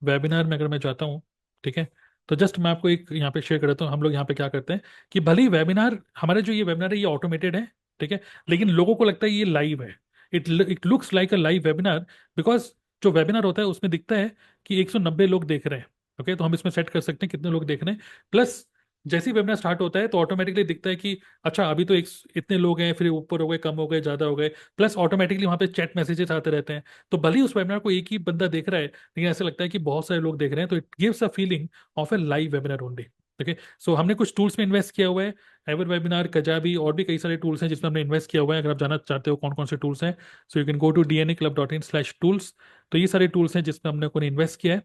वेबिनार में अगर मैं जाता हूँ, ठीक है, तो जस्ट मैं आपको एक यहाँ पे शेयर कर देता हूँ। हम लोग यहाँ पे क्या करते हैं कि भले ही वेबिनार, हमारे जो ये वेबिनार है ये ऑटोमेटेड है, ठीक है, लेकिन लोगों को लगता है ये लाइव है। It looks like a live webinar, because जो वेबिनार होता है उसमें दिखता है कि 190 लोग देख रहे हैं। ओके, तो हम इसमें सेट कर सकते हैं कितने लोग देख रहे हैं। प्लस जैसे ही वेबिनार स्टार्ट होता है तो ऑटोमेटिकली दिखता है कि अच्छा अभी तो एक इतने लोग हैं, फिर ऊपर हो गए, कम हो गए, ज़्यादा हो गए। प्लस ऑटोमेटिकली वहाँ पे चैट मैसेजेस आते रहते हैं। तो भले ही उस वेबिनार को एक ही बंदा देख रहा है, लेकिन ऐसा लगता है कि बहुत सारे लोग देख रहे हैं, तो it gives a feeling of a live webinar only. Okay, so हमने कुछ टूल्स में इन्वेस्ट किया हुआ है, एवर वेबिनार, कजाबी, और भी कई सारे टूल्स हैं जिसमें हमने इन्वेस्ट किया हुआ है। अगर आप जानना चाहते हो कौन कौन से टूल्स हैं, so you can go to dnaclub.in/tools। तो ये सारे टूल्स हैं जिसमें हमने को इन्वेस्ट किया है।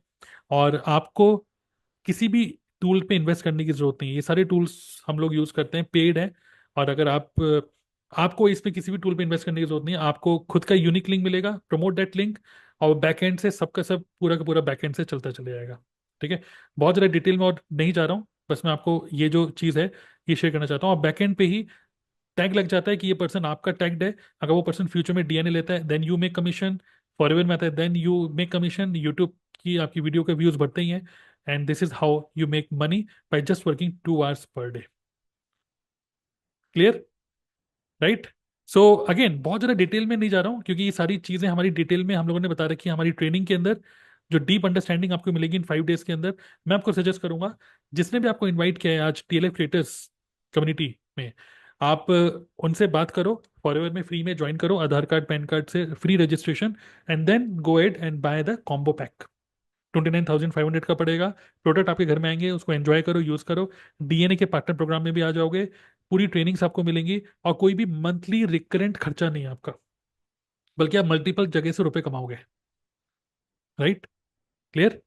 और आपको किसी भी टूल पे इन्वेस्ट करने की जरूरत नहीं है, ये सारे टूल्स हम लोग यूज करते हैं, पेड है। और अगर आपको इस पे किसी भी टूल पे इन्वेस्ट करने की जरूरत नहीं है, आपको खुद का यूनिक लिंक मिलेगा, प्रमोट दैट लिंक, और बैकएंड से सबका सब पूरा का पूरा बैकएंड से चलता चले जाएगा। ठीक है, बहुत ज़्यादा डिटेल में और नहीं जा रहा हूँ, बस मैं आपको ये जो चीज़ है ये शेयर करना चाहता हूँ। और बैकएंड पे ही टैग लग जाता है कि ये पर्सन आपका टैग्ड है। अगर वो पर्सन फ्यूचर में डीएनए लेता है then you make commission, Forever में आता है then you make commission, YouTube की आपकी वीडियो के व्यूज बढ़ते ही हैं। And this is how you make money by just working 2 hours per day. Clear, right? So again बहुत ज़्यादा डिटेल में नहीं जा रहा हूँ, क्योंकि ये सारी चीज़ें हमारी डिटेल में हम लोगों ने बता रखी है हमारी ट्रेनिंग के अंदर, जो डीप अंडरस्टैंडिंग आपको मिलेगी इन 5 days के अंदर। मैं आपको सजेस्ट करूंगा, जिसने भी आपको इनवाइट किया है आज टीएलएफ क्रिएटर्स कम्युनिटी में, आप उनसे बात करो, फॉरएवर में फ्री में ज्वाइन करो, आधार कार्ड पैन कार्ड से free registration, and then go ahead and buy the combo pack. 29,500 का पड़ेगा। प्रोडक्ट आपके घर में आएंगे, उसको एंजॉय करो, यूज करो। डीएनए के पार्टनर प्रोग्राम में भी आ जाओगे, पूरी ट्रेनिंग्स आपको मिलेंगी, और कोई भी मंथली रिकरेंट खर्चा नहीं है आपका, बल्कि आप मल्टीपल जगह से रुपए कमाओगे। राइट? क्लियर?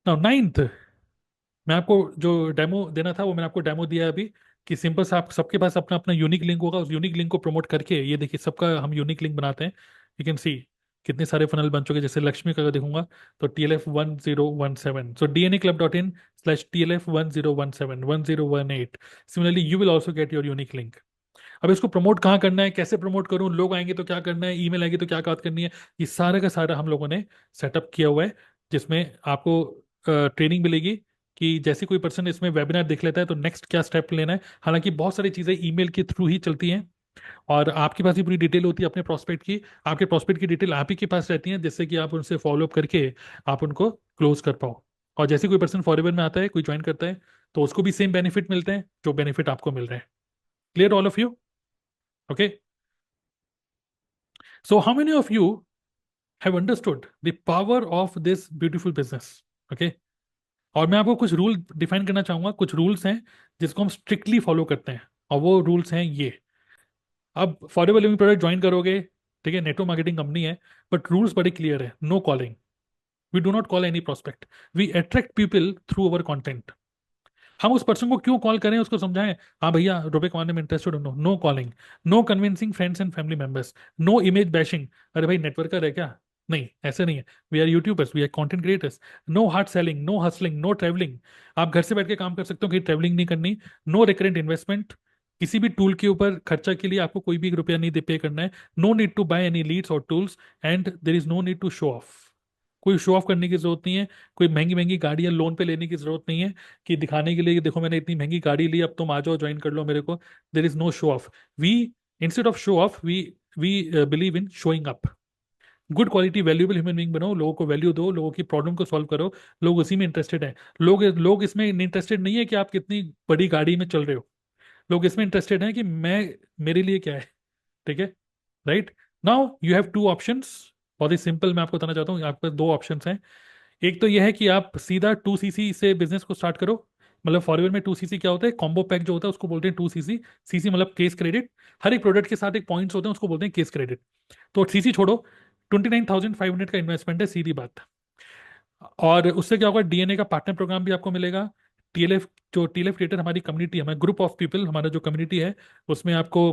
नाउ नाइन्थ, मैं आपको जो डेमो देना था वो मैंने आपको डेमो दिया है अभी, कि सिंपल सा आप सबके पास अपना अपना यूनिक लिंक होगा, उस यूनिक लिंक को प्रमोट करके, ये देखिए सबका हम यूनिक लिंक बनाते हैं। यू कैन सी कितने सारे फनल बन चुके हैं। जैसे लक्ष्मी का अगर देखूंगा तो TLF1017, so dnaclub.in/TLF1017 1018। Similarly you will also get your unique link. अब इसको प्रमोट कहाँ करना है, कैसे प्रमोट करूँ, लोग आएंगे तो क्या करना है, ईमेल आएगी तो क्या बात करनी है, ये सारा का सारा हम लोगों ने सेटअप किया हुआ है, जिसमें आपको ट्रेनिंग मिलेगी कि जैसे कोई पर्सन इसमें वेबिनार देख लेता है तो नेक्स्ट क्या स्टेप लेना है। हालांकि बहुत सारी चीज़ें ईमेल के थ्रू ही चलती हैं, और आपके पास ही पूरी डिटेल होती है अपने प्रोस्पेक्ट की, आपके प्रोस्पेक्ट की डिटेल आप ही के पास रहती है, जिससे कि आप उनसे फॉलो अप करके आप उनको क्लोज कर पाओ। और जैसे कोई पर्सन फॉरएवर में आता है, कोई ज्वाइन करता है, तो उसको भी सेम बेनिफिट मिलते हैं जो बेनिफिट आपको मिल रहे हैं। Clear all of you? Okay, so how many of you have understood the power of this beautiful business? Okay, और मैं आपको कुछ रूल डिफाइन करना चाहूंगा। कुछ रूल्स हैं जिसको हम स्ट्रिक्टली फॉलो करते हैं, और वो रूल्स हैं ये। अब फॉरएवर लिविंग प्रोडक्ट ज्वाइन करोगे, ठीक है, नेटवर्क मार्केटिंग कंपनी है, बट रूल्स बड़े क्लियर है। No calling, we do not call any prospect, we attract people through our content. हम उस पर्सन को क्यों कॉल करें, उसको समझाएं, हाँ भैया रुपए कमाने में इंटरेस्टेड हो, no no calling. No convincing friends and family members, no image bashing, अरे भाई नेटवर्कर है क्या, नहीं ऐसे नहीं है। We are YouTubers, we are content creators. No hard selling, no hustling, no travelling, आप घर से बैठ के काम कर सकते हो, कहीं ट्रैवलिंग नहीं करनी। नो रिकरेंट इन्वेस्टमेंट, किसी भी टूल के ऊपर खर्चा के लिए आपको कोई भी रुपया नहीं पे करना है। No need to buy any leads और tools, and there is no need to show off, कोई शो ऑफ करने की जरूरत नहीं है। कोई महंगी महंगी गाड़ियां लोन पे लेने की जरूरत नहीं है, कि दिखाने के लिए कि देखो मैंने इतनी महंगी गाड़ी ली, अब तुम आ जाओ ज्वाइन कर लो मेरे को। There is no show off. We, instead of show off, we believe in showing up. Good quality valuable human being बनो, लोगों को वैल्यू दो, लोगों की प्रॉब्लम को सॉल्व करो। लोग उसी में इंटरेस्टेड हैं। लोग इसमें इंटरेस्टेड नहीं है कि आप कितनी बड़ी गाड़ी में चल रहे हो, लोग इसमें इंटरेस्टेड हैं कि मैं, मेरे लिए क्या है। ठीक है, right? Now you have two options. बहुत ही सिंपल मैं आपको बताना चाहता हूँ, आपके पास दो ऑप्शंस हैं। एक तो यह है कि आप सीधा 2cc से बिजनेस को स्टार्ट करो। मतलब फॉरएवर में 2cc क्या होता है, कॉम्बो पैक जो होता है उसको बोलते हैं 2cc। सीसी मतलब केस क्रेडिट, हर एक प्रोडक्ट के साथ एक पॉइंट्स होते हैं, उसको बोलते हैं केस क्रेडिट। तो सीसी छोड़ो, 29,500 का इन्वेस्टमेंट है, सीधी बात। और उससे क्या होगा, डीएनए का पार्टनर प्रोग्राम भी आपको मिलेगा। टीएलएफ, जो टीएलएफ क्रिएटर हमारी कम्युनिटी है, हमारा ग्रुप ऑफ पीपल, हमारा जो कम्युनिटी है, उसमें आपको,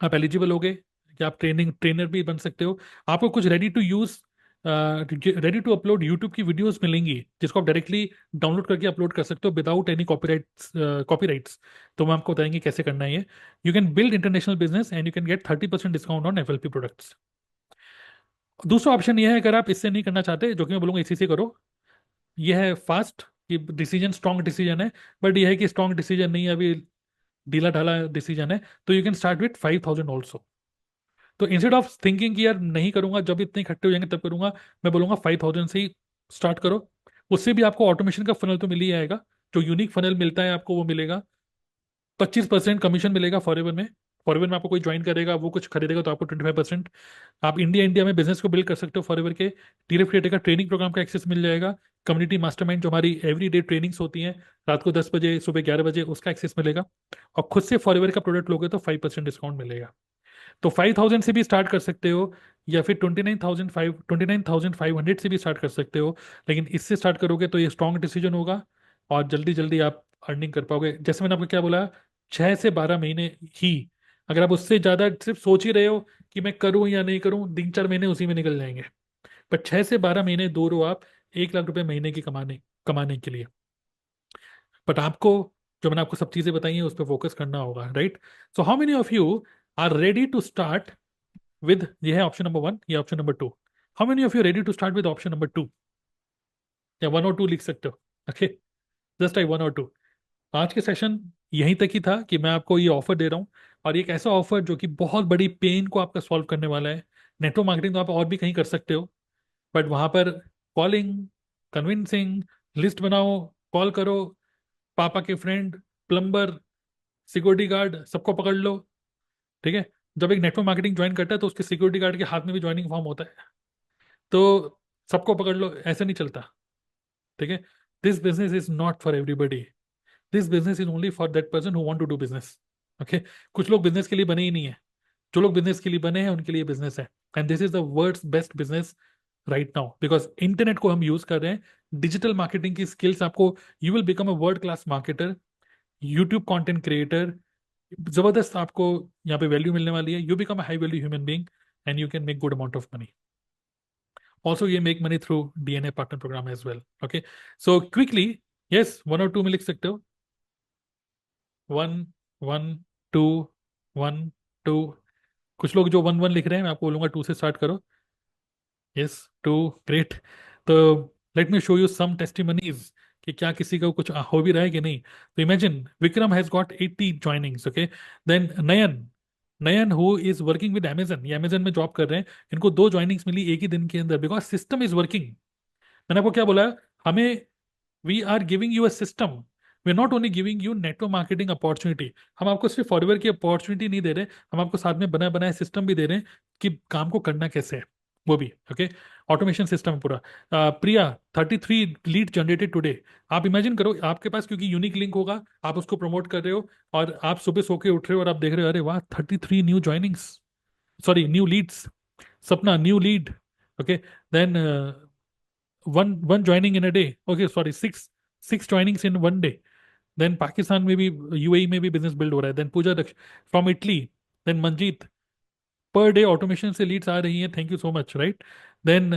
आप एलिजिबल होगे कि आप ट्रेनर भी बन सकते हो। आपको कुछ ready to use ready to upload YouTube की वीडियोस मिलेंगी जिसको आप डायरेक्टली डाउनलोड करके अपलोड कर सकते हो विदाउट एनी कॉपीराइट्स। तो हम आपको बताएंगे कैसे करना है ये। You can build international business and you can get 30% discount on FLP products. दूसरा ऑप्शन ये है, अगर आप इससे नहीं करना चाहते, जो कि मैं बोलूंगा इसी से करो। यह है फास्ट, कि डिसीजन स्ट्रॉन्ग डिसीजन है, बट यह है कि स्ट्रॉन्ग डिसीजन नहीं है अभी, ढीला ढाला डिसीजन है। तो you can start with 5,000 also. तो इंस्टेड ऑफ थिंकिंग कि यार नहीं करूंगा, जब इतने इकट्ठे हो जाएंगे तब करूंगा, मैं बोलूंगा 5,000 से ही स्टार्ट करो। उससे भी आपको ऑटोमेशन का फनल तो मिल ही जाएगा। जो यूनिक फनल मिलता है आपको वो मिलेगा। 25% कमीशन मिलेगा फॉरएवर में। फॉरएवर में आपको कोई ज्वाइन करेगा, वो कुछ खरीदेगा तो आपको 25%। आप इंडिया इंडिया में बिजनेस को बिल्ड कर सकते हो फॉरएवर के। टीरेफ क्रिएटर का ट्रेनिंग प्रोग्राम का एक्सेस मिल जाएगा। कम्युनिटी मास्टरमाइंड जो हमारी एवरी डे ट्रेनिंग्स होती हैं, रात को 10 बजे सुबह 11 बजे, उसका एक्सेस मिलेगा। और खुद से फॉरएवर का प्रोडक्ट लोगे तो 5% डिस्काउंट मिलेगा। तो 5,000 से भी स्टार्ट कर सकते हो, या फिर 29,500 से भी स्टार्ट कर सकते हो। लेकिन इससे स्टार्ट करोगे तो ये स्ट्रॉन्ग डिसीजन होगा, और जल्दी जल्दी आप अर्निंग कर पाओगे। जैसे मैंने आपको क्या बोला, 6 से 12 महीने ही। अगर आप उससे ज़्यादा सिर्फ सोच ही रहे हो कि मैं करूं या नहीं करूं, 3-4 महीने उसी में निकल जाएंगे। पर 6 से 12 महीने दूर हो आप 1 लाख रुपए महीने की कमाने कमाने के लिए। बट आपको, जो मैंने आपको सब चीज़ें बताई हैं उस पर फोकस करना होगा, right? So how many of you are ready to start with, ये है ऑप्शन नंबर 1, ये option number 2। How many of you ready to start with option number 2? या 1 और 2 लिख सकते हो। ओके, जस्ट टाइप 1 और 2। आज के सेशन यहीं तक ही था कि मैं आपको ये ऑफर दे रहा हूँ। और ये एक ऐसा ऑफर जो कि बहुत बड़ी पेन को आपका सॉल्व करने वाला है। नेटवर्क मार्केटिंग तो आप और भी कहीं कर सकते हो, बट वहां पर कॉलिंग, कन्विंसिंग, लिस्ट बनाओ, कॉल करो, पापा के फ्रेंड, प्लम्बर, सिक्योरिटी गार्ड, सबको पकड़ लो। ठीक है? जब एक नेटवर्क मार्केटिंग ज्वाइन करता है तो उसके सिक्योरिटी गार्ड के हाथ में भी ज्वाइनिंग फॉर्म होता है। तो सबको पकड़ लो, ऐसे नहीं चलता। ठीक है? This business is not for everybody. This business is only for that person who want to do business. Okay? कुछ लोग बिजनेस के लिए बने ही नहीं है। जो लोग बिजनेस के लिए बने हैं उनके लिए बिजनेस है। And this is the world's best business right now, because internet को हम यूज कर रहे हैं। डिजिटल मार्केटिंग की स्किल्स आपको, you will become a world class marketer, YouTube content creator. जबरदस्त आपको यहाँ पे वैल्यू मिलने वाली है। You become a high value human being and you can make good amount of money. Also ये make money through DNA partner program as well. Okay, so quickly, yes 1 और 2 में लिख सकते हो। 1, 1, 2, 1, 2। कुछ लोग जो 1, 1 लिख रहे हैं, मैं आपको बोलूंगा 2 से स्टार्ट करो। Yes, 2, great. तो let me show you some testimonies कि क्या किसी को कुछ हो भी रहा है कि नहीं। तो imagine Vikram has got 80 joinings. Okay, then Nayan, Nayan who is working with Amazon, ये अमेजन में जॉब कर रहे हैं। इनको 2 ज्वाइनिंग्स मिली एक ही दिन के अंदर, बिकॉज सिस्टम इज वर्किंग। मैंने आपको क्या बोला, हमें, we are giving you a system, we are not only giving you network marketing opportunity. हम आपको सिर्फ फॉरवर्ड की अपॉर्चुनिटी नहीं दे रहे, हम आपको साथ में बना बनाए सिस्टम भी दे रहे हैं कि काम को करना कैसे है, वो भी। ओके, ऑटोमेशन सिस्टम है पूरा। प्रिया, 33 लीड जनरेटेड टुडे। आप इमेजिन करो, आपके पास क्योंकि यूनिक लिंक होगा, आप उसको प्रमोट कर रहे हो, और आप सुबह सो के उठ रहे हो और आप देख रहे हो, अरे वाह, 33 new joinings, sorry new leads. Sapna, new lead. Okay, then one joining in a day, okay sorry, six, 6 joinings in 1 day. देन पाकिस्तान में भी, यूएई में भी बिजनेस बिल्ड हो रहा है। Then Pooja Daksh from Italy. Then Manjeet, per day automation से लीड्स आ रही हैं, thank you so much, right? Then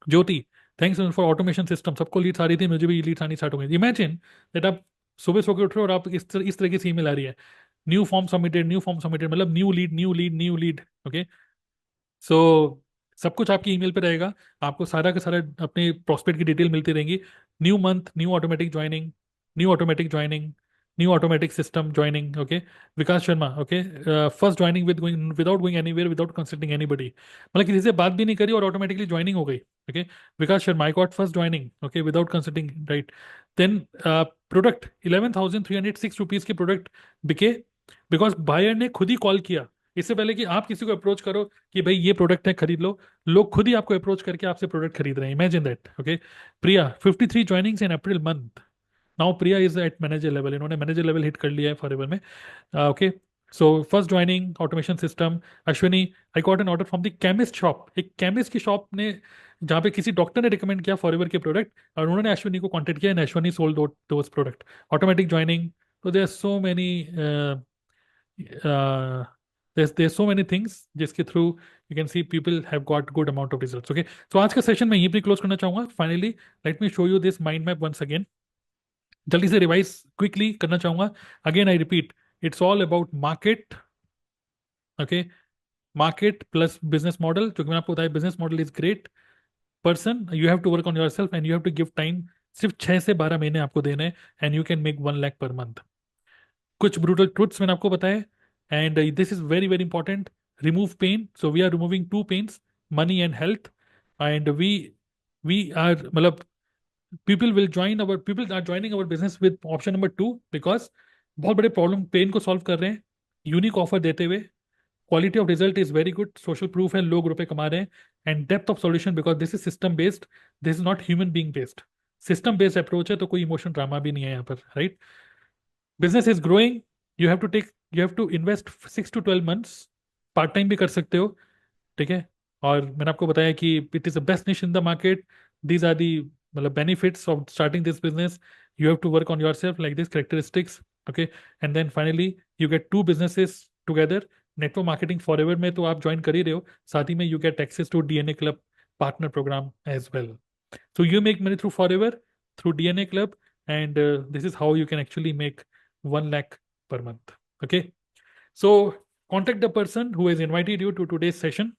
Jyoti, thanks for automation system, सबको लीड्स आ रही थी, मुझे भी लीड्स आनी स्टार्ट हो गई। इमेजिन दैट आप सुबह सो के उठ रहे हो और आप इस तरह की ईमेल आ रही है, new form submitted, new form submitted, मतलब new lead, new lead, new lead. Okay, so सब कुछ आपकी ईमेल पे रहेगा। आपको सारा का सारा अपने प्रोस्पेक्ट की डिटेल मिलती रहेंगी। New month, new automatic joining, new automatic joining, new automatic system joining. Okay, Vikas Sharma, okay, first joining with going without going anywhere, without consulting anybody, मतलब किसी से बात भी नहीं करी और ऑटोमेटिकली ज्वाइनिंग हो गई। Okay, Vikas Sharma, I got first joining, okay, without consulting, right? Then product, 11,306 rupees के प्रोडक्ट बिके, बिकॉज बायर ने खुद ही कॉल किया। इससे पहले कि आप किसी को अप्रोच करो कि भाई ये प्रोडक्ट है खरीद लो, लोग खुद ही आपको अप्रोच करके आपसे प्रोडक्ट खरीद रहे हैं। Imagine that. Okay, Priya, 53 joinings in April month. Now Priya is at manager level, इन्होंने मैनेजर लेवल हिट कर लिया है फॉरएवर में। Okay, so first joining automation system. Ashwini, I got an order from the chemist shop, एक chemist की shop ने, जहाँ पे किसी डॉक्टर ने रिकमेंड किया फॉरएवर के प्रोडक्ट, और उन्होंने अश्विनी को कॉन्टेक्ट किया and Ashwini sold those product, automatic joining. तो there are so many there's so many things जिसके through you can see people have got good amount of results. Okay, तो आज का सेशन मैं यहीं पे क्लोज करना चाहूंगा. Finally let me show you this mind map once again. जल्दी से रिवाइज क्विकली करना चाहूंगा. Again I repeat, it's all about market. Okay, market plus business model. जो कि मैंने आपको बताया, business model is great. Person, you have to work on yourself and you have to give time. सिर्फ 6 से 12 महीने आपको देने हैं and you can make 1 lakh per month. कुछ ब्रूटल ट्रुथ्स मैंने आपको बताए and this is very very important. Remove pain. So we are removing 2 pains, money and health. And we are मतलब people are joining our business with option number 2 because बहुत बड़े problem pen को solve कर रहे हैं unique offer देते हुए. Quality of result is very good, social proof है, लोग रुपए कमा रहे हैं. And depth of solution because this is system based, this is not human being based. System based approach है तो कोई इमोशन ड्रामा भी नहीं है यहाँ पर, right. Business is growing. You have to invest 6 to 12 months. Part time भी कर सकते हो, ठीक है. और मैंने आपको बताया कि it is the best niche in the market. These are the मतलब benefits of starting this business. You have to work on yourself like this characteristics. Okay, and then finally you get 2 businesses together. Network marketing forever में तो आप join कर ही रहे हो, साथ ही में you get access to DNA club partner program as well. So you make money through forever, through DNA Club, and this is how you can actually make 1 lakh per month. Okay. So contact the person who has invited you to today's session.